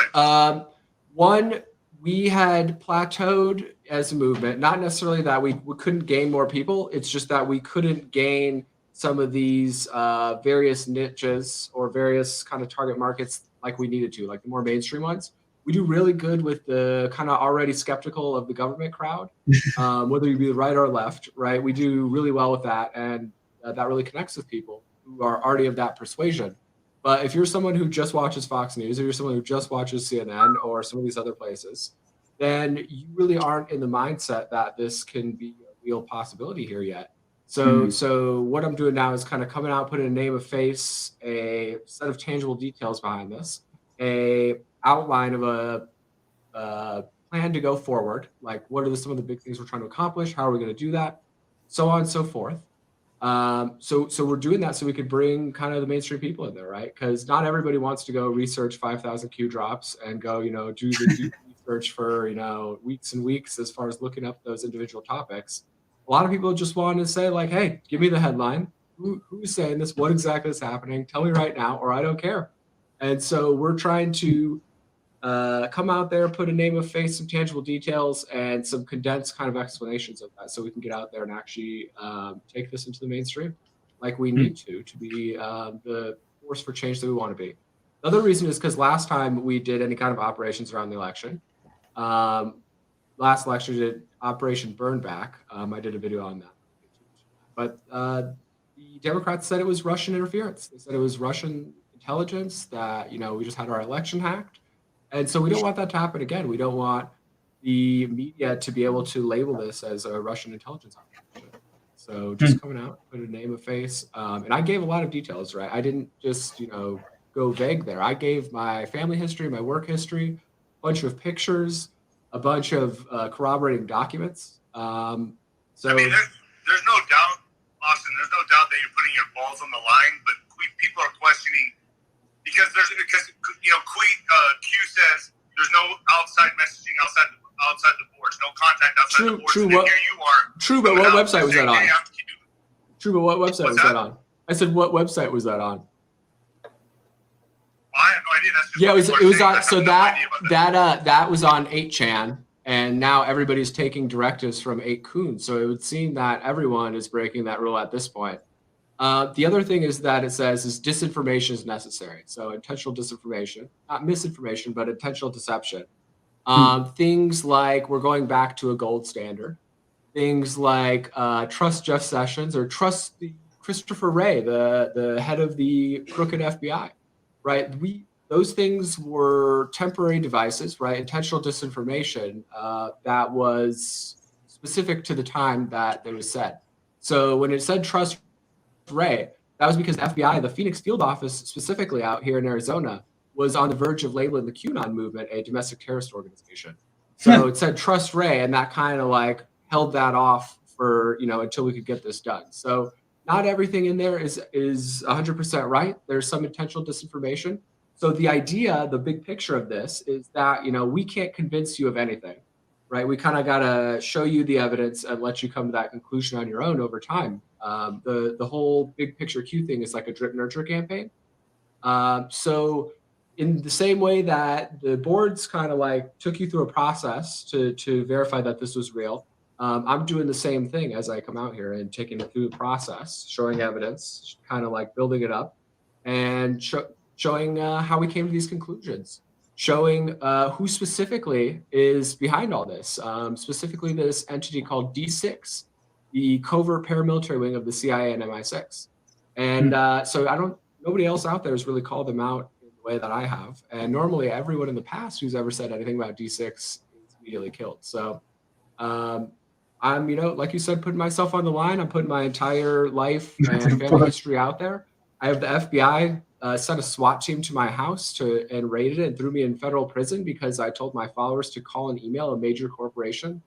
One, we had plateaued as a movement. Not necessarily that we couldn't gain more people. It's just that we couldn't gain some of these various niches or various kind of target markets like we needed to, like the more mainstream ones. We do really good with the kind of already skeptical of the government crowd, whether you be the right or left, right? We do really well with that, and that really connects with people who are already of that persuasion. But if you're someone who just watches Fox News, or you're someone who just watches CNN or some of these other places, then you really aren't in the mindset that this can be a real possibility here yet. So what I'm doing now is kind of coming out, putting a name, a face, a set of tangible details behind this, a outline of a plan to go forward. Like, what are some of the big things we're trying to accomplish? How are we going to do that? So on and so forth. So we're doing that so we could bring kind of the mainstream people in there, right? Because not everybody wants to go research 5,000 Q drops and go, do the deep research for, weeks and weeks as far as looking up those individual topics. A lot of people just want to say like, hey, give me the headline. who's saying this? What exactly is happening? Tell me right now, or I don't care. And so we're trying to come out there, put a name, a face, some tangible details, and some condensed kind of explanations of that, so we can get out there and actually take this into the mainstream, like we need to be the force for change that we want to be. The other reason is because last time we did any kind of operations around the election, last election we did Operation Burnback. I did a video on that, but the Democrats said it was Russian interference. They said it was Russian intelligence, that we just had our election hacked. And so we don't want that to happen again. We don't want the media to be able to label this as a Russian intelligence operation. So just coming out, put a name, a face. And I gave a lot of details, right? I didn't just, go vague there. I gave my family history, my work history, a bunch of pictures, a bunch of corroborating documents. I mean, there's no doubt, Austin, there's no doubt that you're putting your balls on the line, but people are questioning because Q says there's no outside messaging outside the boards, no contact outside the boards. True. Here you are. True, but what website was that on? True, but what website was that on? I said, what website was that on? Well, I have no idea. That's just Yeah, it was on. So that was on 8chan, and now everybody's taking directives from 8kun. So it would seem that everyone is breaking that rule at this point. The other thing is that it says is disinformation is necessary. So intentional disinformation, not misinformation, but intentional deception. Things like we're going back to a gold standard. Things like trust Jeff Sessions or trust Christopher Wray, the head of the crooked FBI, right? Those things were temporary devices, right? Intentional disinformation that was specific to the time that it was said. So when it said trust Ray, that was because the FBI, the Phoenix field office specifically out here in Arizona, was on the verge of labeling the QAnon movement a domestic terrorist organization. So it said trust Ray, and that kind of held that off for until we could get this done. So not everything in there is 100% right. There's some intentional disinformation. So the idea, the big picture of this is that we can't convince you of anything, right? We kind of got to show you the evidence and let you come to that conclusion on your own over time. The whole big picture Q thing is like a drip nurture campaign. So in the same way that the boards kind of took you through a process to verify that this was real, I'm doing the same thing as I come out here and taking it through the process, showing evidence, kind of building it up, and showing how we came to these conclusions, showing who specifically is behind all this, specifically this entity called D6, the covert paramilitary wing of the CIA and MI6. And so nobody else out there has really called them out in the way that I have. And normally everyone in the past who's ever said anything about D6 is immediately killed. So I'm, like you said, putting myself on the line. I'm putting my entire life and family history out there. I have the FBI sent a SWAT team to my house and raided it and threw me in federal prison because I told my followers to call and email a major corporation.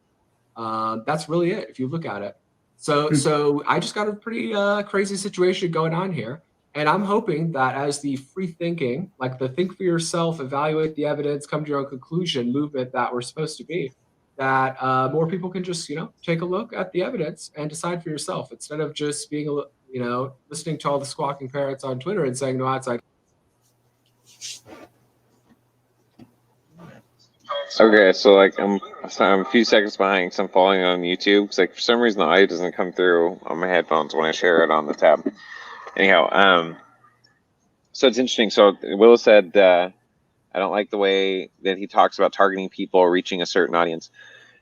That's really it, if you look at it. So I just got a pretty crazy situation going on here. And I'm hoping that as the free thinking, the think for yourself, evaluate the evidence, come to your own conclusion movement that we're supposed to be, that more people can just, take a look at the evidence and decide for yourself instead of just being, listening to all the squawking parrots on Twitter and saying no outside. Okay, so I'm a few seconds behind because I'm following on YouTube. Because for some reason the audio doesn't come through on my headphones when I share it on the tab. Anyhow, so it's interesting. So Willow said, I don't like the way that he talks about targeting people or reaching a certain audience.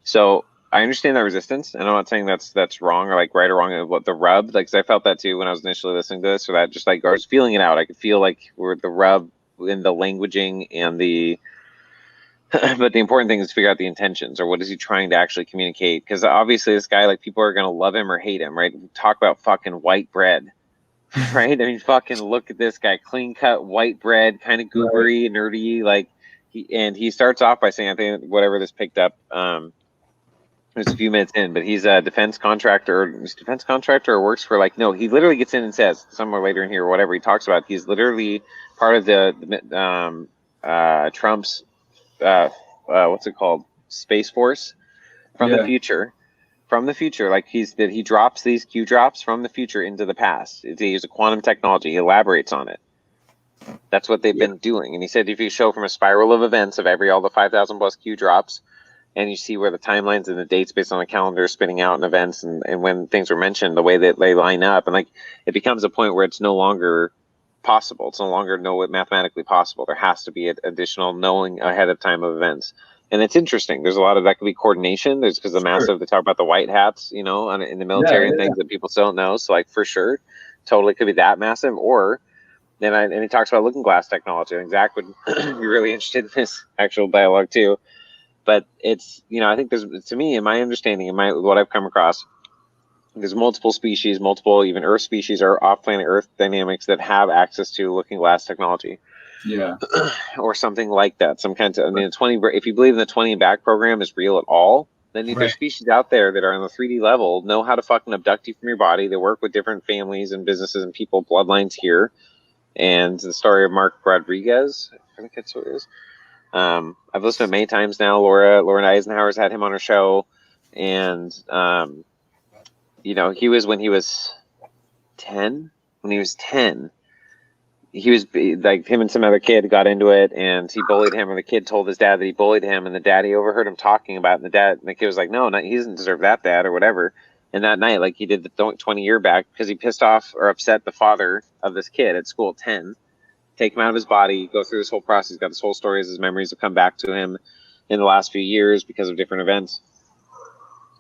So I understand that resistance, and I'm not saying that's wrong or right or wrong. What the rub, because I felt that too when I was initially listening to this, or that just I was feeling it out. I could feel we're the rub in the languaging and the. But the important thing is to figure out the intentions, or what is he trying to actually communicate? Because obviously this guy, people are gonna love him or hate him, right? Talk about fucking white bread, right? I mean, fucking look at this guy, clean cut white bread, kind of goobery, nerdy, he starts off by saying, I think whatever this picked up, there's a few minutes in, but he's a defense contractor or works for no, he literally gets in and says somewhere later in here, or whatever he talks about, he's literally part of the Trump's what's it called, Space Force from the future, from the future. Like he drops these Q drops from the future into the past. They use a quantum technology. He elaborates on it. That's what they've been doing. And he said if you show from a spiral of events of all the 5,000 plus Q drops, and you see where the timelines and the dates based on the calendar spinning out and events and when things were mentioned, the way that they line up, and like it becomes a point where it's no longer possible. It's no longer mathematically possible. There has to be additional knowing ahead of time of events. And it's interesting. There's a lot of that could be coordination. There's because the massive, they talk about the white hats, in the military and things that people still don't know. So like for sure, totally could be that massive. Or and he talks about looking glass technology. And Zach would be really interested in this actual dialogue too. But it's, I think there's, to me, in my understanding, what I've come across, there's multiple species, multiple even Earth species or off-planet Earth dynamics that have access to looking glass technology. Yeah. Or something like that. Some kind of, if you believe in the 20 and back program is real at all, then there's species out there that are on the 3D level, know how to fucking abduct you from your body. They work with different families and businesses and people, bloodlines here. And the story of Mark Rodriguez, I think that's what it is. I've listened to it many times now. Lauren Eisenhower's had him on her show, and he was when he was 10. When he was 10, he was like him and some other kid got into it, and he bullied him, or the kid told his dad that he bullied him, and the daddy overheard him talking about it, and the kid was like, no, he doesn't deserve that, dad, or whatever. And that night, like he did the 20-year back because he pissed off or upset the father of this kid at school at 10. Take him out of his body, go through this whole process. He's got this whole story as his memories have come back to him in the last few years because of different events.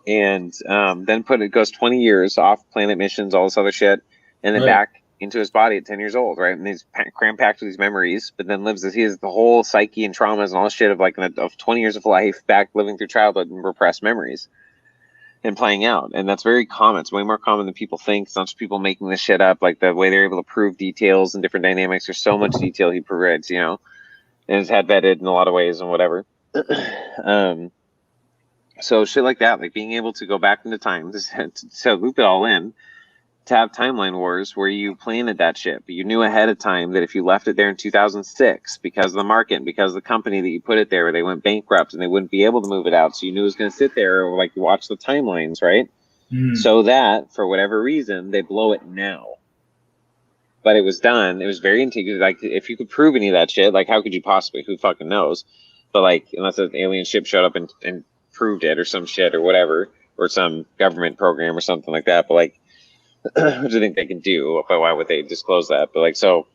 And then it goes 20 years off planet missions, all this other shit, and then back into his body at 10 years old, right? And he's crammed packed with these memories, but then he has the whole psyche and traumas and all this shit of 20 years of life back living through childhood and repressed memories and playing out. And that's very common. It's way more common than people think. It's not just people making this shit up, like the way they're able to prove details and different dynamics. There's so much detail he provides, and it's had vetted in a lot of ways and whatever. So shit like that, like being able to go back into time to loop it all in, to have timeline wars where you planted that shit, but you knew ahead of time that if you left it there in 2006 because of the market and because of the company that you put it there, they went bankrupt and they wouldn't be able to move it out, so you knew it was going to sit there, or like you watch the timelines, right? So that for whatever reason they blow it now. But it was done. It was very integrated. Like if you could prove any of that shit, like how could you possibly? Who fucking knows? But like unless an alien ship showed up and proved it or some shit or whatever, or some government program or something like that. But like, which I think they can do, but why would they disclose that? But like, so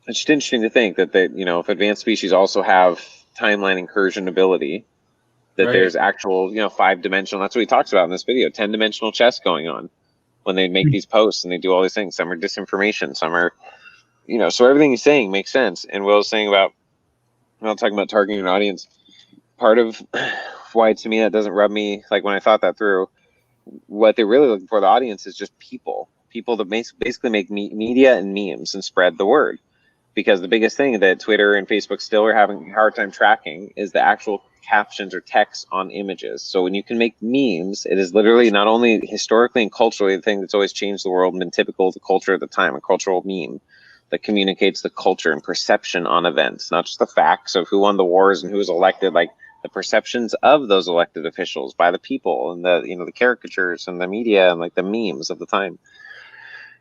it's just interesting to think that if advanced species also have timeline incursion ability, that there's actual, 5-dimensional, that's what he talks about in this video, 10-dimensional chess going on when they make these posts and they do all these things. Some are disinformation, some are, so everything he's saying makes sense. And Will's saying about, talking about targeting an audience, part of why to me that doesn't rub me, like when I thought that through, what they're really looking for, the audience, is just people that basically make media and memes and spread the word. Because the biggest thing that Twitter and Facebook still are having a hard time tracking is the actual captions or text on images. So when you can make memes, it is literally not only historically and culturally the thing that's always changed the world and been typical of the culture at the time, a cultural meme that communicates the culture and perception on events, not just the facts of who won the wars and who was elected, like the perceptions of those elected officials by the people, and the caricatures and the media and like the memes of the time.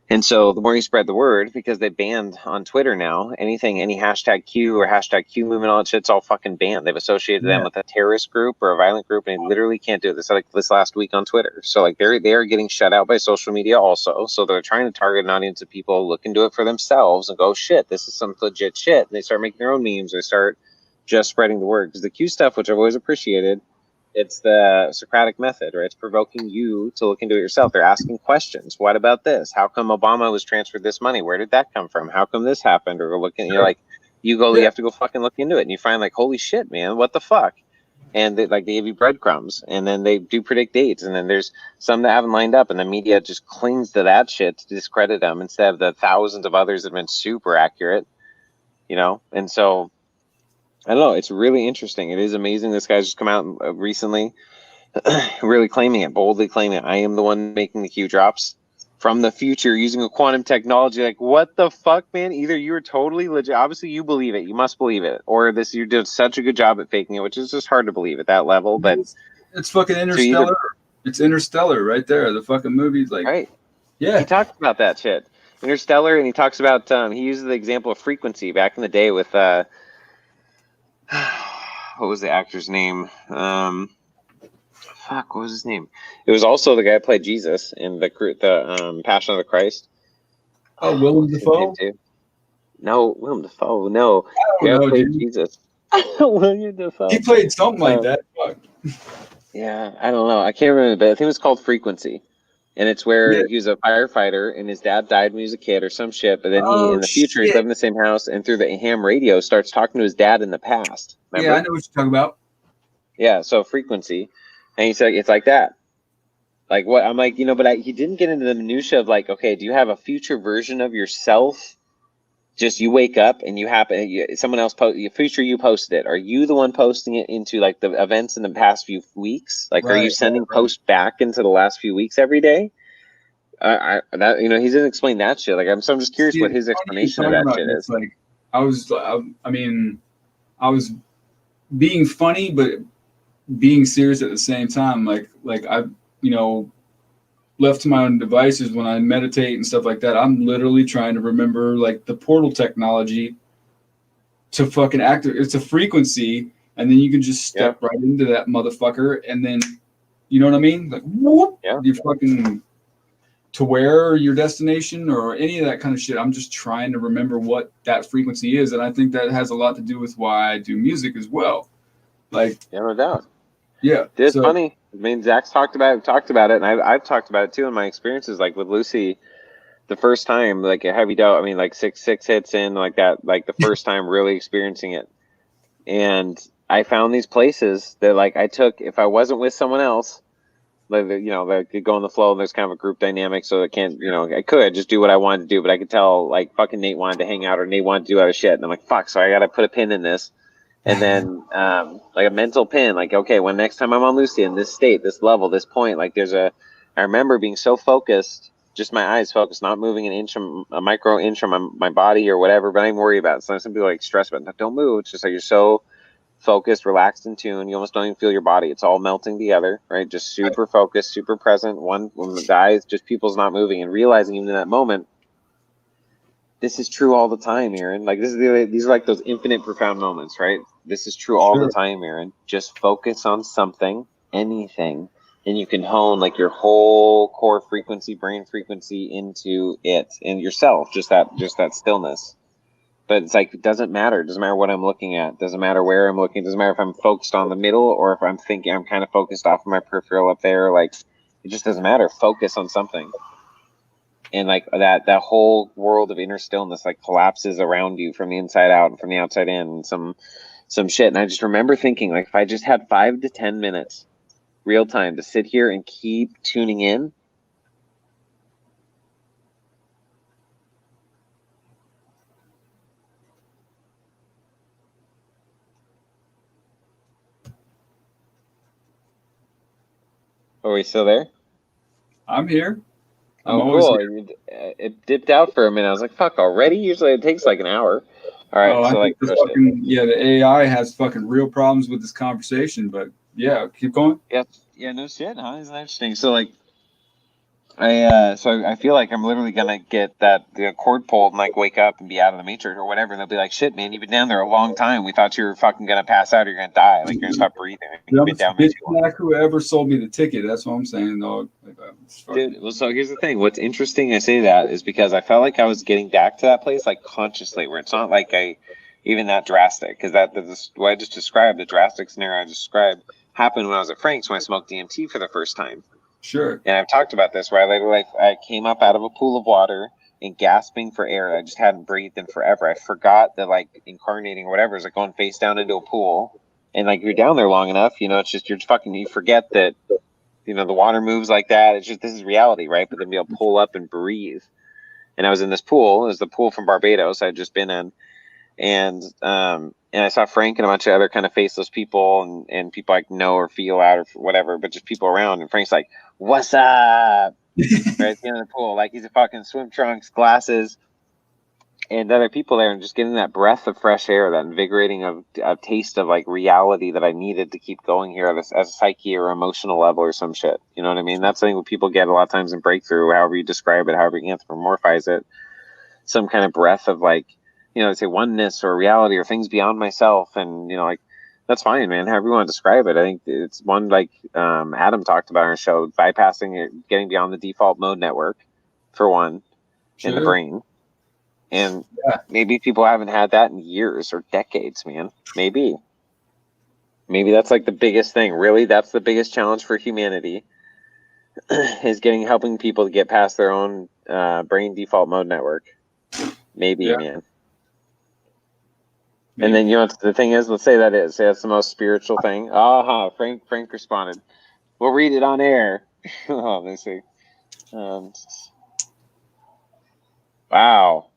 And so the more you spread the word, because they banned on Twitter now any hashtag Q or hashtag Q movement, all that shit's all fucking banned. They've associated them with a terrorist group or a violent group, and they literally can't do this. Like this last week on Twitter. So like they are getting shut out by social media also. So they're trying to target an audience of people look into it for themselves and go, shit, this is some legit shit. And they start making their own memes. They start just spreading the word. Because the Q stuff, which I've always appreciated, it's the Socratic method, right? It's provoking you to look into it yourself. They're asking questions. What about this? How come Obama was transferred this money? Where did that come from? How come this happened? Or looking, you have to go fucking look into it, and you find like, holy shit, man, what the fuck? And they give you breadcrumbs, and then they do predict dates, and then there's some that haven't lined up, and the media just clings to that shit to discredit them instead of the thousands of others that have been super accurate, And so I don't know. It's really interesting. It is amazing. This guy's just come out recently, really boldly claiming I am the one making the Q drops from the future using a quantum technology. Like, what the fuck, man? Either you're totally legit. Obviously, you believe it. You must believe it. Or you did such a good job at faking it, which is just hard to believe at that level. But it's fucking Interstellar. It's Interstellar right there. The fucking movie's like, right. Yeah. He talks about that shit. Interstellar, and he talks about, he uses the example of frequency back in the day with, what was the actor's name? What was his name? It was also the guy who played Jesus in the Passion of the Christ. Oh, Willem Dafoe? No, Willem Dafoe. No, I don't know, played dude. Jesus. William Dafoe. He played something like that. Fuck. Yeah, I don't know. I can't remember, but I think it was called Frequency. And it's where he was a firefighter and his dad died when he was a kid or some shit. But then in the future, he's living in the same house and through the ham radio starts talking to his dad in the past. Remember? Yeah, I know what you're talking about. Yeah, so Frequency. And he's like, it's like that. Like what? I'm like, but he didn't get into the minutia of like, okay, do you have a future version of yourself? Just you wake up and someone else future you posted it. Are you the one posting it into like the events in the past few weeks? Like, are you sending posts back into the last few weeks every day? He didn't explain that shit. Like, I'm just curious what his explanation of that shit is. Like, I was being funny, but being serious at the same time. Like I, left to my own devices when I meditate and stuff like that, I'm literally trying to remember like the portal technology to fucking activate. It's a frequency, and then you can just step right into that motherfucker, and then you know what I mean? Like whoop, you fucking to where your destination or any of that kind of shit. I'm just trying to remember what that frequency is, and I think that has a lot to do with why I do music as well. Like, no doubt. Yeah, it's funny. I mean, Zach's talked about it, and I've talked about it too in my experiences. Like with Lucy, the first time, like a heavy doubt. I mean, like six hits in, like that, like the first time really experiencing it. And I found these places that, like, I took if I wasn't with someone else, like they could go in the flow. And there's kind of a group dynamic, so it can't, I could just do what I wanted to do, but I could tell like fucking Nate wanted to hang out or Nate wanted to do other shit, and I'm like, fuck, so I got to put a pin in this. And then like a mental pin, like, okay, when next time I'm on Lucy in this state, this level, this point, like I remember being so focused, just my eyes focused, not moving a micro inch from my body or whatever, but I didn't worry about it. Sometimes some people like stress about it. Don't move. It's just like you're so focused, relaxed, in tune. You almost don't even feel your body. It's all melting together, right? Just super focused, super present. When the eyes, just people's not moving and realizing even in that moment, this is true all the time, Aaron. Like these are like those infinite profound moments, right? This is true all the time, Aaron. Just focus on something, anything, and you can hone like your whole core frequency, brain frequency into it and yourself. Just that stillness. But it's like it doesn't matter. It doesn't matter what I'm looking at. It doesn't matter where I'm looking. It doesn't matter if I'm focused on the middle or if I'm thinking I'm kind of focused off of my peripheral up there. Like it just doesn't matter. Focus on something. And like that whole world of inner stillness like collapses around you from the inside out and from the outside in and some shit. And I just remember thinking, like, if I just had 5 to 10 minutes real time to sit here and keep tuning in. Are we still there? I'm here. Cool. It dipped out for a minute. I was like, fuck, already? Usually it takes like an hour. All right. So like, the AI has fucking real problems with this conversation, but yeah, keep going. Yeah, no shit, huh? Isn't that interesting? So like, I feel like I'm literally gonna get the cord pulled and like wake up and be out of the matrix or whatever, and they'll be like, "Shit, man, you've been down there a long time. We thought you were fucking gonna pass out or you're gonna die. Like you're gonna stop breathing. You've been down there too long." Whoever sold me the ticket, that's what I'm saying, dog. Dude, well, so here's the thing. What's interesting I say that is because I felt like I was getting back to that place like consciously, where it's not like even that drastic, because what I just described, the drastic scenario I described, happened when I was at Frank's when I smoked DMT for the first time. Sure. And I've talked about this where I came up out of a pool of water and gasping for air. I just hadn't breathed in forever. I forgot that like incarnating or whatever is like going face down into a pool. And like you're down there long enough, it's just you forget that, the water moves like that. It's just this is reality, right? But then be able to pull up and breathe. And I was in this pool. It was the pool from Barbados I'd just been in. And I saw Frank and a bunch of other kind of faceless people and people I know or feel out or whatever, but just people around. And Frank's like, "What's up?" Right at the end of the pool, like he's a fucking swim trunks, glasses, and other people there, and just getting that breath of fresh air, that invigorating of a taste of like reality that I needed to keep going here as a psyche or emotional level or some shit. You know what I mean? That's something that people get a lot of times in breakthrough, however you describe it, however you anthropomorphize it, some kind of breath of like, you know, say oneness or reality or things beyond myself. And, you know, like, that's fine, man. However you want to describe it. I think it's one like Adam talked about on our show, bypassing it, getting beyond the default mode network, for one, in the brain. And maybe people haven't had that in years or decades, man. Maybe that's like the biggest thing. Really, that's the biggest challenge for humanity is helping people to get past their own brain default mode network. Maybe, man. And then, you know, the thing is, let's say that's the most spiritual thing. Frank responded. We'll read it on air. Let me see. Wow.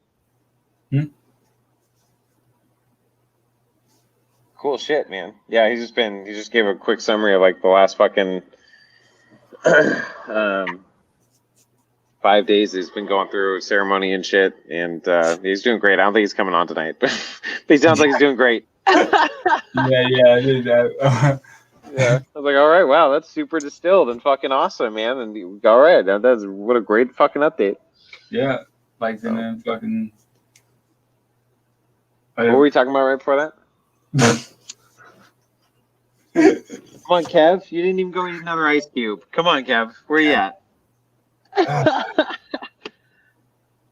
Cool shit, man. Yeah, he just gave a quick summary of like the last fucking 5 days he's been going through ceremony and shit, and he's doing great. I don't think he's coming on tonight, but he sounds like he's doing great. Yeah, I did that. Yeah, I was like, all right, wow, that's super distilled and fucking awesome, man. And all right, that's what a great fucking update. Yeah, like and then fucking. What were we talking about right before that? Come on, Kev. You didn't even go eat another ice cube. Come on, Kev. Where you at?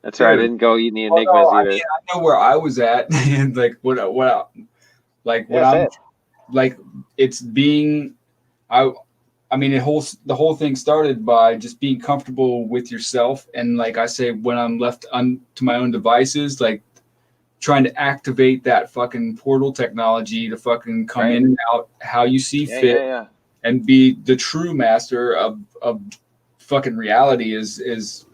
That's right. I didn't go eat any Enigmas either. I mean, I know where I was at, and like what I'm like. It's being, I mean, the whole thing started by just being comfortable with yourself, and like I say, when I'm left to my own devices, like trying to activate that fucking portal technology to fucking come in and out how you see fit, and be the true master of fucking reality is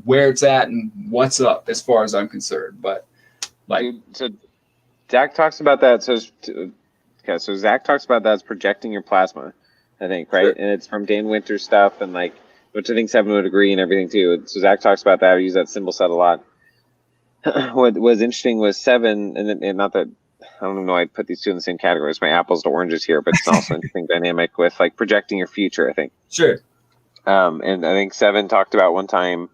where it's at and what's up as far as I'm concerned. But like, so Zach talks about that. So Zach talks about that as projecting your plasma, I think, right? Sure. And it's from Dan Winter's stuff, and like, which I think Seven would agree and everything too. So Zach talks about that. I use that symbol set a lot. What was interesting was Seven, and not that I don't know, I'd put these two in the same category as my apples to oranges here, but it's also an interesting dynamic with like projecting your future, I think. Sure. And I think Seven talked about one time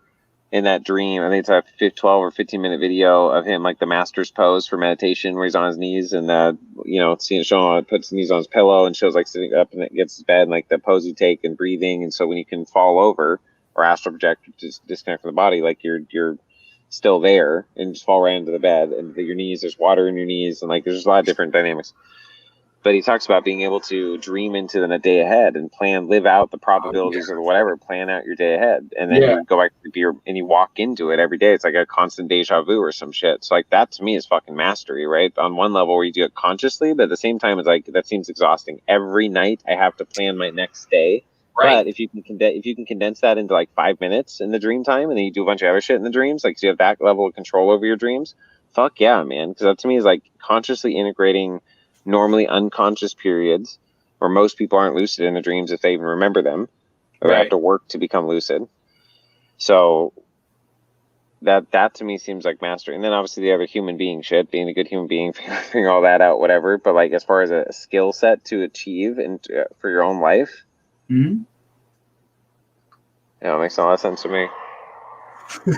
in that dream, I think it's a 12 or 15-minute video of him, like the master's pose for meditation, where he's on his knees and, you know, showing puts his knees on his pillow and shows like sitting up and it gets his bed, and like the pose you take and breathing. And so when you can fall over or astral project, just disconnect from the body, like you're still there and just fall right into the bed, and your knees, there's water in your knees, and like there's a lot of different dynamics. But he talks about being able to dream into the day ahead and live out the probabilities or whatever, plan out your day ahead. And then you go back and you walk into it every day. It's like a constant deja vu or some shit. So like that to me is fucking mastery, right? On one level where you do it consciously, but at the same time, it's like, that seems exhausting. Every night I have to plan my next day. Right. But if you can condense that into like 5 minutes in the dream time, and then you do a bunch of other shit in the dreams, like so you have that level of control over your dreams, fuck yeah, man. Because that to me is like consciously integrating normally unconscious periods where most people aren't lucid in the dreams if they even remember them, or have to work to become lucid. So that to me seems like mastery. And then obviously the other human being shit, being a good human being, figuring all that out, whatever. But like as far as a skill set to achieve and for your own life, mm-hmm. Yeah, it makes a lot of sense to me. You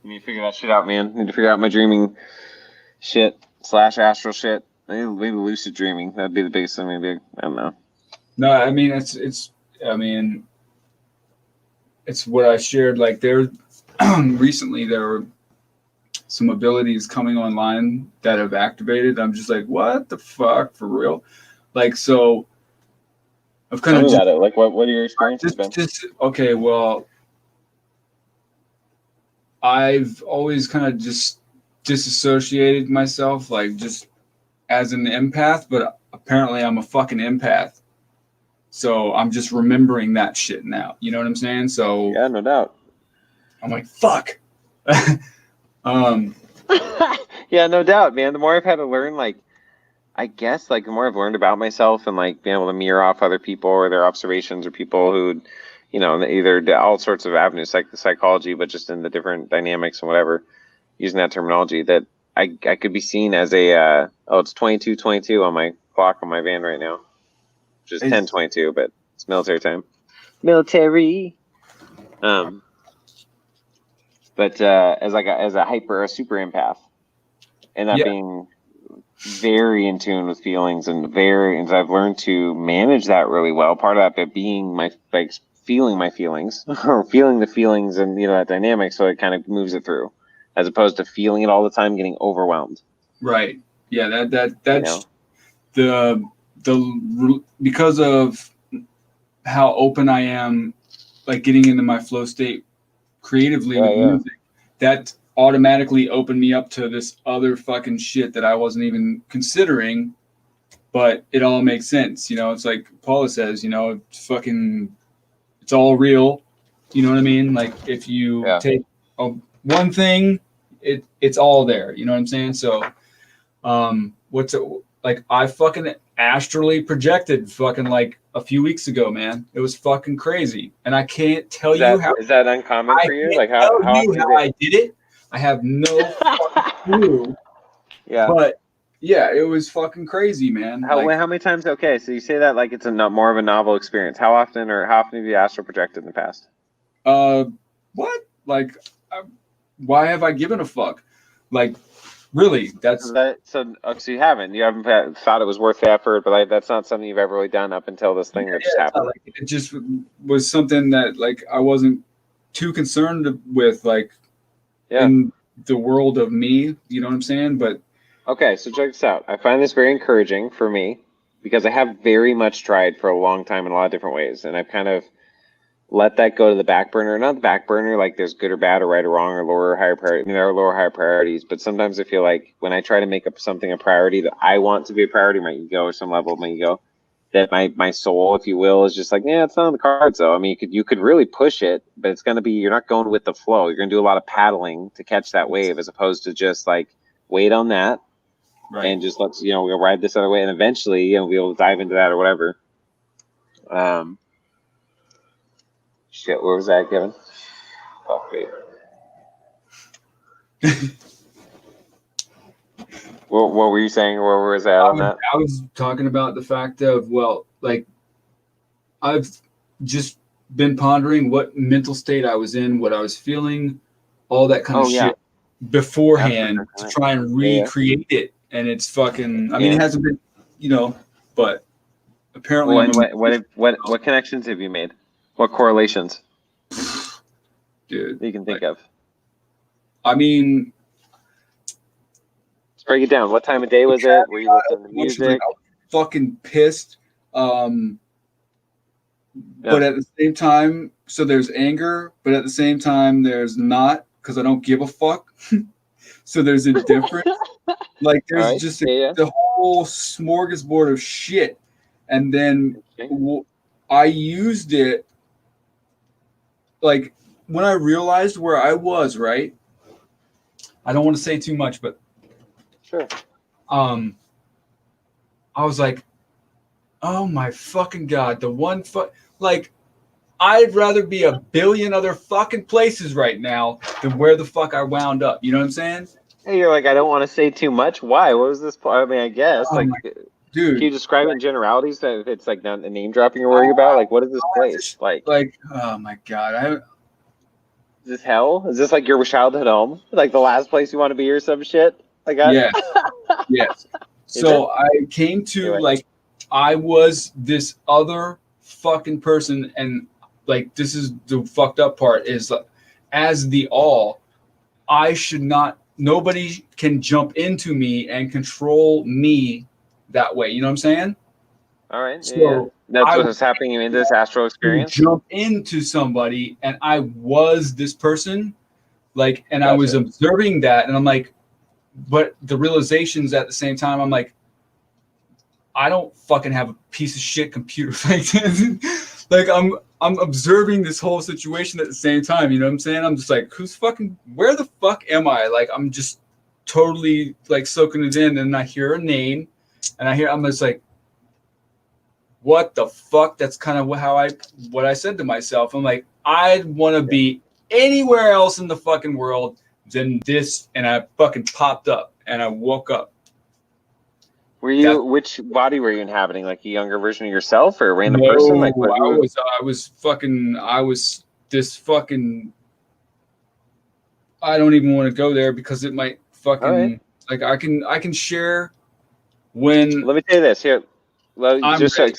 need to figure that shit out, man. I need to figure out my dreaming shit / astral shit. Maybe lucid dreaming. That'd be the biggest thing. Maybe I don't know. No, I mean it's what I shared. Like there, recently there were some abilities coming online that have activated. I'm just like, what the fuck, for real? Like, so I've kind of about it. Like, what are your experiences been? Okay, well, I've always kind of just disassociated myself, like just as an empath, but apparently I'm a fucking empath. So I'm just remembering that shit now. You know what I'm saying? So yeah, no doubt. I'm like, fuck. Yeah, no doubt, man. The more I've had to learn, like, I guess, like, the more I've learned about myself and like being able to mirror off other people or their observations or people who, you know, either all sorts of avenues, like the psychology, but just in the different dynamics and whatever, using that terminology, that I could be seen as a, it's 22:22 on my clock on my van right now, which is 10:22, but it's military time. Military. But as a super empath, and that being very in tune with feelings and I've learned to manage that really well. Part of that being feeling my feelings or feeling the feelings and, you know, that dynamic. So it kind of moves it through as opposed to feeling it all the time, getting overwhelmed. Right. Yeah. That's because of how open I am, like getting into my flow state creatively with music, that automatically opened me up to this other fucking shit that I wasn't even considering, but it all makes sense. You know, it's like Paula says, you know, it's all real. You know what I mean? Like if you take one thing, it's all there. You know what I'm saying? So, I fucking astrally projected fucking like a few weeks ago, man. It was fucking crazy, and I can't tell you how. Is that uncommon for you? Like how I did it. I have no fucking clue. Yeah. But yeah, it was fucking crazy, man. How many times? Okay, so you say that like it's more of a novel experience. How often have you astral projected in the past? What? Like, why have I given a fuck? Like, really? So you haven't thought it was worth the effort, but like that's not something you've ever really done up until this thing that just happened. Like, it just was something that like I wasn't too concerned with, like in the world of me. You know what I'm saying? But okay, so check this out. I find this very encouraging for me because I have very much tried for a long time in a lot of different ways, and I've kind of let that go to the back burner. Not the back burner, like there's good or bad or right or wrong or lower or higher priority. I mean, there are lower higher priorities, but sometimes I feel like when I try to make up something a priority that I want to be a priority, my ego or some level of my ego, that my soul, if you will, is just like, yeah, it's not on the cards though. I mean, you could really push it, but it's going to be, you're not going with the flow. You're going to do a lot of paddling to catch that wave as opposed to just like wait on that. Right. And just let's, you know, we'll ride this other way, and eventually, you know, we'll dive into that or whatever. Shit, where was that, Kevin? Fuck me. What were you saying? Where was that on that? I was talking about the fact of, well, like, I've just been pondering what mental state I was in, what I was feeling, all that kind of shit beforehand to try and recreate it. And it's fucking, I mean, it hasn't been, you know, but apparently. What connections have you made? What correlations? Dude. You can think of. I mean. Let's break it down. What time of day was it? Were you listening to music? I was fucking pissed. But at the same time, so there's anger, but at the same time, there's not, because I don't give a fuck. So there's a difference. Like there's just the whole smorgasbord of shit. And then I used it, like when I realized where I was, right? I don't want to say too much, but sure. I was like, oh my fucking God, like I'd rather be a billion other fucking places right now than where the fuck I wound up. You know what I'm saying? Hey, you're like, I don't want to say too much. Why? What was this? I mean, I guess dude, can you describe in generalities that if it's like not a name dropping you're worried about? Like, what is this place like? Like, oh my God, is this hell? Is this like your childhood home? Like the last place you want to be or some shit? Like, yes. So I came to like, I was this other fucking person, and like this is the fucked up part is as the all, I should not. Nobody can jump into me and control me that way. You know what I'm saying? All right. So that's what's happening in this astral experience. Jump into somebody, and I was this person, like, and I was observing that, and I'm like, but the realizations at the same time, I'm like, I don't fucking have a piece of shit computer like this. Like I'm observing this whole situation at the same time. You know what I'm saying? I'm just like, where the fuck am I? Like, I'm just totally like soaking it in, and I hear a name, and I'm just like, what the fuck? That's kind of what I said to myself. I'm like, I'd want to be anywhere else in the fucking world than this. And I fucking popped up and I woke up. Which body were you inhabiting? Like a younger version of yourself or a random person? Like what? I was this fucking. I don't even want to go there because it might fucking like I can share when. Let me tell you this here. Just ready.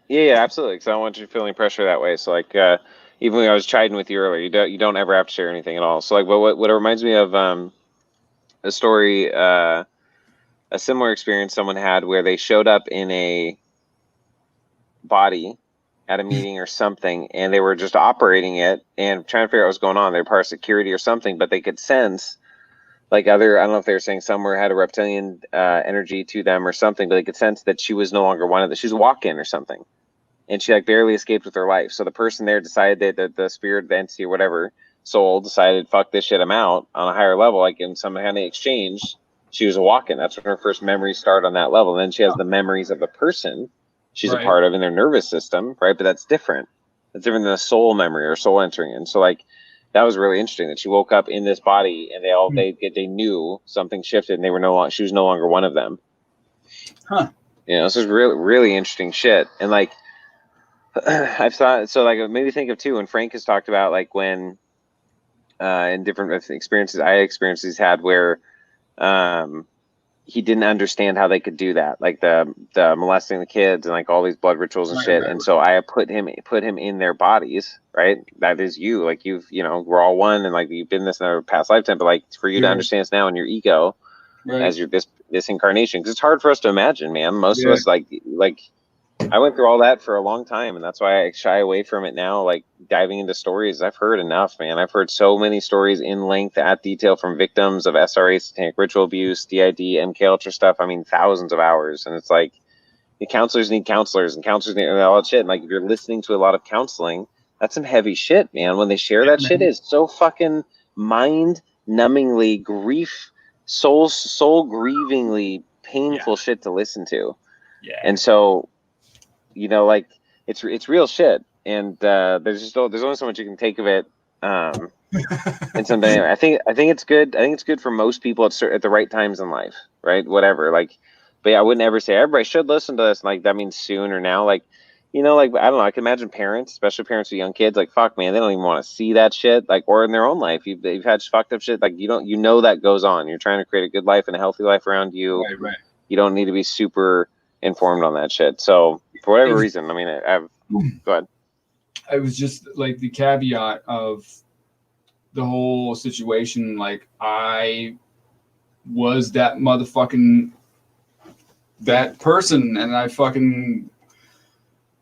Yeah, absolutely. Because I don't want you feeling pressure that way. So like, even when I was chiding with you earlier, you don't ever have to share anything at all. So like, what it reminds me of a story, a similar experience someone had where they showed up in a body at a meeting or something, and they were just operating it and trying to figure out what's going on. They're part of security or something, but they could sense like I don't know if they were saying somewhere had a reptilian energy to them or something, but they could sense that she was no longer one of them. She was a walk-in or something, and she like barely escaped with her life. So the person there decided that the spirit, the entity or whatever soul decided, fuck this shit, I'm out on a higher level. Like in some kind of exchange, she was a walk-in. That's when her first memories start on that level. And then she has the memories of the person she's a part of in their nervous system, right? But that's different. That's different than a soul memory or soul entering in. So like that was really interesting that she woke up in this body and they knew something shifted and they were she was no longer one of them. Huh. You know, this is really, really interesting shit. And like I've thought, so like it made me think of too when Frank has talked about like when in different experiences I experienced he's had where he didn't understand how they could do that, like the molesting the kids and like all these blood rituals and shit. And so I put him in their bodies, right? That is you, like we're all one, and like you've been this in a past lifetime, but like for you to understand this now in your ego as you're this incarnation, because it's hard for us to imagine, man. Most of us like I went through all that for a long time, and that's why I shy away from it now. Like diving into stories, I've heard enough, man. I've heard so many stories in length, at detail from victims of SRA, satanic ritual abuse, DID, MK Ultra stuff. I mean, thousands of hours, and it's like the counselors need counselors, and counselors need all that shit. And like if you're listening to a lot of counseling, that's some heavy shit, man. When they share that shit, is so fucking mind-numbingly soul grievingly painful shit to listen to. Yeah, and so. Like it's real shit, and there's only so much you can take of it. And something I think it's good. I think it's good for most people at the right times in life, right? Whatever. Like, but yeah, I wouldn't ever say everybody should listen to this. Like that means soon or now. Like, like I don't know. I can imagine parents, especially parents with young kids, like fuck, man, they don't even want to see that shit. Like, or in their own life, you've had fucked up shit. Like that goes on. You're trying to create a good life and a healthy life around you. Right. You don't need to be super informed on that shit. So for whatever reason, I mean, go ahead. I was just like the caveat of the whole situation. Like I was that motherfucking that person, and I fucking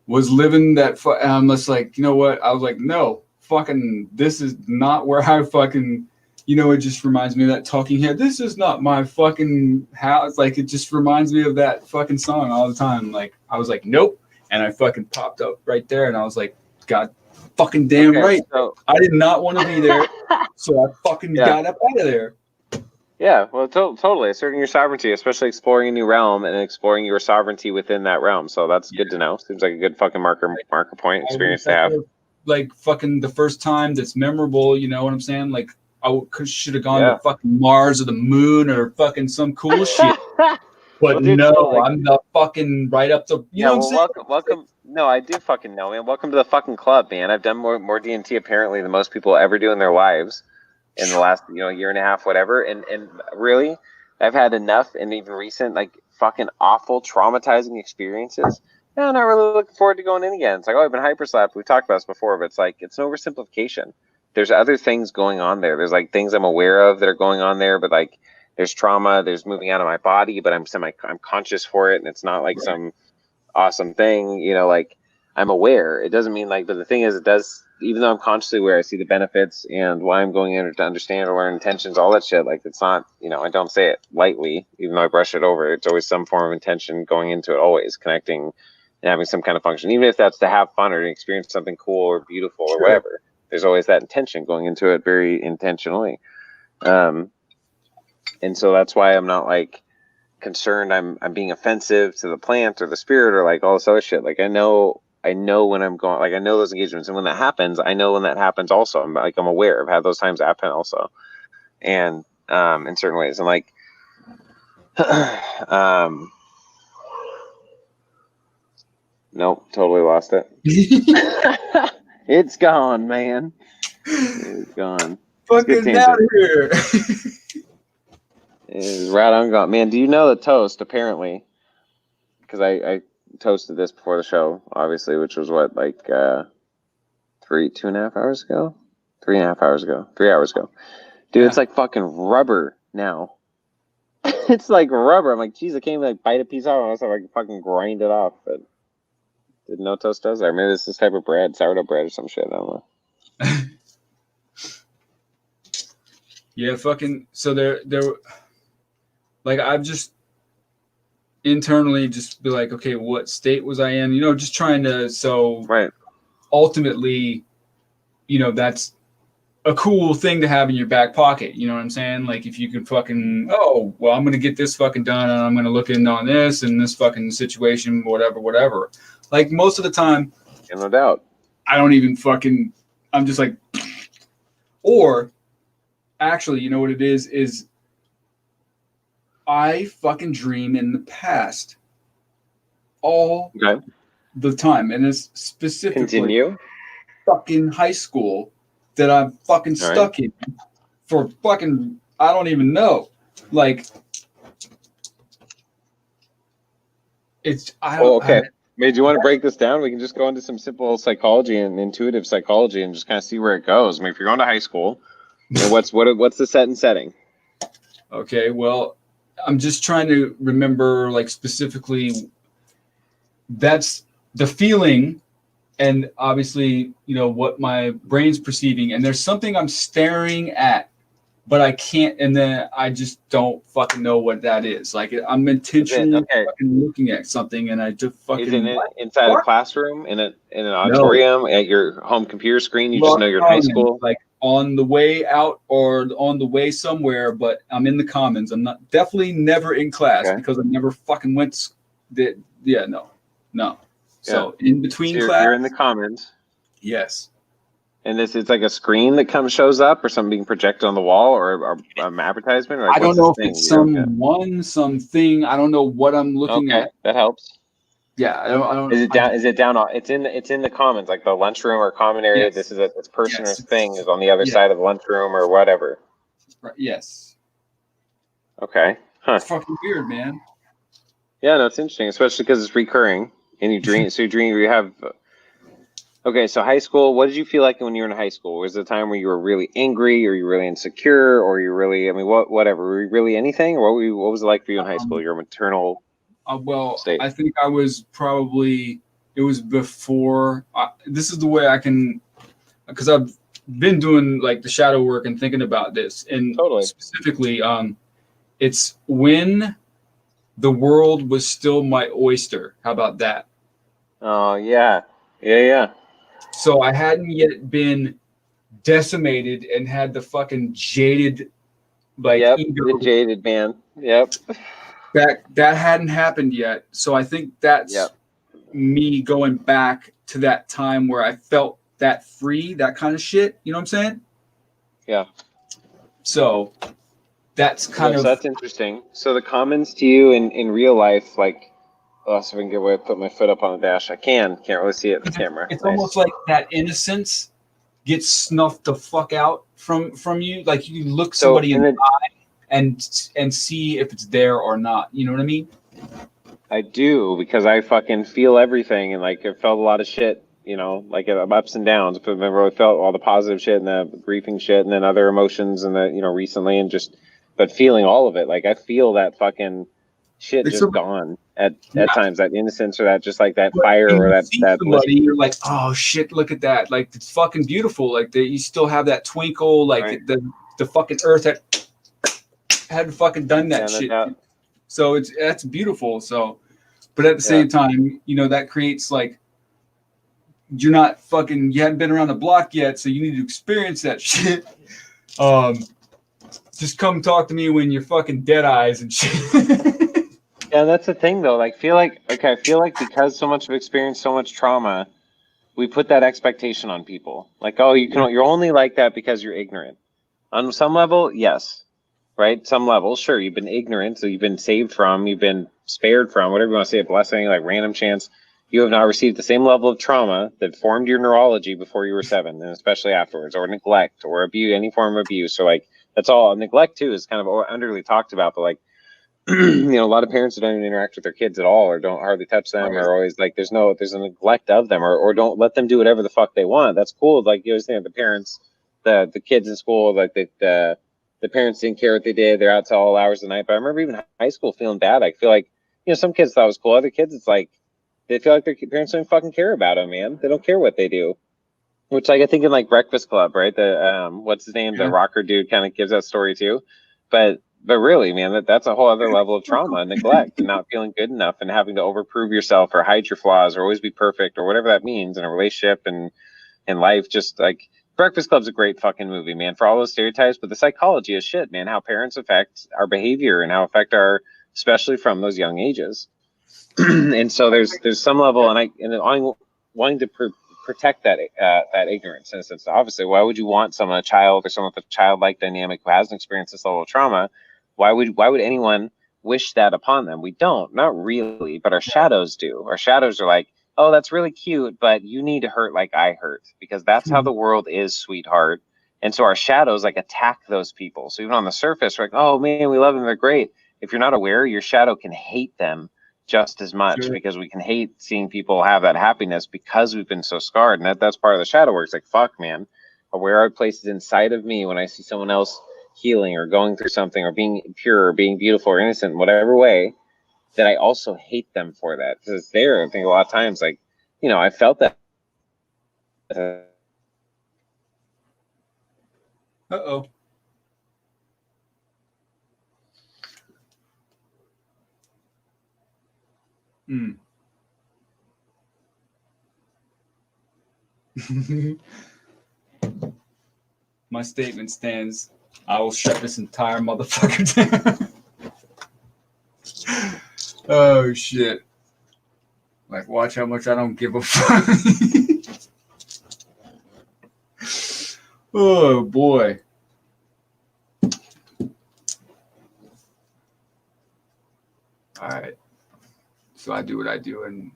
was living that. I'm just like, you know what? I was like, no, fucking, this is not where I fucking. It just reminds me of that Talking Head. This is not my fucking house. Like, it just reminds me of that fucking song all the time. Like, I was like, nope. And I fucking popped up right there. And I was like, God fucking damn right. So, I did not want to be there. So I fucking got up out of there. Yeah, well, totally. Asserting your sovereignty, especially exploring a new realm and exploring your sovereignty within that realm. So that's good to know. Seems like a good fucking marker point experience to have. Like, fucking the first time that's memorable, you know what I'm saying? Like, I should have gone to fucking Mars or the moon or fucking some cool shit. But well, dude, no, so I'm the fucking right up the. You know what I'm saying? Welcome. No, I do fucking know, man. Welcome to the fucking club, man. I've done more DMT apparently than most people ever do in their lives in the last year and a half, whatever. And really, I've had enough, and even recent like fucking awful, traumatizing experiences. No, I'm not really looking forward to going in again. It's like, I've been hyperslapped. We've talked about this before, but it's like it's an oversimplification. There's other things going on there. There's like things I'm aware of that are going on there, but like there's trauma, there's moving out of my body, but I'm conscious for it, and it's not like some awesome thing, like I'm aware. It doesn't mean like, but the thing is, it does, even though I'm consciously aware, I see the benefits and why I'm going in to understand or learn intentions, all that shit. Like it's not, I don't say it lightly, even though I brush it over. It's always some form of intention going into it, always connecting and having some kind of function, even if that's to have fun or to experience something cool or beautiful or whatever. There's always that intention going into it very intentionally. And so that's why I'm not like, concerned I'm being offensive to the plant or the spirit or like all this other shit. Like I know when I'm going, like I know those engagements, and when that happens, I know when that happens also. I'm aware. I've had those times happen also, and in certain ways, and like nope, totally lost it. It's gone, man. It's gone. Fucking out of here. It's right on gone. Man, do you know the toast, apparently? Because I toasted this before the show, obviously, which was what, like 2.5 hours ago? 3.5 hours ago. 3 hours ago. Dude, yeah. It's like fucking rubber now. It's like rubber. I'm like, geez, I can't even like bite a piece off unless I like fucking grind it off. But didn't know toast does that. Maybe it's this type of bread, sourdough bread or some shit. I don't know. Yeah, fucking. So there, like I've just internally just be like, okay, what state was I in? You know, just trying to. So right. Ultimately, you know, that's a cool thing to have in your back pocket. You know what I'm saying? Like if you could fucking, oh, well, I'm gonna get this fucking done, and I'm gonna look in on this and this fucking situation, whatever. Like most of the time, yeah, no doubt, I don't even fucking. I'm just like, or actually, you know what it is I fucking dream in the past all the time, and it's specifically fucking high school that I'm fucking stuck in for fucking I don't even know. Like it's I don't. Okay. Do you want to break this down? We can just go into some simple psychology and intuitive psychology and just kind of see where it goes. I mean, if you're going to high school, you know, what's the setting? Okay, well, I'm just trying to remember, like, specifically, that's the feeling, and obviously, you know, what my brain's perceiving, and there's something I'm staring at, but I can't, and then I just don't fucking know what that is. Like, I'm intentionally fucking looking at something, and I just fucking... Is it inside a classroom, in an auditorium, at your home computer screen? You just know you're in high school? Like, on the way out or on the way somewhere, but I'm in the commons. I'm definitely never in class because I never fucking went. No. So in between class, you're in the commons. Yes. And it's like a screen that shows up, or something being projected on the wall, or advertisement. Or like, I don't know if it's something. I don't know what I'm looking at. That helps. Yeah, I don't. Is it down? Is it down? It's in the commons, like the lunchroom or common area. Yes. This person or thing is on the other side of the lunchroom or whatever. Yes. Okay. Huh. It's fucking weird, man. Yeah, no, it's interesting, especially because it's recurring, and you dream. So you have. Okay, so high school. What did you feel like when you were in high school? Was it a time where you were really angry, or you were really insecure, or you really? I mean, whatever. Were you really anything, or what was it like for you in high school? Your maternal. State. I think I was probably, it was before, this is the way I can, because I've been doing like the shadow work and thinking about this. And specifically, it's when the world was still my oyster. How about that? Oh, yeah. Yeah. So I hadn't yet been decimated and had the fucking jaded, like, ego. The jaded man. Yep. That hadn't happened yet. So I think that's me going back to that time where I felt that free, that kind of shit. You know what I'm saying? Yeah. So that's that's interesting. So the commons to you in real life, like, so if I can get away, put my foot up on the dash. I can't really see it in the camera. It's almost like that innocence gets snuffed the fuck out from you. Like you look somebody in the eye and see if it's there or not. You know what I mean? I do, because I fucking feel everything, and like I felt a lot of shit, you know, like ups and downs. But remember, I felt all the positive shit and the grieving shit, and then other emotions, and the, you know, recently, and but feeling all of it. Like I feel that fucking shit just gone at times, that innocence, or that just like that fire, or that somebody, you're like, oh shit, look at that, like it's fucking beautiful, like you still have that twinkle, like the fucking earth had fucking done that shit. So that's beautiful. So, but at the same time, you know, that creates like, you haven't been around the block yet, so you need to experience that shit. Just come talk to me when you're fucking dead eyes and shit. Yeah, that's the thing though. Like, I feel like because so much of experience, so much trauma, we put that expectation on people. Like, oh, you're only like that because you're ignorant. On some level, yes, right? Some level, sure, you've been ignorant, so you've been saved from, you've been spared from, whatever you want to say, a blessing, like random chance. You have not received the same level of trauma that formed your neurology before you were 7, and especially afterwards, or neglect, or abuse, any form of abuse. So, like, that's all. Neglect too is kind of underly talked about, but like, a lot of parents don't even interact with their kids at all, or don't hardly touch them, or always like there's a neglect of them, or don't let them do whatever the fuck they want. That's cool. Like, you always think the parents, the kids in school, like the parents didn't care what they did. They're out till all hours of the night. But I remember even high school feeling bad. I feel like, some kids thought it was cool. Other kids, it's like they feel like their parents don't fucking care about them, man. They don't care what they do. Which, like, I think in like Breakfast Club, right? The what's his name? The rocker dude kind of gives that story too. But really, man, that's a whole other level of trauma and neglect, and not feeling good enough, and having to overprove yourself or hide your flaws or always be perfect or whatever that means in a relationship and in life. Just like Breakfast Club's a great fucking movie, man, for all those stereotypes, but the psychology is shit, man. How parents affect our behavior and how affect especially from those young ages. And so there's some level, and I'm wanting to protect that ignorance, in a sense. Obviously, why would you want a child or someone with a childlike dynamic who hasn't experienced this level of trauma? Why would anyone wish that upon them? We don't, not really, but our shadows do. Our shadows are like, oh, that's really cute, but you need to hurt like I hurt, because that's how the world is, sweetheart. And so our shadows like attack those people. So even on the surface, we're like, oh man, we love them, they're great. If you're not aware, your shadow can hate them just as much, because we can hate seeing people have that happiness because we've been so scarred. And that's part of the shadow work. It's like, fuck, man, where are places inside of me when I see someone else healing or going through something or being pure or being beautiful or innocent in whatever way, that I also hate them for that, because it's there. I think a lot of times, like, I felt that. Uh-oh. My statement stands. I will shut this entire motherfucker down. Oh shit. Like, watch how much I don't give a fuck. Oh boy. Alright. So I do what I do, and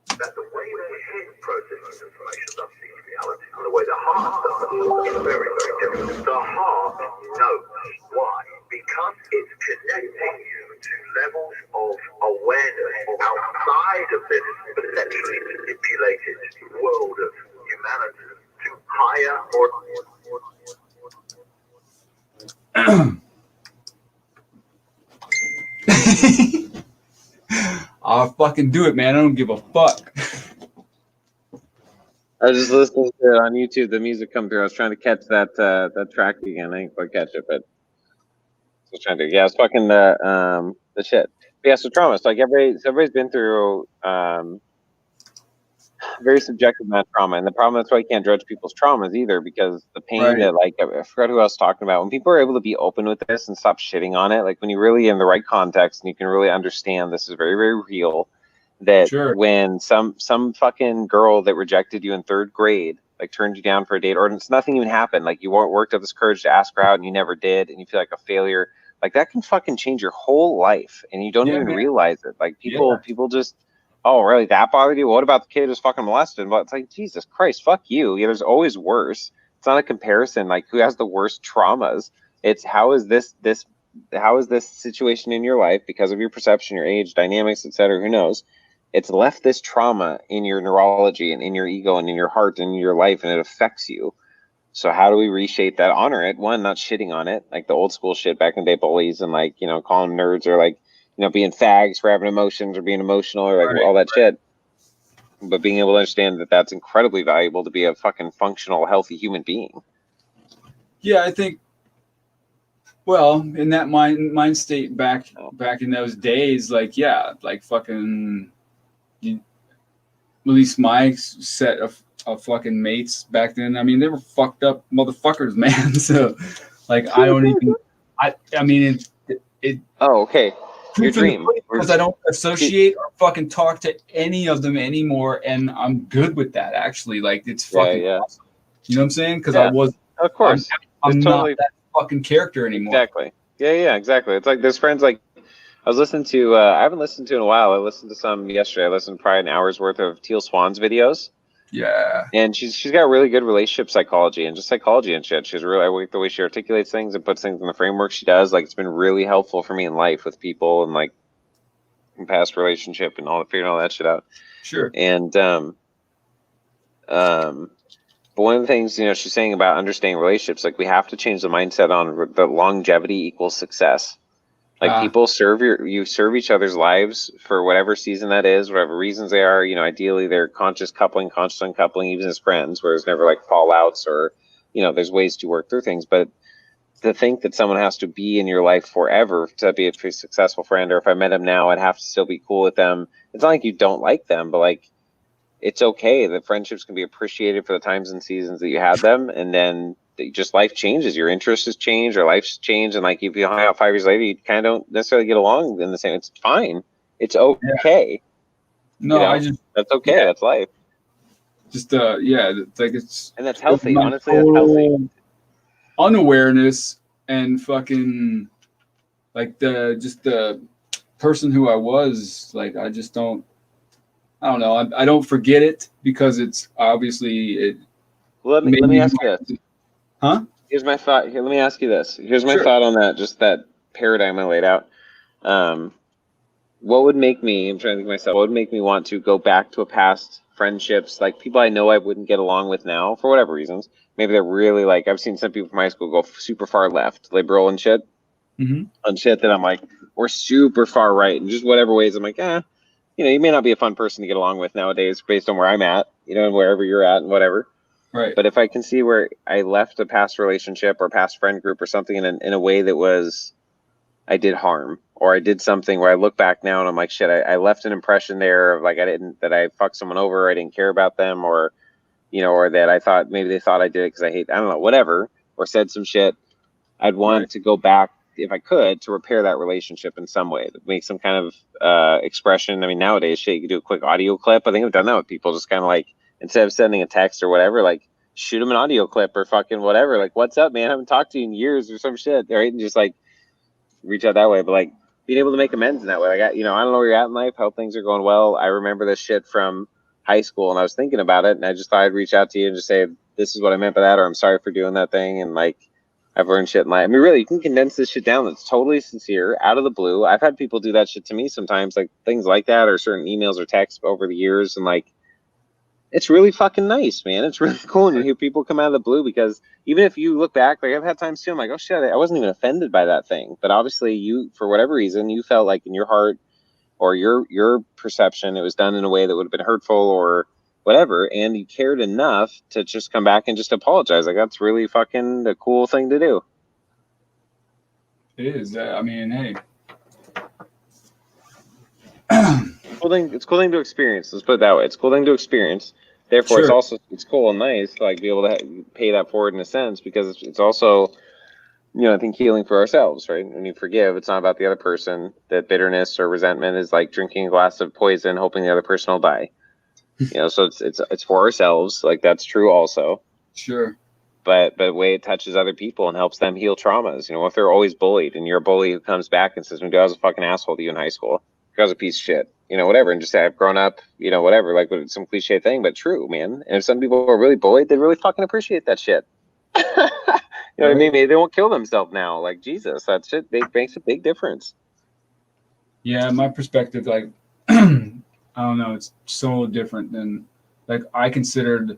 that the way the head processes information thus sees reality and the way the heart does is very, very different. The heart knows why. Because it's connecting you to levels of awareness outside of this potentially manipulated world of humanity to higher or I'll fucking do it, man. I don't give a fuck. I was just listening to it on YouTube. The music come through. I was trying to catch that track again. I didn't quite catch it, but I was trying to. Yeah, I was fucking the shit. But yeah, so trauma. So like everybody's been through very subjective amount of trauma, and the problem, that's why you can't judge people's traumas either, because the pain that, like, I forgot who I was talking about. When people are able to be open with this and stop shitting on it, like when you're really in the right context and you can really understand this is very, very real. That when some fucking girl that rejected you in 3rd grade, like, turned you down for a date, or nothing even happened, like you worked up this courage to ask her out and you never did, and you feel like a failure, like that can fucking change your whole life, and you don't even realize it. Like people just, oh really, that bothered you? What about the kid who's fucking molested? But it's like, Jesus Christ, fuck you. Yeah, there's always worse. It's not a comparison, like who has the worst traumas. It's how is this situation in your life, because of your perception, your age, dynamics, etc., who knows, it's left this trauma in your neurology and in your ego and in your heart and in your life, and it affects you. So how do we reshape that? Honor it. One, not shitting on it, like the old school shit back in the day, bullies, and like, calling them nerds, or like, being fags for having emotions or being emotional, or like all that shit. But being able to understand that that's incredibly valuable to be a fucking functional, healthy human being. Yeah, I think, well, in that mind state back in those days, like, yeah, like fucking, at least my set of fucking mates back then, I mean, they were fucked up motherfuckers, man. So, like, I don't even, I mean, it. Oh, okay. your dream. Because I don't associate or fucking talk to any of them anymore, and I'm good with that. Actually, like it's fucking awesome. You know what I'm saying? Because I was, of course, I'm not that fucking character anymore. Exactly. Yeah, exactly. It's like there's friends like I was listening to. I haven't listened to in a while. I listened to some yesterday. I listened to probably an hour's worth of Teal Swan's videos. Yeah. And she's got really good relationship psychology and just psychology and shit. She's really, I like the way she articulates things and puts things in the framework she does. Like, it's been really helpful for me in life with people and like in past relationship and all figuring all that shit out. Sure. And but one of the things, she's saying about understanding relationships, like we have to change the mindset on the longevity equals success. Like people serve each other's lives for whatever season that is, whatever reasons they are. Ideally they're conscious coupling, conscious uncoupling, even as friends, where there's never like fallouts or, there's ways to work through things. But to think that someone has to be in your life forever to be a pretty successful friend, or if I met them now, I'd have to still be cool with them. It's not like you don't like them, but like it's okay. The friendships can be appreciated for the times and seasons that you had them, and then just life changes. Your interests has changed, or life's changed, and like if you hang out 5 years later, you kind of don't necessarily get along in the same. It's fine. It's okay. No, that's okay. Yeah. That's life. Just like it's and that's healthy. Honestly, that's healthy. Unawareness and fucking like the person who I was, like I just don't. I don't know. I don't forget it because it's obviously it. Let me ask you this. Huh? Here's my thought. Here, let me ask you this. Here's my thought on that. Just that paradigm I laid out. What would make me? I'm trying to think of myself. What would make me want to go back to a past friendships, like people I know I wouldn't get along with now for whatever reasons. Maybe they're really like I've seen some people from high school go super far left, liberal and shit, on shit that I'm like, we're super far right, and just whatever ways I'm like, you may not be a fun person to get along with nowadays based on where I'm at, and wherever you're at and whatever. Right. But if I can see where I left a past relationship or past friend group or something in a way that was, I did harm, or I did something where I look back now and I'm like, shit, I left an impression there of like, that I fucked someone over, or I didn't care about them, or, or that I thought maybe they thought I did it because I don't know, whatever, or said some shit. I'd want to go back, if I could, to repair that relationship in some way, to make some kind of expression. I mean, nowadays, shit, you can do a quick audio clip. I think I've done that with people, just kind of like, instead of sending a text or whatever, like shoot them an audio clip or fucking whatever. Like, what's up, man? I haven't talked to you in years or some shit, right? And just like reach out that way. But like being able to make amends in that way. Like, I don't know where you're at in life, how things are going well. I remember this shit from high school and I was thinking about it, and I just thought I'd reach out to you and just say, this is what I meant by that, or I'm sorry for doing that thing. And like, I've learned shit in life. I mean, really, you can condense this shit down. That's totally sincere, out of the blue. I've had people do that shit to me sometimes, like things like that, or certain emails or texts over the years. And like, it's really fucking nice, man. It's really cool when you hear people come out of the blue, because even if you look back, like I've had times too, I'm like, oh shit, I wasn't even offended by that thing. But obviously you, for whatever reason, you felt like in your heart or your perception, it was done in a way that would have been hurtful or whatever, and you cared enough to just come back and just apologize. Like, that's really fucking a cool thing to do. It is. I mean, hey. It's cool thing to experience. Let's put it that way. It's a cool thing to experience. Therefore, it's cool and nice to like be able to pay that forward in a sense, because it's also, I think healing for ourselves, right? When you forgive, it's not about the other person. That bitterness or resentment is like drinking a glass of poison, hoping the other person will die. So it's for ourselves. Like, that's true also. Sure. But the way it touches other people and helps them heal traumas. If they're always bullied and you're a bully who comes back and says, "I was a fucking asshole to you in high school. I was a piece of shit," whatever, and just say, "I've grown up," whatever, like some cliche thing, but true, man. And if some people are really bullied, they really fucking appreciate that shit. You know what I mean? Maybe they won't kill themselves now. Like, Jesus, that shit makes a big difference. Yeah, my perspective, like, I don't know, it's so different than, like, I considered,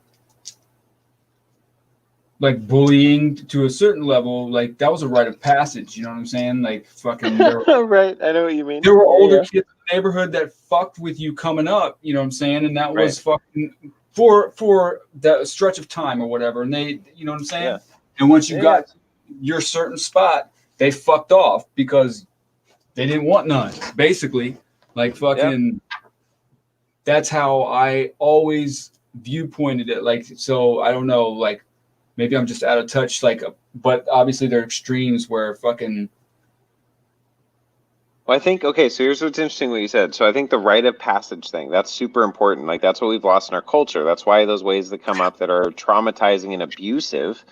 like, bullying to a certain level, like, that was a rite of passage, you know what I'm saying? Like, fucking... Right, I know what you mean. There were older kids in the neighborhood that fucked with you coming up, you know what I'm saying? And that was fucking... For that stretch of time or whatever, and they, you know what I'm saying? Yeah. And once you got your certain spot, they fucked off because they didn't want none, basically. Like, fucking... That's how I always viewpointed it. Like, so I don't know, like, maybe I'm just out of touch. Like, but obviously there are extremes where fucking Well, I think, okay, so here's what's interesting what you said. So I think the rite of passage thing, that's super important. Like, that's what we've lost in our culture. That's why those ways that come up that are traumatizing and abusive,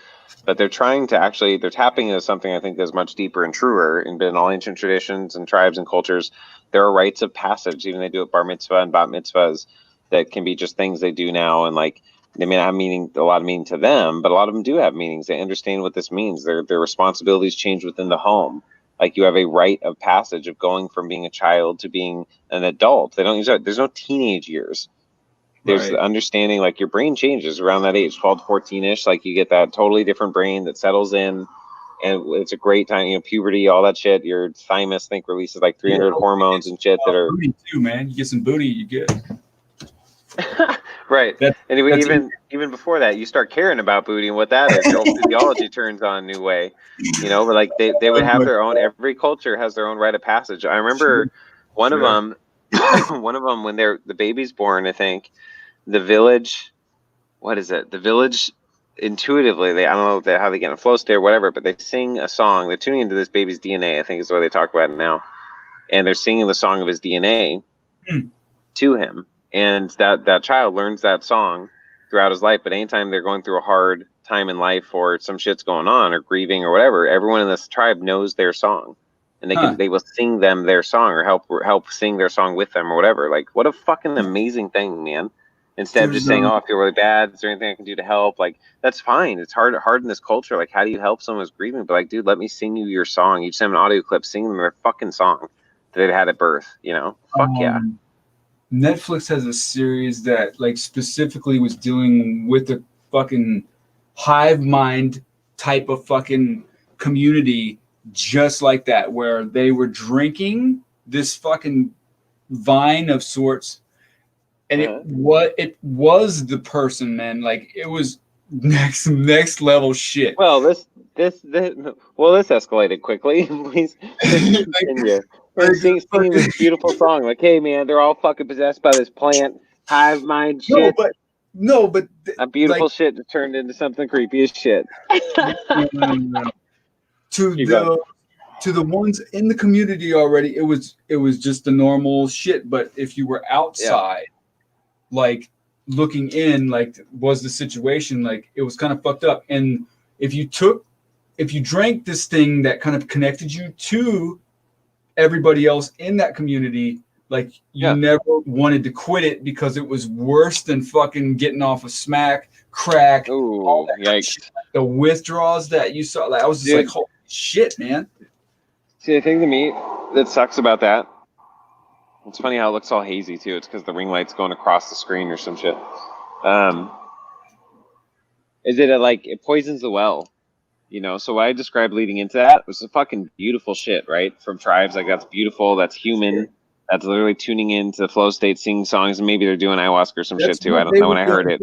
but they're trying to actually, they're tapping into something I think that's much deeper and truer in all ancient traditions and tribes and cultures. There are rites of passage. Even they do it bar mitzvah and bat mitzvahs that can be just things they do now. And like, they may not have meaning, a lot of meaning to them, but a lot of them do have meanings. They understand what this means. Their responsibilities change within the home. Like you have a rite of passage of going from being a child to being an adult. They don't use that. There's no teenage years. There's the understanding, like your brain changes around that age, called 14-ish. Like you get that totally different brain that settles in, and it's a great time. You know, puberty, all that shit. Your thymus, I think, releases like 300 hormones and shit that are. Booty too, man. You get some booty, you get. Right. And even before that, you start caring about booty and what that is. Your whole physiology turns on a new way, you know. But like they would have their own. Every culture has their own rite of passage. I remember one of them when the baby's born. I think the village. What is it? The village intuitively. I don't know how they get in a flow state or whatever, but they sing a song. They're tuning into this baby's DNA. I think is the way they talk about it now, and they're singing the song of his DNA to him. And that child learns that song throughout his life. But anytime they're going through a hard time in life or some shit's going on or grieving or whatever, everyone in this tribe knows their song, and they will sing them their song or help sing their song with them or whatever. Like, what a fucking amazing thing, man! Instead of just saying, "Oh, I feel really bad. Is there anything I can do to help?" Like, that's fine. It's hard in this culture. Like, how do you help someone who's grieving? But like, dude, let me sing you your song. You just have an audio clip singing them their fucking song that they had at birth. You know, fuck yeah. Netflix has a series that like specifically was dealing with the fucking hive mind type of fucking community, just like that, where they were drinking this fucking vine of sorts, and it was the person, man. Like it was next level shit. Well, this escalated quickly. Please continue. Singing this beautiful song, like, hey man, they're all fucking possessed by this plant, hive mind shit. No, but that beautiful like, shit turned into something creepy as shit. No. To the ones in the community already, it was just the normal shit. But if you were outside, like looking in, like was the situation, like it was kind of fucked up. And if you drank this thing that kind of connected you to everybody else in that community, like you never wanted to quit it because it was worse than fucking getting off of smack, crack, all that kind of shit. The withdrawals that you saw, like, I was just like, holy shit, man. See, the thing to me that sucks about that, it's funny how it looks all hazy too. It's because the ring light's going across the screen or some shit. Is that it poisons the well. You know, so what I described leading into that was the fucking beautiful shit, right? From tribes, like that's beautiful, that's human, that's literally tuning into the flow state, singing songs, and maybe they're doing ayahuasca or some shit too. I don't know when I heard it.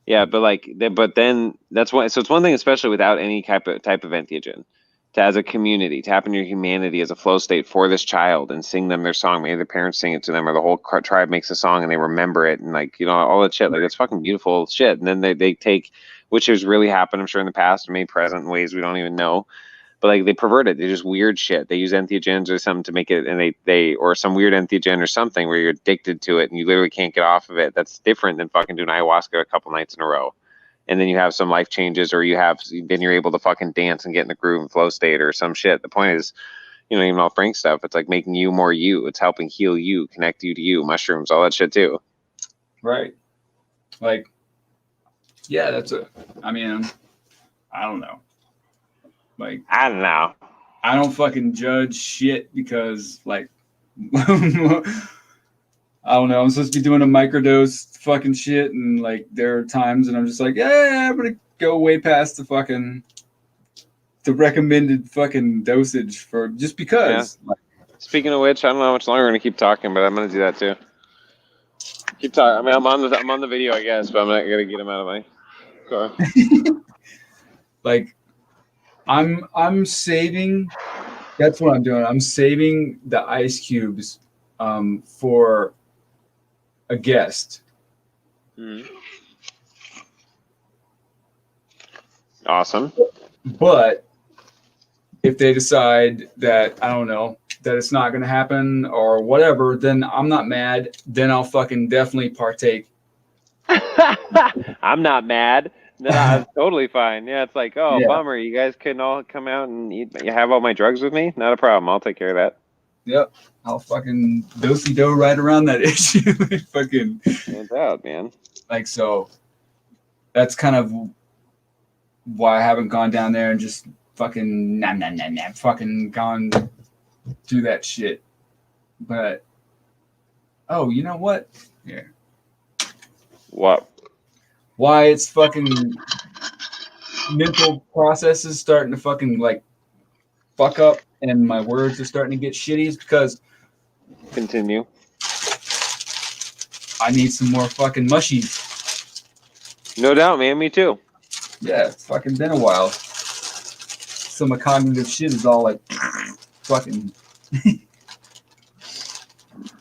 Yeah, but then that's why. So it's one thing, especially without any type of entheogen, to as a community tap into your humanity as a flow state for this child and sing them their song. Maybe their parents sing it to them, or the whole tribe makes a song and they remember it, and like, you know, all that shit. Like it's fucking beautiful shit. And then they take, which has really happened, I'm sure, in the past, or maybe present in ways we don't even know. But like they pervert it. They just weird shit. They use entheogens or something to make it, and they or some weird entheogen or something where you're addicted to it and you literally can't get off of it. That's different than fucking doing ayahuasca a couple nights in a row. And then you have some life changes, or then you're able to fucking dance and get in the groove and flow state or some shit. The point is, you know, even all Frank stuff, it's like making you more you. It's helping heal you, connect you to you, mushrooms, all that shit too. Right. Like, yeah, that's I mean, I don't know. Like, I don't know. I don't fucking judge shit because, like, I don't know. I'm supposed to be doing a microdose fucking shit, and like there are times, and I'm just like, yeah, I'm gonna go way past the recommended fucking dosage for just because. Yeah. Like, speaking of which, I don't know how much longer we're gonna keep talking, but I'm gonna do that too. Keep talking. I mean, I'm on the video, I guess, but I'm not gonna get him out of my car. Like, I'm saving. That's what I'm doing. I'm saving the ice cubes for a guest. Mm-hmm. Awesome. But if they decide that, I don't know, that it's not going to happen or whatever, then I'm not mad. Then I'll fucking definitely partake. I'm not mad. No, I'm totally fine. Yeah, it's like, oh, Yeah. bummer. You guys couldn't all come out and you have all my drugs with me? Not a problem. I'll take care of that. Yep. I'll fucking do right around that issue. Fucking. Hands out, man. Like, so that's kind of why I haven't gone down there and just fucking fucking gone do that shit. But, oh, you know what? Yeah. What? Why it's fucking mental processes starting to fucking like fuck up and my words are starting to get shitty is because Continue. I need some more fucking mushies. No doubt, man. Me too. Yeah, it's fucking been a while. Some of cognitive shit is all like fucking.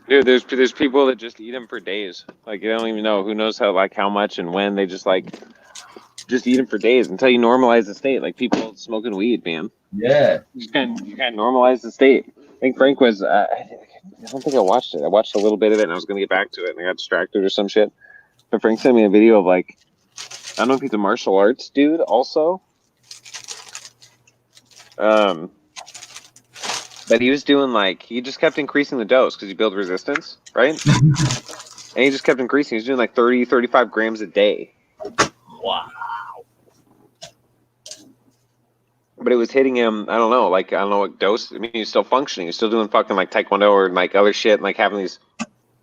Dude, there's people that just eat them for days. Like, you don't even know. Who knows how much and when. They just eat them for days until you normalize the state. Like people smoking weed, man. Yeah. You can't normalize the state. I think Frank was. I don't think I watched it. I watched a little bit of it and I was gonna get back to it and I got distracted or some shit. But Frank sent me a video of like, I don't know if he's a martial arts dude also. But he was doing like, he just kept increasing the dose because you build resistance, right? And he just kept increasing. He was doing like 30, 35 grams a day. Wow. But it was hitting him, I don't know what dose. I mean, he's still functioning. He's still doing fucking like Taekwondo or like other shit and like having these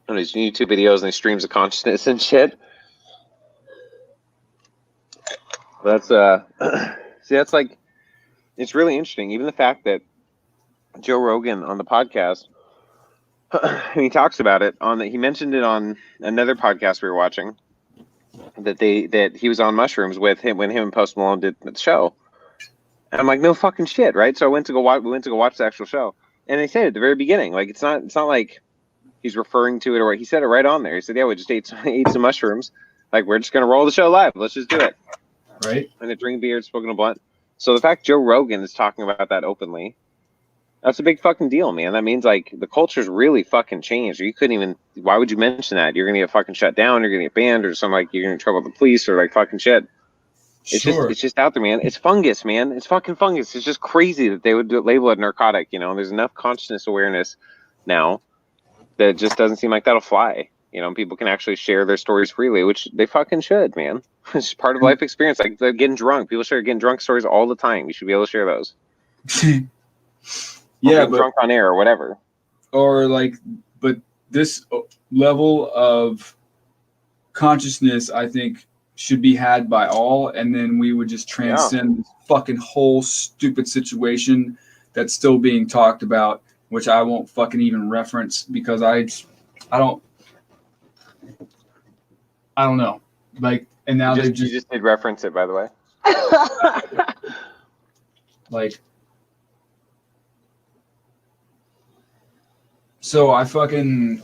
YouTube videos and these streams of consciousness and shit. That's, see, that's like, it's really interesting. Even the fact that Joe Rogan on the podcast, he talks about it he mentioned it on another podcast we were watching that he was on mushrooms with him when him and Post Malone did the show. And I'm like, no fucking shit, right? So we went to go watch the actual show, and they said at the very beginning, like it's not like he's referring to it or he said it right on there. He said, yeah, we just ate some mushrooms. Like we're just gonna roll the show live. Let's just do it. Right. And a drink beer, smoking a blunt. So the fact Joe Rogan is talking about that openly. That's a big fucking deal, man. That means like the culture's really fucking changed. You couldn't even. Why would you mention that? You're gonna get fucking shut down. You're gonna get banned, or something like you're gonna get in trouble with the police, or like fucking shit. It's just out there, man. It's fungus, man. It's fucking fungus. It's just crazy that they would label it narcotic. You know, there's enough consciousness awareness now that it just doesn't seem like that'll fly. You know, people can actually share their stories freely, which they fucking should, man. It's just part of life experience. Like they're getting drunk. People share getting drunk stories all the time. You should be able to share those. Yeah, but drunk on air or whatever. Or like, but this level of consciousness, I think, should be had by all, and then we would just transcend this fucking whole stupid situation that's still being talked about, which I won't fucking even reference because I don't know. Like, and now you they just did reference it, by the way. Like, so I fucking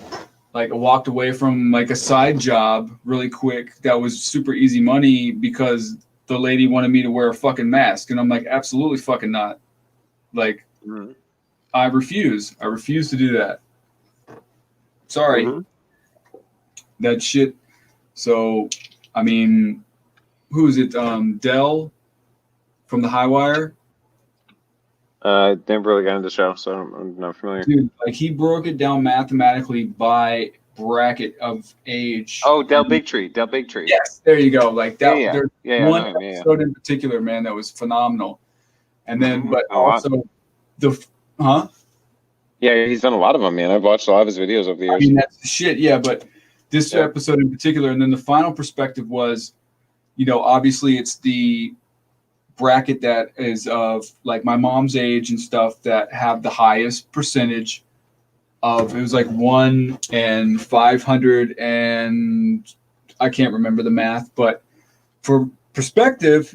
like walked away from like a side job really quick that was super easy money because the lady wanted me to wear a fucking mask, and I'm like, absolutely fucking not. Like, I refuse to do that. Sorry. That shit. So I mean, who is it? Dell from the High Wire. Never really got into the show, so I'm not familiar. Dude, like he broke it down mathematically by bracket of age. Oh, Del Bigtree. Yes, there you go. Like that. Yeah. There's one episode in particular, man, that was phenomenal. And then, but also Yeah, he's done a lot of them, man. I've watched a lot of his videos over the years. I mean, that's the shit. Yeah, but this episode in particular, and then the final perspective was, you know, obviously it's the bracket that is of like my mom's age and stuff that have the highest percentage of, it was like 1 in 500, and I can't remember the math, but for perspective,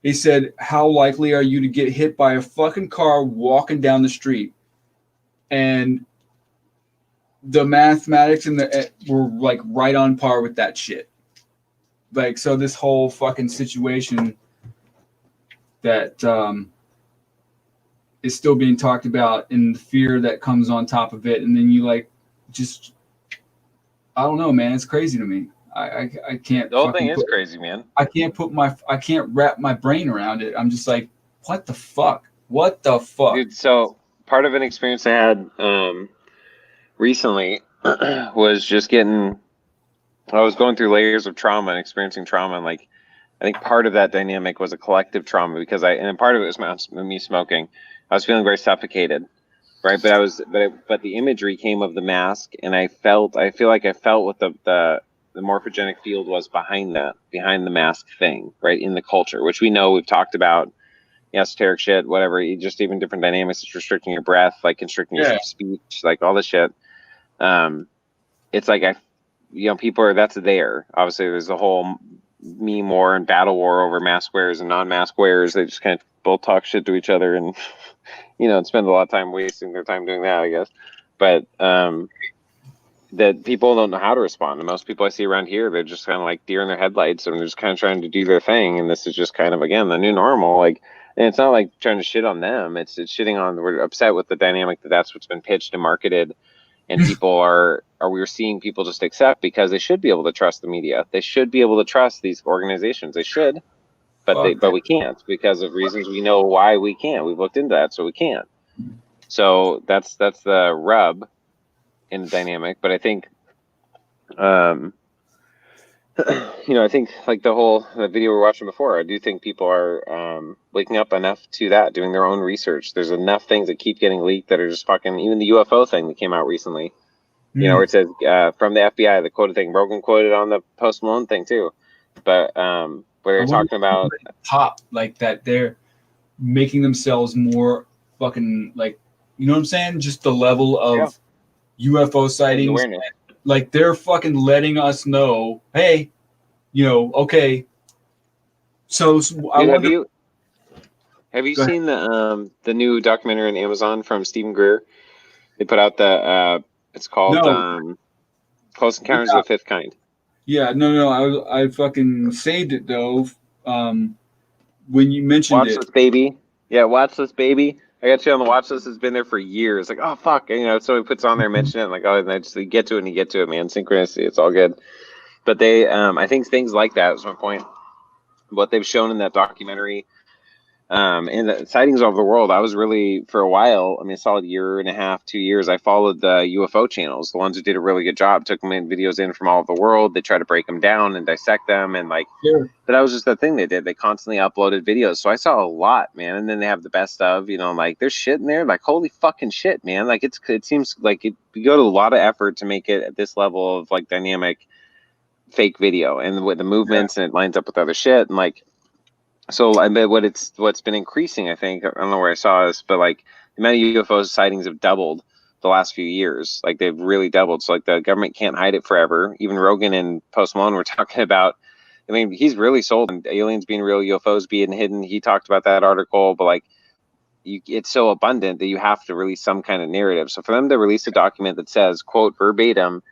he said, how likely are you to get hit by a fucking car walking down the street? And the mathematics and were like right on par with that shit. Like, so this whole fucking situation that is still being talked about, and the fear that comes on top of it, and then you like just I don't know, man. It's crazy to me. I can't. The whole thing is crazy, man. I can't wrap my brain around it. I'm just like, what the fuck? What the fuck? Dude, so part of an experience I had recently was just I was going through layers of trauma and experiencing trauma, and like I think part of that dynamic was a collective trauma because and part of it was me smoking. I was feeling very suffocated, right? But the imagery came of the mask, and I feel like I felt what the morphogenic field was behind the mask thing, right? In the culture, which we know we've talked about, esoteric shit, whatever, just even different dynamics. It's restricting your breath, like constricting your speech, like all this shit. It's like people are that's there. Obviously, there's a whole meme war and battle war over mask wearers and non-mask wearers. They just kind of both talk shit to each other and and spend a lot of time wasting their time doing that, I guess. But that people don't know how to respond. And most people I see around here, they're just kind of like deer in their headlights, and they're just kind of trying to do their thing. And this is just kind of, again, the new normal. Like, and it's not like trying to shit on them. It's shitting on. We're upset with the dynamic that's what's been pitched and marketed, and people we're seeing people just accept because they should be able to trust the media. They should be able to trust these organizations. They should, but we can't because of reasons we know why we can't. We've looked into that, so we can't. So that's the rub in the dynamic. But I think, I think like the video we were watching before, I do think people are waking up enough to that, doing their own research. There's enough things that keep getting leaked that are just fucking, even the UFO thing that came out recently, where it says from the FBI, the quoted thing, Rogan quoted on the Post Malone thing too. But where they're talking about pop, like that they're making themselves more fucking, like, you know what I'm saying? Just the level of UFO sightings. Awareness. Like they're fucking letting us know, hey, okay. So dude, have you seen the new documentary on Amazon from Stephen Greer? They put out it's called Close Encounters of the Fifth Kind. Yeah, no, I fucking saved it though. When you mentioned Watch this, baby. Yeah, watch this, baby. I got you on the watch list. It's been there for years. Like, oh fuck, so he puts on there, mention it, and like, oh, and I just get to it, and you get to it, man. Synchronicity, it's all good. But they, I think things like that was my point. What they've shown in that documentary, and the sightings all over the world. I was really, for a while, a solid year and a half, 2 years, I followed the UFO channels, the ones who did a really good job, took them in videos in from all over the world. They try to break them down and dissect them, and like, but that was just the thing they did. They constantly uploaded videos, so I saw a lot, man. And then they have the best of, like, there's shit in there, like, holy fucking shit, man. Like, it seems like we go to a lot of effort to make it at this level of like dynamic fake video, and with the movements, and it lines up with other shit, and like. So I bet what's been increasing, I think, I don't know where I saw this, but like the amount of UFO sightings have doubled the last few years. Like they've really doubled. So like the government can't hide it forever. Even Rogan and Post Malone were talking about, he's really sold on aliens being real, UFOs being hidden. He talked about that article, but like it's so abundant that you have to release some kind of narrative. So for them to release a document that says, quote, verbatim,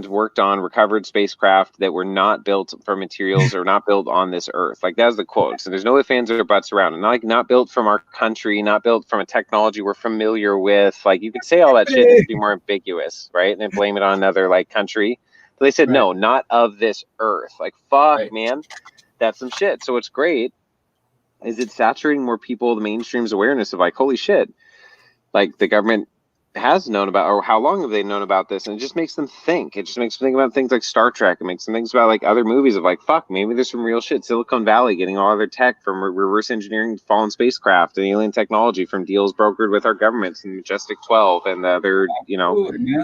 worked on recovered spacecraft that were not built for materials or not built on this earth. Like that's the quote. So there's no ifs, ands, or buts around it. Not built from our country, not built from a technology we're familiar with. Like you could say all that shit and be more ambiguous, right? And then blame it on another like country. But they said, no, not of this earth. Like, fuck, man. That's some shit. So what's great is it's saturating more people, the mainstream's awareness of like, holy shit. Like the government has known about, or how long have they known about this? And it just makes them think. It just makes them think about things like Star Trek. It makes them think about like other movies of like, fuck, maybe there's some real shit. Silicon Valley getting all their tech from reverse engineering fallen spacecraft and alien technology from deals brokered with our governments and Majestic 12 and the other,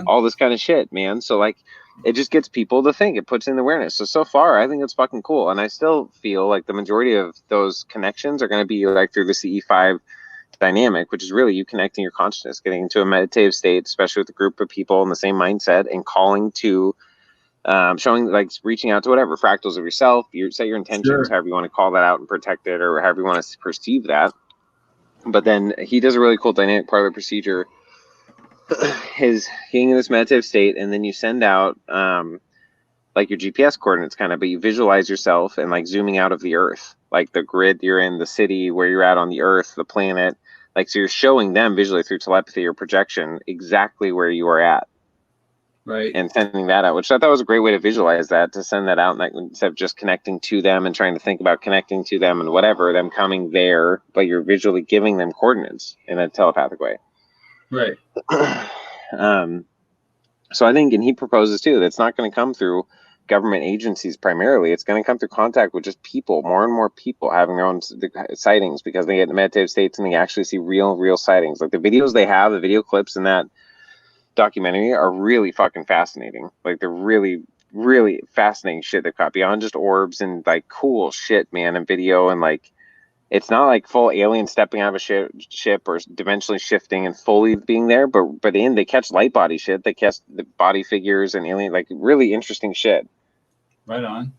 all this kind of shit, man. So like, it just gets people to think. It puts in the awareness. So far, I think it's fucking cool. And I still feel like the majority of those connections are going to be like through the CE5 dynamic, which is really you connecting your consciousness, getting into a meditative state, especially with a group of people in the same mindset, and calling to showing, like, reaching out to whatever fractals of yourself. You set your intentions, however you want to call that out and protect it, or however you want to perceive that. But then he does a really cool dynamic part of the procedure is getting in this meditative state, and then you send out like your GPS coordinates kind of, but you visualize yourself and like zooming out of the earth, like the grid you're in, the city where you're at on the earth, the planet, Like, so you're showing them visually through telepathy or projection exactly where you are at. Right. And sending that out, which I thought was a great way to visualize that, to send that out, and instead of just connecting to them and trying to think about connecting to them and whatever, them coming there, but you're visually giving them coordinates in a telepathic way. Right. So I think, and he proposes too, that it's not going to come through government agencies primarily. It's going to come through contact with just people, more and more people having their own sightings, because they get in meditative states and they actually see real sightings. Like the videos they have, the video clips in that documentary are really fucking fascinating. Like they're really fascinating shit they've got beyond just orbs and like cool shit, man, and video. And like it's not like full alien stepping out of a ship or dimensionally shifting and fully being there, but they catch light body shit, they catch the body figures and alien, like really interesting shit. Right on.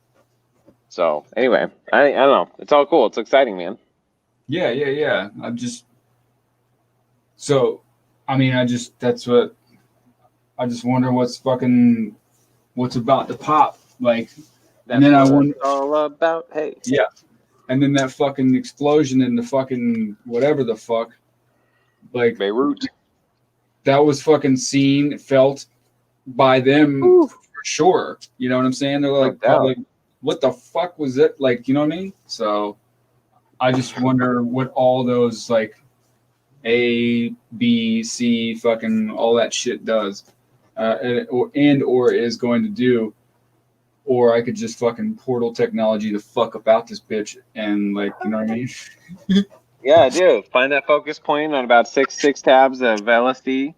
So anyway, I don't know, it's all cool, it's exciting, man. Yeah. I just wonder what's about to pop. Like, and then I wonder all about. Hey. Yeah. And then that fucking explosion in the fucking whatever the fuck. Like Beirut. That was fucking seen, felt by them for sure. You know what I'm saying? They're like, probably, what the fuck was it? Like, you know what I mean? So I just wonder what all those like A, B, C, fucking all that shit does. Or is going to do, or I could just fucking portal technology the fuck about this bitch and like, you know what I mean? Yeah, I do. Find that focus point on about six tabs of LSD.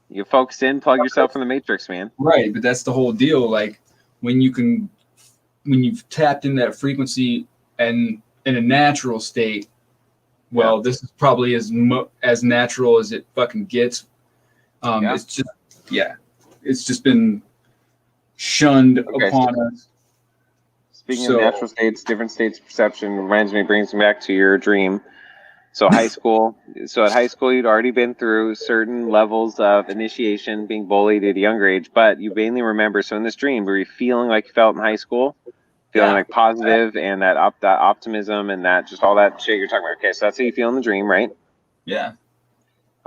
You focus in, plug yourself in the matrix, man. Right, but that's the whole deal. Like when you've tapped in that frequency and in a natural state, well, this is probably as natural as it fucking gets. It's just been shunned upon us. Speaking of natural states, different states of perception, brings me back to your dream. So at high school, you'd already been through certain levels of initiation, being bullied at a younger age, but you mainly remember, so in this dream, were you feeling like you felt in high school? Feeling like positive and that optimism and that just all that shit you're talking about. Okay, so that's how you feel in the dream, right? Yeah.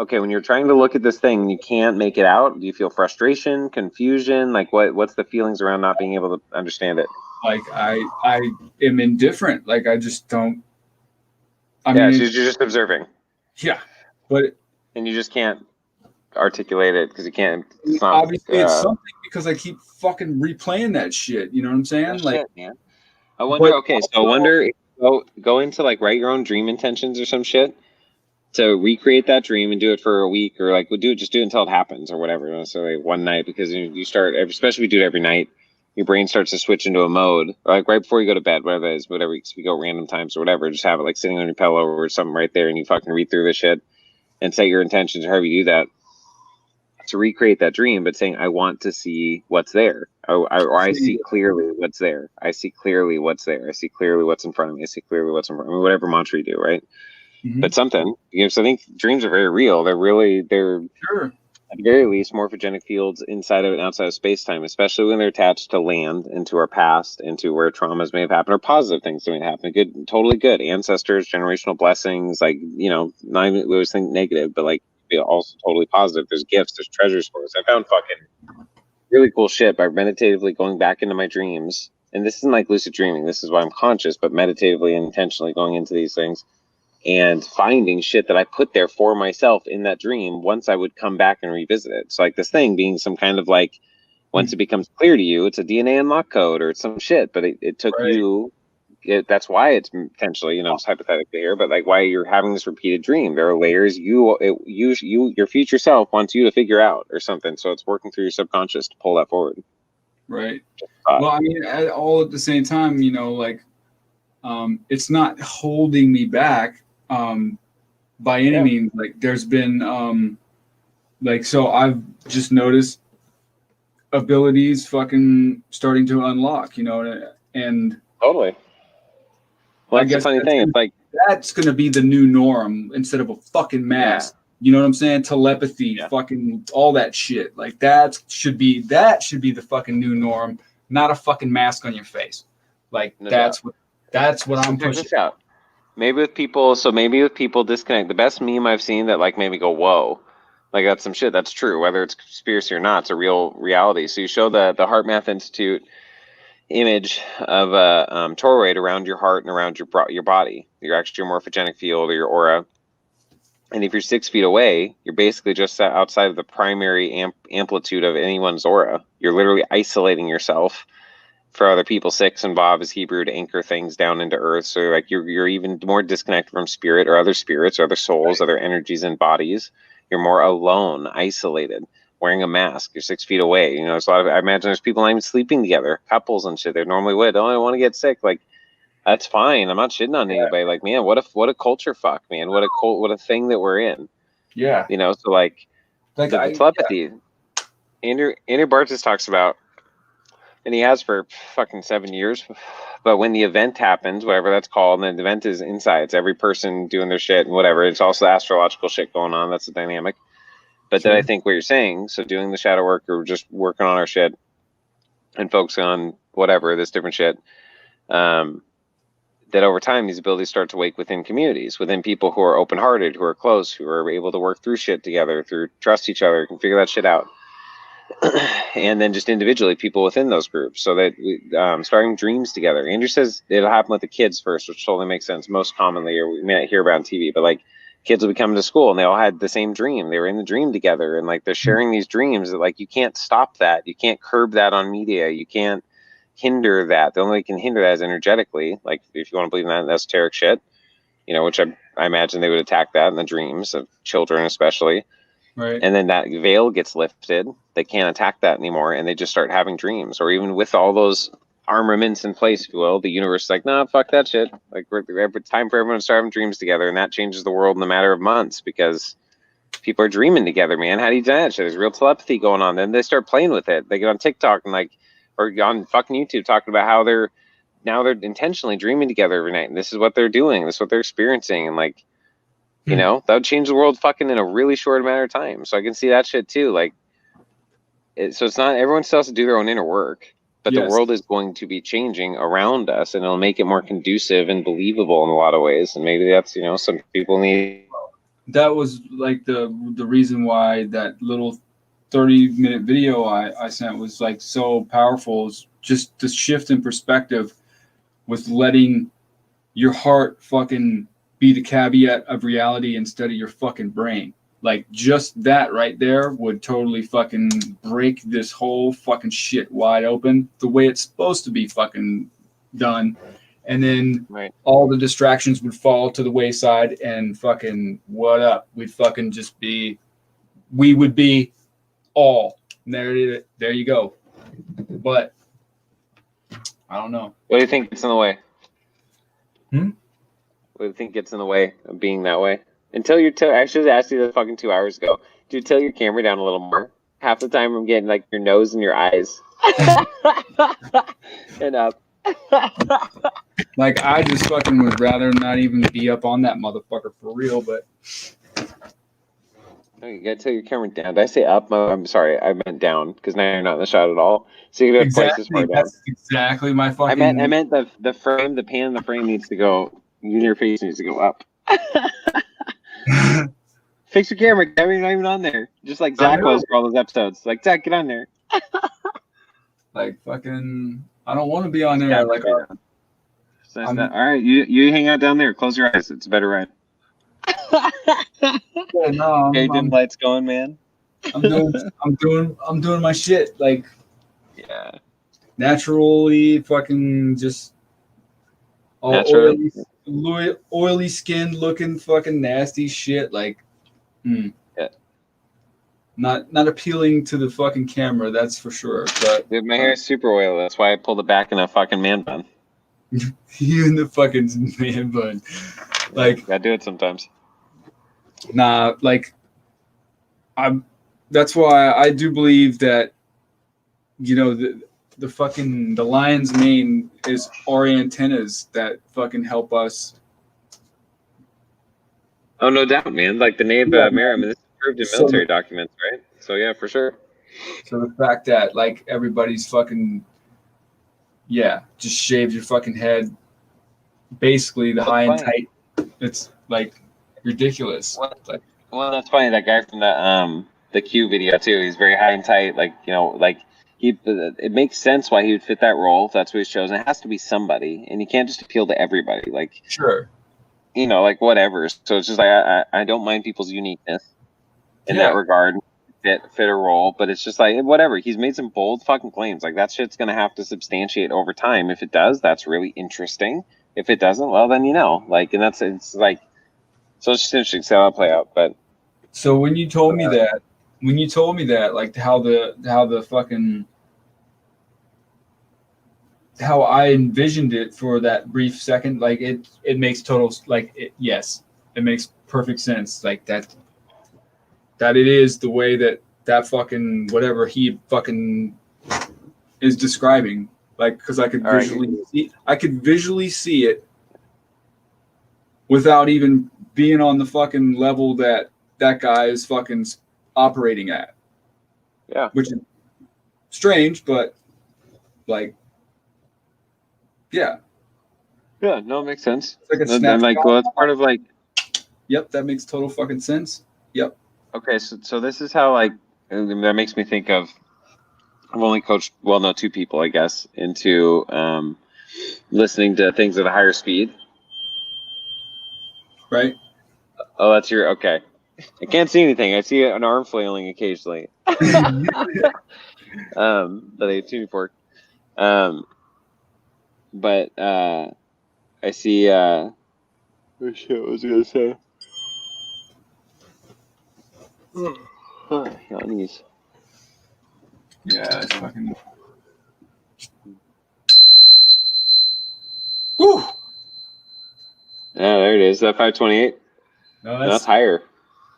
Okay, when you're trying to look at this thing and you can't make it out, do you feel frustration, confusion? Like what's the feelings around not being able to understand it? Like I am indifferent. Like I just don't. I mean, so you're just observing. Yeah, and you just can't articulate it because you can't. It's not, obviously, it's something because I keep fucking replaying that shit. You know what I'm saying? Like, shit, man. I wonder. Go into like write your own dream intentions or some shit. To recreate that dream and do it for a week, or like just do it until it happens or whatever. Not necessarily one night, because you start, especially if you do it every night, your brain starts to switch into a mode, or like right before you go to bed, whatever it is, whatever, we go random times or whatever, just have it like sitting on your pillow or something right there, and you fucking read through this shit and set your intentions or however you do that to recreate that dream, but saying, I want to see what's there. Or I see clearly what's there. I see clearly what's there. I see clearly what's in front of me. I see clearly what's in front of me. Whatever mantra you do, right? Mm-hmm. But something, so I think dreams are very real. They're sure. At the very least morphogenic fields inside of and outside of space-time, especially when they're attached to land, into our past, into where traumas may have happened, or positive things that may happen. Good, totally good. Ancestors, generational blessings, like, not even, we always think negative, but like also totally positive. There's gifts, there's treasures for us. I found fucking really cool shit by meditatively going back into my dreams. And this isn't like lucid dreaming. This is why I'm conscious, but meditatively and intentionally going into these things and finding shit that I put there for myself in that dream once I would come back and revisit it. So like this thing being some kind of like, once it becomes clear to you, it's a DNA unlock code or it's some shit, but it took you, that's why it's potentially, it's hypothetically here, but like why you're having this repeated dream. There are layers your future self wants you to figure out or something. So it's working through your subconscious to pull that forward. Right. Well, I mean, all at the same time, it's not holding me back by any means. Like there's been so I've just noticed abilities fucking starting to unlock, and totally. Well, that's the funny thing. It's like that's gonna be the new norm instead of a fucking mask. Yeah. You know what I'm saying? Telepathy, fucking all that shit. Like that should be the fucking new norm, not a fucking mask on your face. Like that's what I'm pushing. Check this out. Maybe with people disconnect. The best meme I've seen that like made me go, whoa. Like that's some shit. That's true. Whether it's conspiracy or not, it's a real reality. So you show the Heart Math Institute image of a toroid around your heart and around your body, your extramorphogenic field or your aura. And if you're 6 feet away, you're basically just outside of the primary amplitude of anyone's aura. You're literally isolating yourself for other people. Six and Bob is Hebrew to anchor things down into earth. So like you're even more disconnected from spirit or other spirits or other souls, other energies and bodies. You're more alone, isolated, wearing a mask. You're 6 feet away. You know, there's a lot of, I imagine there's people not even sleeping together, couples and shit. They normally would. Oh, I want to get sick. Like, that's fine. I'm not shitting on anybody. Like, man, what a culture fuck, man. What a thing that we're in. Yeah. You know, so like the telepathy. Yeah. Andrew Bartis talks about, and he has for fucking 7 years. But when the event happens, whatever that's called, and the event is inside, it's every person doing their shit and whatever. It's also astrological shit going on. That's the dynamic. But then I think what you're saying, so doing the shadow work or just working on our shit and focusing on whatever, this different shit, that over time these abilities start to wake within communities, within people who are open-hearted, who are close, who are able to work through shit together, through trust each other, can figure that shit out. And then just individually people within those groups, so that we starting dreams together. Andrew says it'll happen with the kids first, which totally makes sense most commonly, or we may not hear about on TV, but like kids will be coming to school and they all had the same dream. They were in the dream together, and like they're sharing these dreams that like you can't stop that. You can't curb that on media. You can't hinder that. The only way you can hinder that is energetically. Like if you want to believe in that esoteric shit, you know, which I imagine they would attack that in the dreams of children especially. Right. And then that veil gets lifted. They can't attack that anymore, and they just start having dreams. Or even with all those armaments in place, if you will, the universe is like, nah, fuck that shit. Like, it's time for everyone to start having dreams together, and that changes the world in a matter of months because people are dreaming together, man. How do you do that shit? There's real telepathy going on. Then they start playing with it. They get on TikTok and like, or on fucking YouTube talking about how they're intentionally dreaming together every night, and this is what they're doing. This is what they're experiencing, and like, you know, that would change the world fucking in a really short amount of time. So I can see that shit too. Like, so it's not, everyone still has to do their own inner work, but the world is going to be changing around us, and it'll make it more conducive and believable in a lot of ways. And maybe that's, you know, some people need. That was like the reason why that little 30-minute video I sent was like so powerful. Is just the shift in perspective with letting your heart fucking be the caveat of reality instead of your fucking brain. Like just that right there would totally fucking break this whole fucking shit wide open the way it's supposed to be fucking done. And then all the distractions would fall to the wayside, and fucking what up? We'd fucking just be, we would be all. And there you go. But I don't know. What do you think gets in the way? Hmm? What do you think gets in the way of being that way? Until you're, I should have asked you this fucking 2 hours ago. Dude, tilt your camera down a little more. Half the time I'm getting like your nose and your eyes. And up. Like, I just fucking would rather not even be up on that motherfucker for real, but. No, you gotta tilt your camera down. Did I say up? I'm sorry, I meant down, because now you're not in the shot at all. So you gotta place this part down. That's exactly my fucking. I meant the frame, the pan in the frame needs to go, your face needs to go up. Fix your camera, Kevin. You're not even on there. Just like Zach was for all those episodes. Like, Zach, get on there. Like, fucking, I don't want to be on there. Like, so all right, you hang out down there. Close your eyes. It's a better ride. Yeah, no, okay, dim lights going, man. I'm doing my shit. Like, yeah, naturally, fucking just all oily skinned looking, fucking nasty shit. Like, yeah. Not appealing to the fucking camera, that's for sure. But dude, my hair is super oily. That's why I pulled it back in a fucking man bun. You in the fucking man bun. Like, I do it sometimes. Nah, like, that's why I do believe that, you know, the lion's mane is our antennas that fucking help us. Oh, no doubt, man. Like the Native American, I mean, this is proved in military documents, right? So yeah, for sure. So the fact that like everybody's fucking, just shave your fucking head, basically the high and tight It's like ridiculous. Well, that's funny. That guy from the Q video too. He's very high and tight. Like, you know, like it makes sense why he would fit that role if that's what he's chosen. It has to be somebody, and he can't just appeal to everybody. Like, sure, you know, like whatever. So it's just like I don't mind people's uniqueness in that regard. Fit a role, but it's just like whatever. He's made some bold fucking claims. Like that shit's gonna have to substantiate over time. If it does, that's really interesting. If it doesn't, well then you know. Like, and it's like, so it's just interesting to see how that play out. But so when you told me that, like how the fucking how I envisioned it for that brief second, like it makes total yes, it makes perfect sense. Like that it is the way that fucking whatever he fucking is describing. Like, because I could visually see it without even being on the fucking level that guy is fucking operating at. Yeah, which is strange, but like, yeah. Yeah, no, it makes sense. It's like a and like, well, it's part of like. Yep, that makes total fucking sense. Yep. Okay, so this is how like that makes me think of. I've only coached two people, I guess, into listening to things at a higher speed. Right. Oh, that's your okay. I can't see anything. I see an arm flailing occasionally. But a tuning fork. But I see. Oh shit! What was I gonna say? Yanni's. Yeah, that's fucking. Woo! Yeah, there it is. That 528. No, that's higher.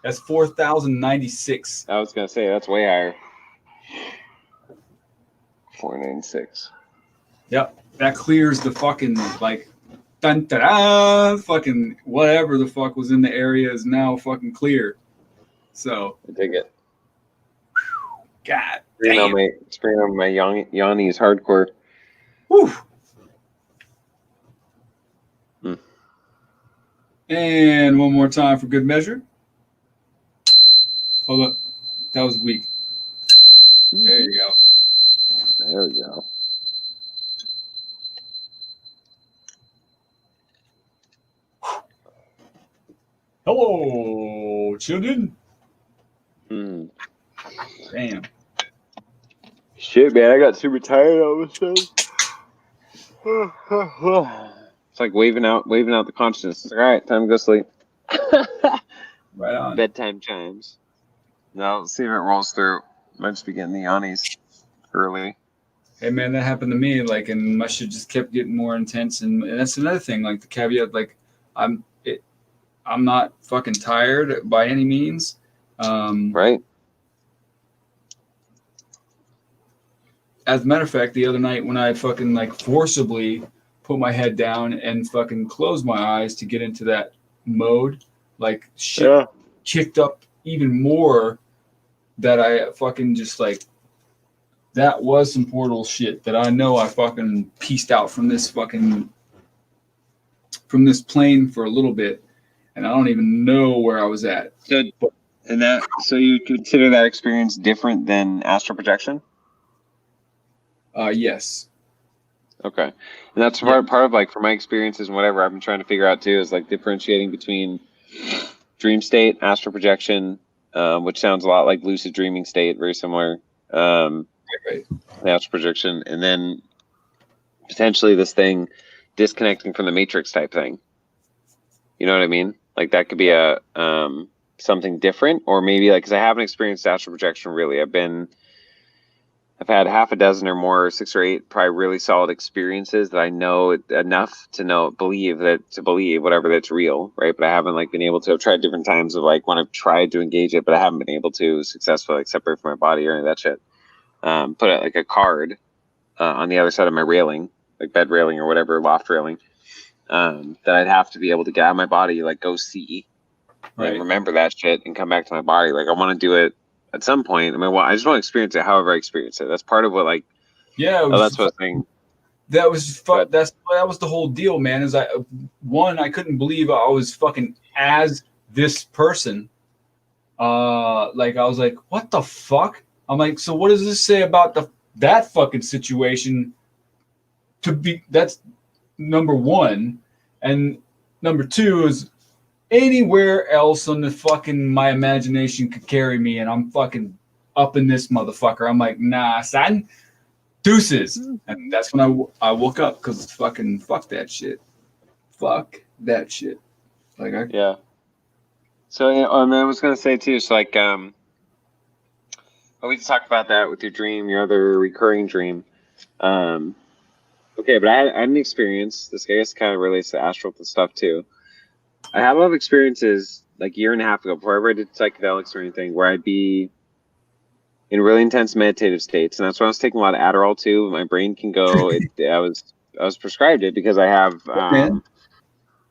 That's 4,096. I was gonna say that's way higher. 496. Yep, that clears the fucking like, dun da da, fucking whatever the fuck was in the area is now fucking clear. So I dig it. God damn. Spraying on my Yanni's hardcore. Woo. And one more time for good measure. Hold up. That was weak. There you go. There we go. Hello, children. Damn. Shit, man, I got super tired all of a sudden. It's like waving out the consciousness. It's like, all right, time to go sleep. Right on. Bedtime chimes. Now, let's see if it rolls through. Might just be getting the Yanni's early. Hey, man, that happened to me. Like, and my shit just kept getting more intense. And that's another thing. Like, the caveat, like, I'm not fucking tired by any means. Right. As a matter of fact, the other night when I fucking like forcibly put my head down and fucking closed my eyes to get into that mode, like shit kicked up even more that I fucking just like, that was some portal shit that I know I fucking pieced out from this plane for a little bit. And I don't even know where I was at. So you consider that experience different than astral projection? Yes. Okay. And that's part of like, for my experiences and whatever I've been trying to figure out too, is like differentiating between dream state, astral projection, which sounds a lot like lucid dreaming state, very similar. Right. Astral projection, and then potentially this thing disconnecting from the matrix type thing. You know what I mean? Like that could be a something different, or maybe like, because I haven't experienced astral projection really. I've had half a dozen or more, 6 or 8, probably really solid experiences that I know enough to believe whatever that's real, right? But I haven't like been able to. I've tried different times of like when I've tried to engage it, but I haven't been able to successfully like separate from my body or any of that shit. Put like a card on the other side of my railing, like bed railing or whatever, loft railing, that I'd have to be able to get out of my body, like go see, and remember that shit and come back to my body. Like I want to do it at some point. I mean, I just want to experience it however I experience it. That's part of what like. Yeah. That's what I was saying. that was that was the whole deal, man. Is I couldn't believe I was fucking as this person. Like I was like, what the fuck? I'm like, so what does this say about that fucking situation? That's number one, and number two is anywhere else on the fucking my imagination could carry me, and I'm fucking up in this motherfucker. I'm like, nah, son. Deuces, and that's when I woke up because fucking fuck that shit. Like yeah. So I was gonna say too. So like we just talked about that with your dream, your other recurring dream. Okay, but I had an experience. This I guess kind of relates to astral stuff too. I had a lot of experiences like a year and a half ago before I ever did psychedelics or anything, where I'd be in really intense meditative states, and that's when I was taking a lot of Adderall too. My brain can go. I was prescribed it because I have.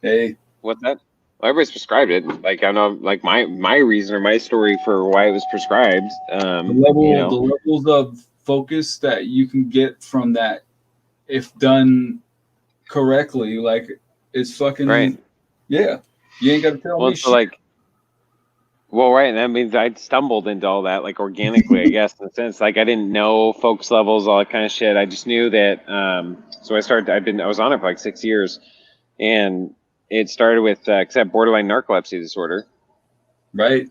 Hey, what's that? Well, everybody's prescribed it. Like I know, like my reason or my story for why it was prescribed. The levels of focus that you can get from that, if done correctly, like it's fucking right. Yeah, you ain't got to tell me so shit. Like. Well, right, and that means I stumbled into all that, like organically, I guess, in a sense. Like I didn't know focus levels, all that kind of shit. I just knew that. So I was on it for like 6 years, and it started with because I have borderline narcolepsy disorder, right,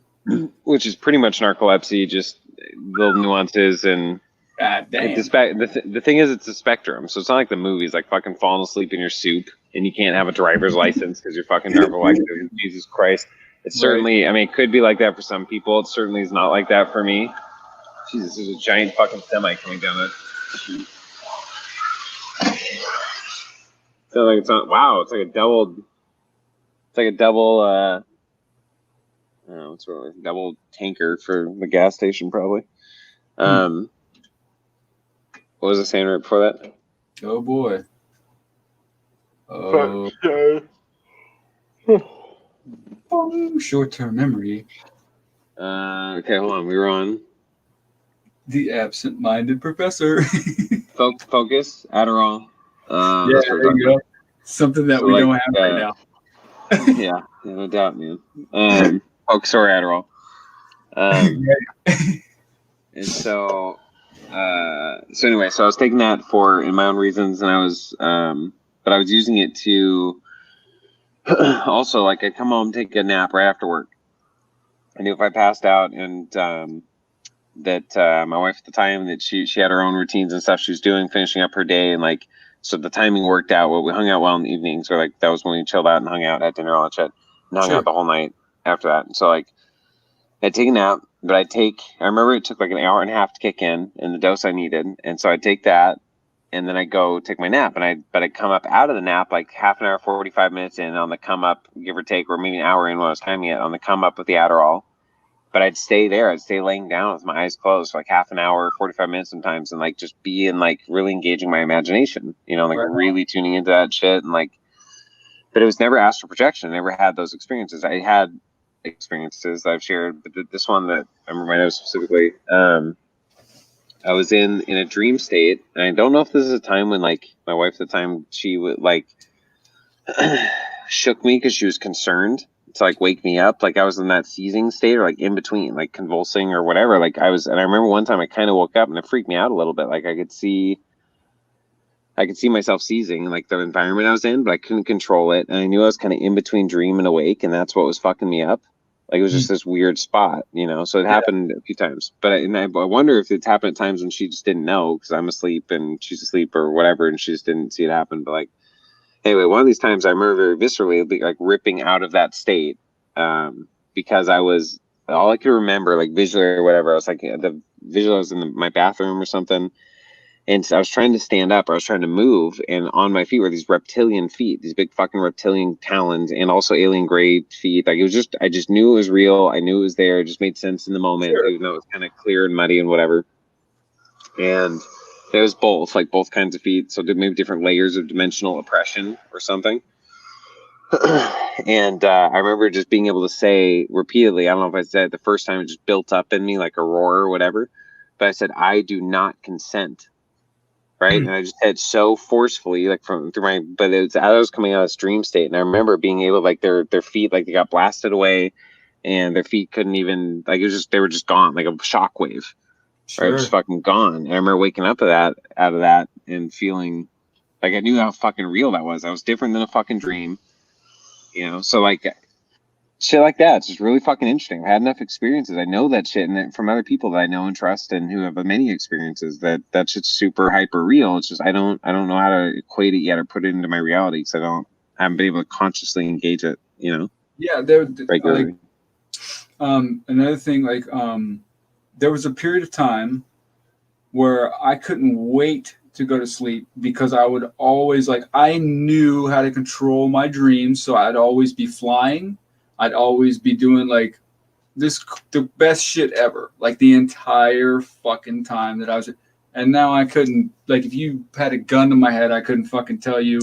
which is pretty much narcolepsy, just little nuances and. God damn. The thing is, it's a spectrum, so it's not like the movies, like fucking falling asleep in your soup, and you can't have a driver's license because you're fucking narcoleptic. Jesus Christ. It's certainly, I mean, it could be like that for some people. It certainly is not like that for me. Jesus, there's a giant fucking semi coming down the street. So like it's not, wow, it's like a double, what's wrong? Double tanker for the gas station probably. What was I saying right before that? Oh boy. Short-term memory. Okay, hold on. We were on the absent-minded professor. Focus, Adderall. Yeah, there you go. Something that we don't have right now. Yeah, no doubt, man. Focus or Adderall. And so anyway, so I was taking that for in my own reasons, and I was, but I was using it to. Also, like I'd come home, take a nap right after work. I knew if I passed out and that my wife at the time, that she had her own routines and stuff she was doing, finishing up her day, and like so the timing worked out. Well, we hung out well in the evenings, or like that was when we chilled out and hung out, had dinner, all that shit, and hung out the whole night after that. And so like I'd take a nap, but I remember it took like an hour and a half to kick in the dose I needed, and so I'd take that. And then I go take my nap, but I come up out of the nap like half an hour, 45 minutes in on the come up, give or take, or maybe an hour in when I was timing it on the come up with the Adderall. But I'd stay there. I'd stay laying down with my eyes closed for like half an hour, 45 minutes sometimes, and like just be in like really engaging my imagination, like really tuning into that shit. And like, but it was never astral projection. I never had those experiences. I had experiences I've shared, but this one that I remember my nose specifically, I was in a dream state, and I don't know if this is a time when like my wife at the time, she would like shook me because she was concerned to like wake me up. Like I was in that seizing state, or like in between, like convulsing or whatever. Like I was, and I remember one time I kind of woke up and it freaked me out a little bit. Like I could see myself seizing in like the environment I was in, but I couldn't control it. And I knew I was kind of in between dream and awake, and that's what was fucking me up. Like it was just this weird spot, so it happened a few times. But I wonder if it's happened at times when she just didn't know because I'm asleep and she's asleep or whatever, and she just didn't see it happen. But like, anyway, one of these times I remember very viscerally like ripping out of that state because I was, all I could remember like visually or whatever, I was like the visual, I was in my bathroom or something. And so I was trying to stand up, or I was trying to move, and on my feet were these reptilian feet, these big fucking reptilian talons, and also alien gray feet. Like it was just, I just knew it was real. I knew it was there. It just made sense in the moment, even though it was kind of clear and muddy and whatever. And it was both kinds of feet. So maybe different layers of dimensional oppression or something. And I remember just being able to say repeatedly, I don't know if I said it the first time, it just built up in me like a roar or whatever. But I said, I do not consent right? And I just had so forcefully, like from through my, but it was as I was coming out of this dream state, and I remember being able, like their feet, like they got blasted away, and their feet couldn't even, like it was just, they were just gone, like a shockwave, right? Just fucking gone. And I remember waking up out of that, and feeling like I knew how fucking real that was. I was different than a fucking dream, you know. So like shit like that, it's just really fucking interesting. I had enough experiences. I know that shit, and from other people that I know and trust, and who have many experiences, that shit's super hyper real. It's just I don't know how to equate it yet or put it into my reality, because I haven't been able to consciously engage it, you know. Yeah, regularly. Another thing, like there was a period of time where I couldn't wait to go to sleep, because I would always, like, I knew how to control my dreams, so I'd always be flying. I'd always be doing like the best shit ever, like the entire fucking time that I was. And now I couldn't, like, if you had a gun to my head, I couldn't fucking tell you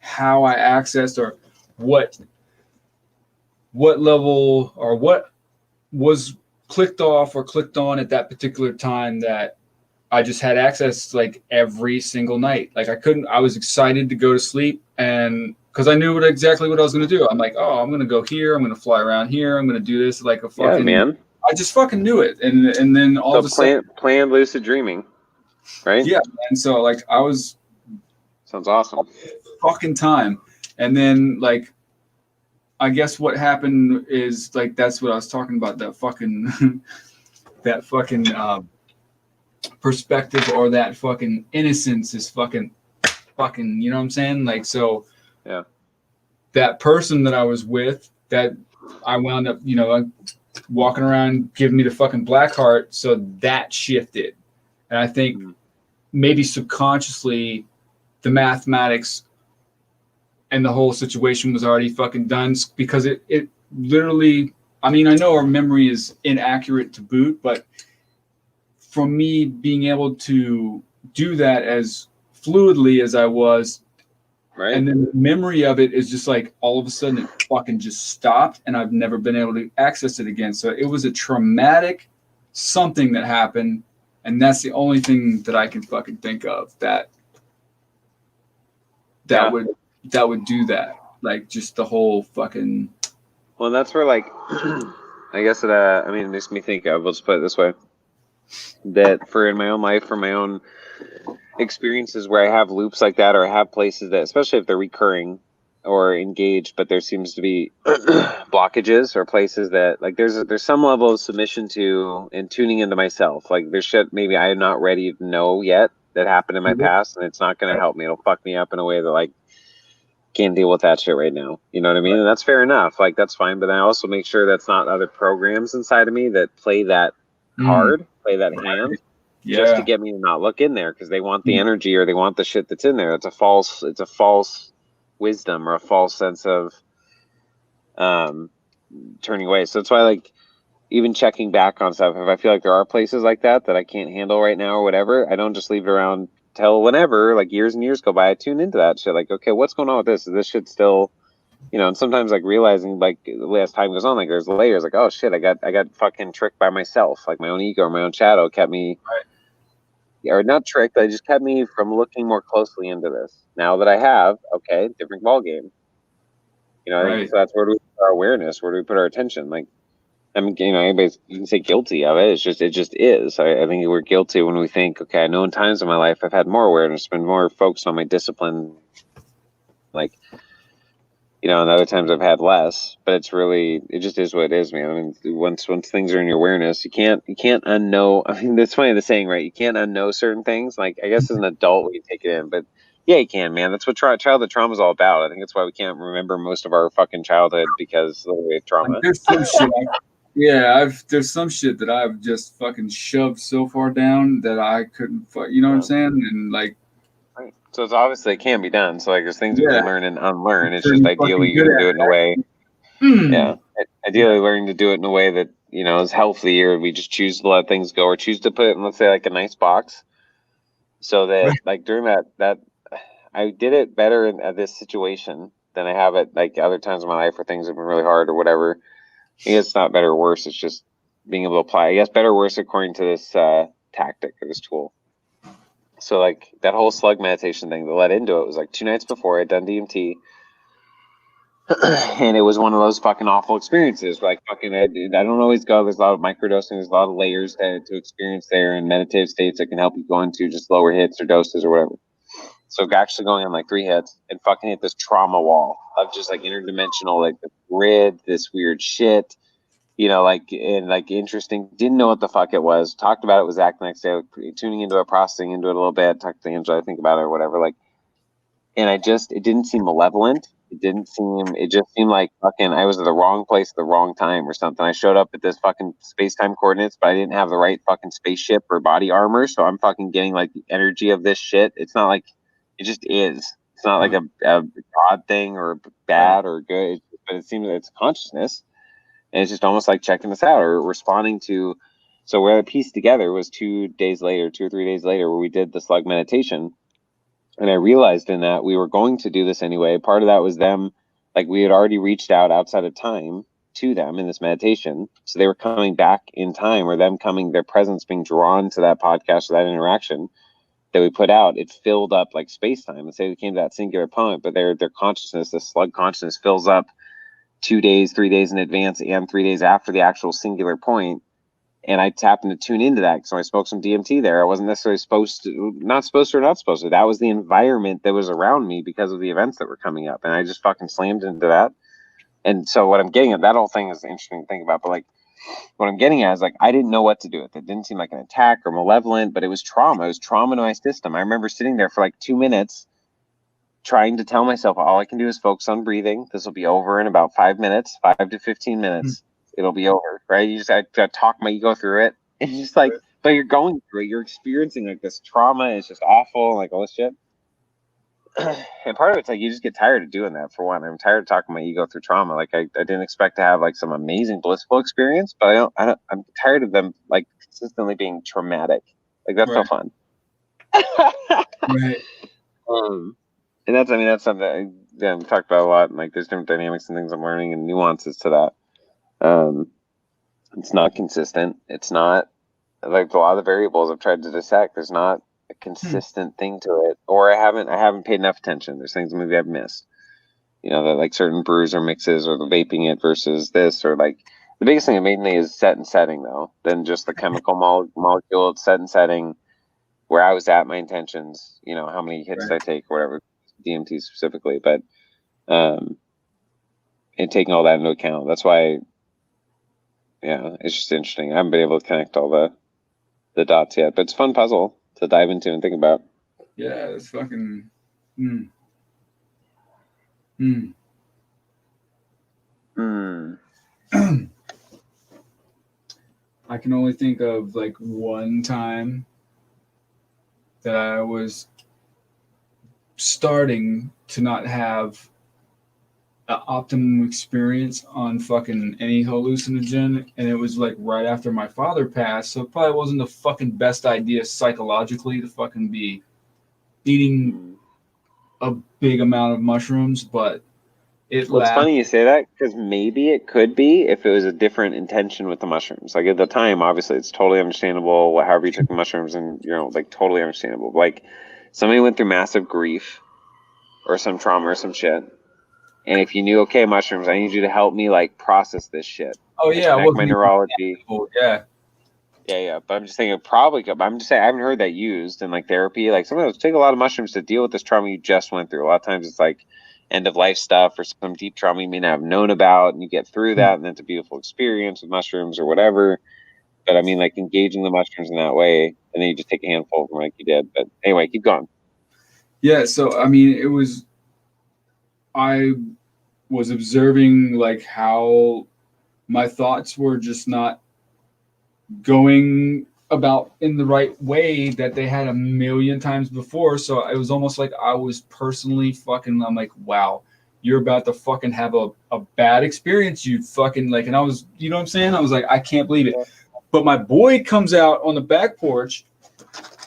how I accessed or what level or what was clicked off or clicked on at that particular time, that I just had access like every single night. Like I was excited to go to sleep, and because I knew exactly what I was going to do. I'm like, oh, I'm going to go here. I'm going to fly around here. I'm going to do this, like a fucking, yeah, man. I just fucking knew it. And then all of a sudden, planned lucid dreaming, right? Yeah. And so like I was, sounds awesome. Fucking time. And then like, I guess what happened is, like, that's what I was talking about, that fucking, that fucking, perspective, or that fucking innocence is fucking, you know what I'm saying? Like, so yeah, that person that I was with, that I wound up, you know, walking around giving me the fucking black heart. So that shifted. And I think maybe subconsciously the mathematics and the whole situation was already fucking done, because it literally, I mean, I know our memory is inaccurate to boot, but for me being able to do that as fluidly as I was, right, and then the memory of it is just like all of a sudden it fucking just stopped, and I've never been able to access it again. So it was a traumatic something that happened, and that's the only thing that I can fucking think of that would do that. Like, just the whole fucking. Well, that's where, like, I guess I mean, it makes me think of, let's put it this way, that for in my own life, for my own experiences where I have loops like that, or I have places that, especially if they're recurring or engaged, but there seems to be blockages, or places that, like, there's some level of submission to and tuning into myself. Like, there's shit maybe I am not ready to know yet that happened in my past, and it's not going to help me. It'll fuck me up in a way that, like, can't deal with that shit right now. You know what I mean? And that's fair enough. Like, that's fine. But I also make sure that's not other programs inside of me that play that card, play that hand, just to get me to not look in there, because they want the energy, or they want the shit that's in there. It's a false wisdom, or a false sense of turning away. So that's why, like, even checking back on stuff, if I feel like there are places like that I can't handle right now or whatever, I don't just leave it around till whenever, like, years and years go by. I tune into that shit, like, okay, what's going on with this? Is this shit still, you know? And sometimes, like, realizing, like, as time goes on, like, there's layers, like, oh shit, I got fucking tricked by myself, like my own ego or my own shadow kept me, or not tricked, but it just kept me from looking more closely into this. Now that I have, okay, different ball game. You know, I think so. That's where do we put our awareness? Where do we put our attention? Like, I mean, you know, you can say guilty of it. It just is. I think we're guilty when we think, okay, I know in times in my life I've had more awareness, been more focused on my discipline, like, you know, and other times I've had less. But it just is what it is, man. I mean, once things are in your awareness, you can't unknow. I mean, it's funny, the saying, right? You can't unknow certain things. Like, I guess as an adult we can take it in, but yeah, you can, man. That's what childhood trauma is all about. I think that's why we can't remember most of our fucking childhood, because of the trauma. There's some shit. There's some shit that I've just fucking shoved so far down that I couldn't. You know what I'm saying? And like, right. So it's obviously it can be done. So, like, there's things we can learn and unlearn. It's just ideally you can do it in a way. Yeah, ideally learning to do it in a way that, you know, is healthy, or we just choose to let things go, or choose to put it in, let's say, like a nice box, so that like during that I did it better at this situation than I have at, like, other times in my life where things have been really hard or whatever. I guess it's not better or worse. It's just being able to apply. I guess better or worse according to this tactic or this tool. So like that whole slug meditation thing that led into it was like 2 nights before I'd done DMT. And it was one of those fucking awful experiences. Like fucking, I don't always go. There's a lot of microdosing. There's a lot of layers to experience there, and meditative states that can help you go into just lower hits or doses or whatever. So actually going on like 3 hits and fucking hit this trauma wall of just like interdimensional, like the grid, this weird shit, like, and like interesting. Didn't know what the fuck it was. Talked about it with Zach the next day, tuning into it, processing into it a little bit. Talked to Angela, I think about it or whatever. Like, and it didn't seem malevolent. It just seemed like fucking I was at the wrong place at the wrong time or something. I showed up at this fucking space-time coordinates, but I didn't have the right fucking spaceship or body armor, so I'm fucking getting like the energy of this shit. It's not like, it just is. It's not like a odd thing or bad or good, but it seems it's consciousness. And it's just almost like checking this out or responding to. So where I pieced together was 2 days later, 2 or 3 days later, where we did the slug meditation. And I realized in that we were going to do this anyway. Part of that was them, like we had already reached out outside of time to them in this meditation. So they were coming back in time, or them coming, their presence being drawn to that podcast, or that interaction that we put out. It filled up like space time. Let's say they came to that singular point, but their consciousness, the slug consciousness, fills up 2 days, 3 days in advance, and 3 days after the actual singular point. And I happened to tune into that. So I smoked some DMT there. I wasn't necessarily not supposed to. That was the environment that was around me because of the events that were coming up. And I just fucking slammed into that. And so what I'm getting at, that whole thing is interesting to think about. But like, what I'm getting at is like, I didn't know what to do with it. It didn't seem like an attack or malevolent, but it was trauma. It was trauma to my system. I remember sitting there for like 2 minutes trying to tell myself, all I can do is focus on breathing. This will be over in about 5 minutes, 5 to 15 minutes. It'll be over, right? You just have to talk my ego through it. And just like, but you're going through it. You're experiencing like this trauma. It's just awful, like all this shit. And part of it's like you just get tired of doing that. For one, I'm tired of talking my ego through trauma. Like I didn't expect to have like some amazing blissful experience, but I'm tired of them like consistently being traumatic. Like that's no fun. Right. And that's something that we talked about a lot. And like there's different dynamics and things I'm learning and nuances to that. It's not consistent. It's not like a lot of the variables I've tried to dissect. There's not a consistent thing to it, or I haven't paid enough attention. There's things maybe I've missed. That like certain brews or mixes, or the vaping it versus this, or like the biggest thing mainly is set and setting though. Than just the chemical molecule. It's set and setting, where I was at, my intentions. How many hits I take, or whatever, DMT specifically, but and taking all that into account. That's why. Yeah, it's just interesting. I haven't been able to connect all the dots yet, but it's a fun puzzle to dive into and think about. Yeah, it's fucking. I can only think of like one time that I was starting to not have an optimum experience on fucking any hallucinogen, and it was like right after my father passed, so it probably wasn't the fucking best idea psychologically to fucking be eating a big amount of mushrooms, but it's funny you say that, because maybe it could be if it was a different intention with the mushrooms. Like at the time, obviously it's totally understandable however you took the mushrooms, and like totally understandable. Like somebody went through massive grief or some trauma or some shit. And if you knew, okay, mushrooms, I need you to help me like process this shit. Oh yeah, my neurology. Yeah. But I'm just thinking I'm just saying I haven't heard that used in like therapy. Like sometimes take a lot of mushrooms to deal with this trauma you just went through. A lot of times it's like end of life stuff or some deep trauma you may not have known about, and you get through that, and then it's a beautiful experience with mushrooms or whatever. But I mean, like engaging the mushrooms in that way, and then you just take a handful of them like you did. But anyway, keep going. Yeah. So I mean, I was observing like how my thoughts were just not going about in the right way that they had a million times before. So it was almost like I was personally I'm like, wow, you're about to fucking have a bad experience. You fucking like, and I was, you know what I'm saying? I was like, I can't believe it. But my boy comes out on the back porch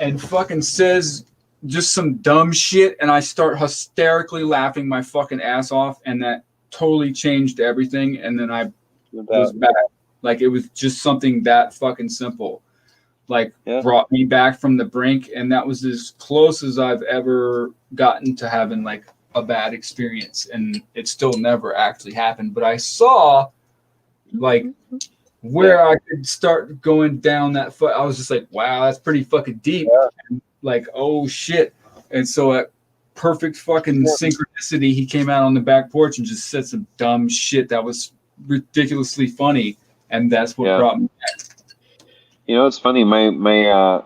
and fucking says just some dumb shit, and I start hysterically laughing my fucking ass off, and that totally changed everything. And then I was back. Like it was just something that fucking simple. like brought me back from the brink, and that was as close as I've ever gotten to having like a bad experience, and it still never actually happened. But I saw like where I could start going down that foot. I was just like, wow, that's pretty fucking deep. And like, oh shit. And so at perfect fucking synchronicity, he came out on the back porch and just said some dumb shit that was ridiculously funny, and that's what brought me back. You know, it's funny. My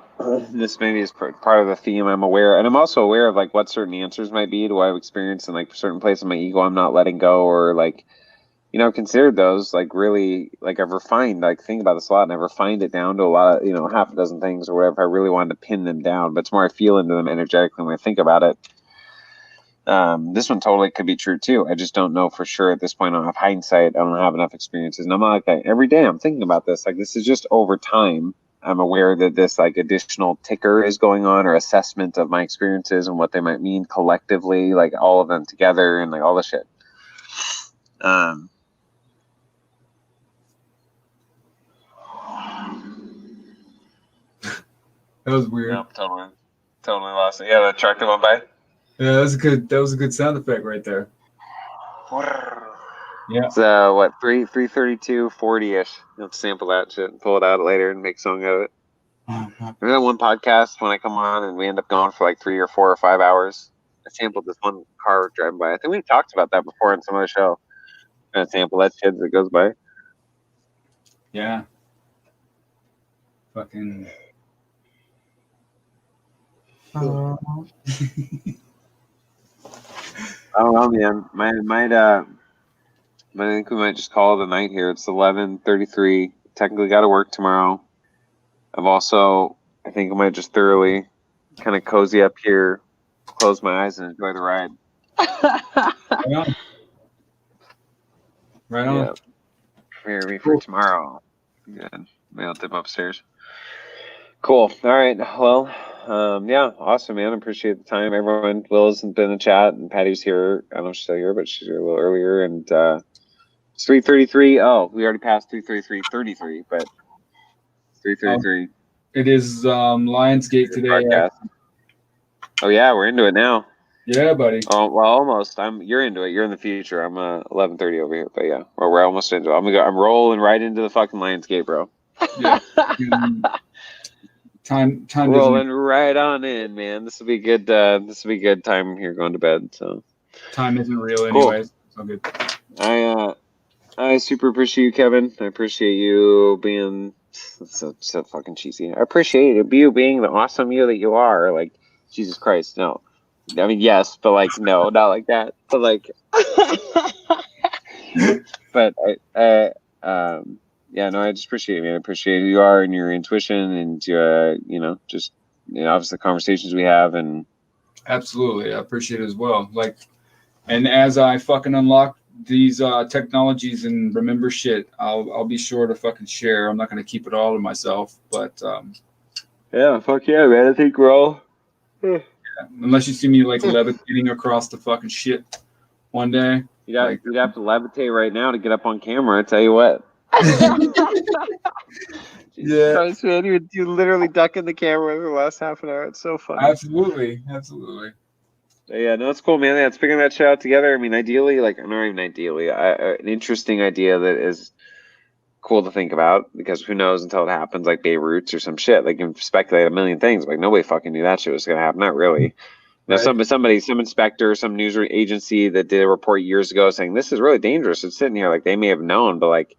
this maybe is part of the theme. I'm aware, and I'm also aware of like what certain answers might be to what I've experienced in like certain places in my ego I'm not letting go, or like, you know, I've considered those like really, like I've refined, like think about this a lot, and I've refined it down to a lot of, you know, half a dozen things or whatever. I really wanted to pin them down, but it's more I feel into them energetically when I think about it. This one totally could be true too. I just don't know for sure at this point. I don't have hindsight. I don't have enough experiences, and I'm not like that every day. I'm thinking about this. Like this is just over time. I'm aware that this like additional ticker is going on, or assessment of my experiences and what they might mean collectively, like all of them together and like all the shit. That was weird. Yep, totally lost it. Yeah, the truck that went by. Yeah, that was a good sound effect right there. Yeah. It's what 332 40-ish. You'll have to sample that shit and pull it out later and make a song out of it. Remember that one podcast when I come on and we end up going for like 3 or 4 or 5 hours? I sampled this one car driving by. I think we talked about that before in some other show. I'm gonna sample that shit as it goes by. Yeah. Fucking. I don't know, man. I think we might just call it a night here. It's 11:33. Technically got to work tomorrow. I think I might just thoroughly kind of cozy up here, close my eyes, and enjoy the ride. Right on. Yeah. Prepare me for tomorrow. Good. Maybe I'll dip upstairs. Cool. All right. Well, yeah, awesome, man. Appreciate the time. Everyone, Will's been in the chat, and Patty's here. I don't know if she's still here, but she's here a little earlier. And it's 3:33. Oh, we already passed 3:33:33, but 3:33. It is Lionsgate today. Oh yeah, we're into it now. Yeah, buddy. Oh well, almost. You're into it. You're in the future. I'm 11:30 over here, but yeah, we're almost into it. I'm rolling right into the fucking Lionsgate, bro. Yeah. Time rolling right on in, man. This will be good. This will be good time here going to bed. So time isn't real, anyways. Cool. So good. I super appreciate you, Kevin. I appreciate you being so fucking cheesy. I appreciate you being the awesome you that you are. Like Jesus Christ, no. I mean, yes, but like no, not like that. But like, but yeah, no, I just appreciate it, man. I appreciate who you are and your intuition and you know, just obviously the conversations we have. And absolutely, I appreciate it as well. Like, and as I fucking unlock these technologies and remember shit, I'll be sure to fucking share. I'm not gonna keep it all to myself, but yeah, fuck yeah, man. I think we're all. Yeah. Unless you see me like levitating across the fucking shit one day. You'd have to levitate right now to get up on camera. I tell you what. Yeah, Christ, man, you literally ducking the camera for the last half an hour. It's so funny. Absolutely. Yeah, no, it's cool, man. Yeah, it's figuring that shit out together. I mean, ideally, like, not even ideally, an interesting idea that is cool to think about, because who knows until it happens, like Beirut or some shit. Like, you can speculate a million things. Like, nobody fucking knew that shit was gonna happen. Not really. Now, right. some inspector, some news agency that did a report years ago saying this is really dangerous. It's sitting here, like, they may have known, but like,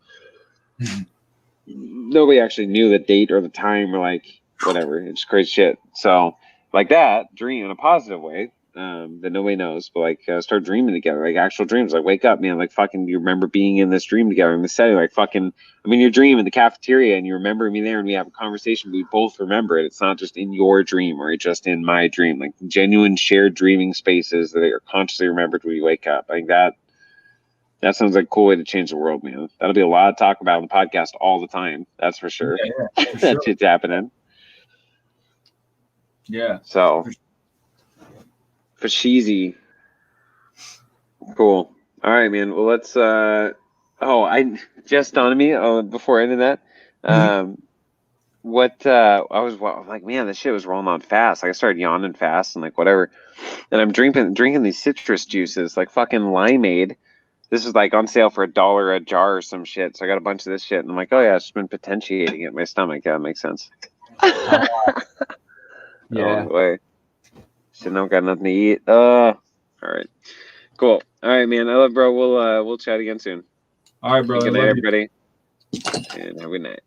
nobody actually knew the date or the time or like whatever. It's crazy shit. So like that dream in a positive way, that nobody knows, but like start dreaming together, like actual dreams. Like wake up, man. Like fucking, you remember being in this dream together in this setting. Like fucking, I mean, your dream in the cafeteria, and you remember me there, and we have a conversation. We both remember it. It's not just in your dream or just in my dream. Like genuine shared dreaming spaces that are consciously remembered when you wake up. I think that sounds like a cool way to change the world, man. That'll be a lot of talk about on the podcast all the time. That's for sure. Yeah, for that sure. shit's happening. Yeah. So, for cheesy. Cool. All right, man. Well, let's. I just dawned on me. Oh, before ending that, what I was like, man, this shit was rolling on fast. Like I started yawning fast and like whatever. And I'm drinking these citrus juices, like fucking limeade. This was like on sale for $1 a jar or some shit. So I got a bunch of this shit, and I'm like, oh yeah, it's just been potentiating it in my stomach. Yeah, that makes sense. Yeah. Oh boy. Shit, now got nothing to eat. All right. Cool. All right, man. I love, bro. We'll chat again soon. All right, bro. Good night, everybody. And have a good night.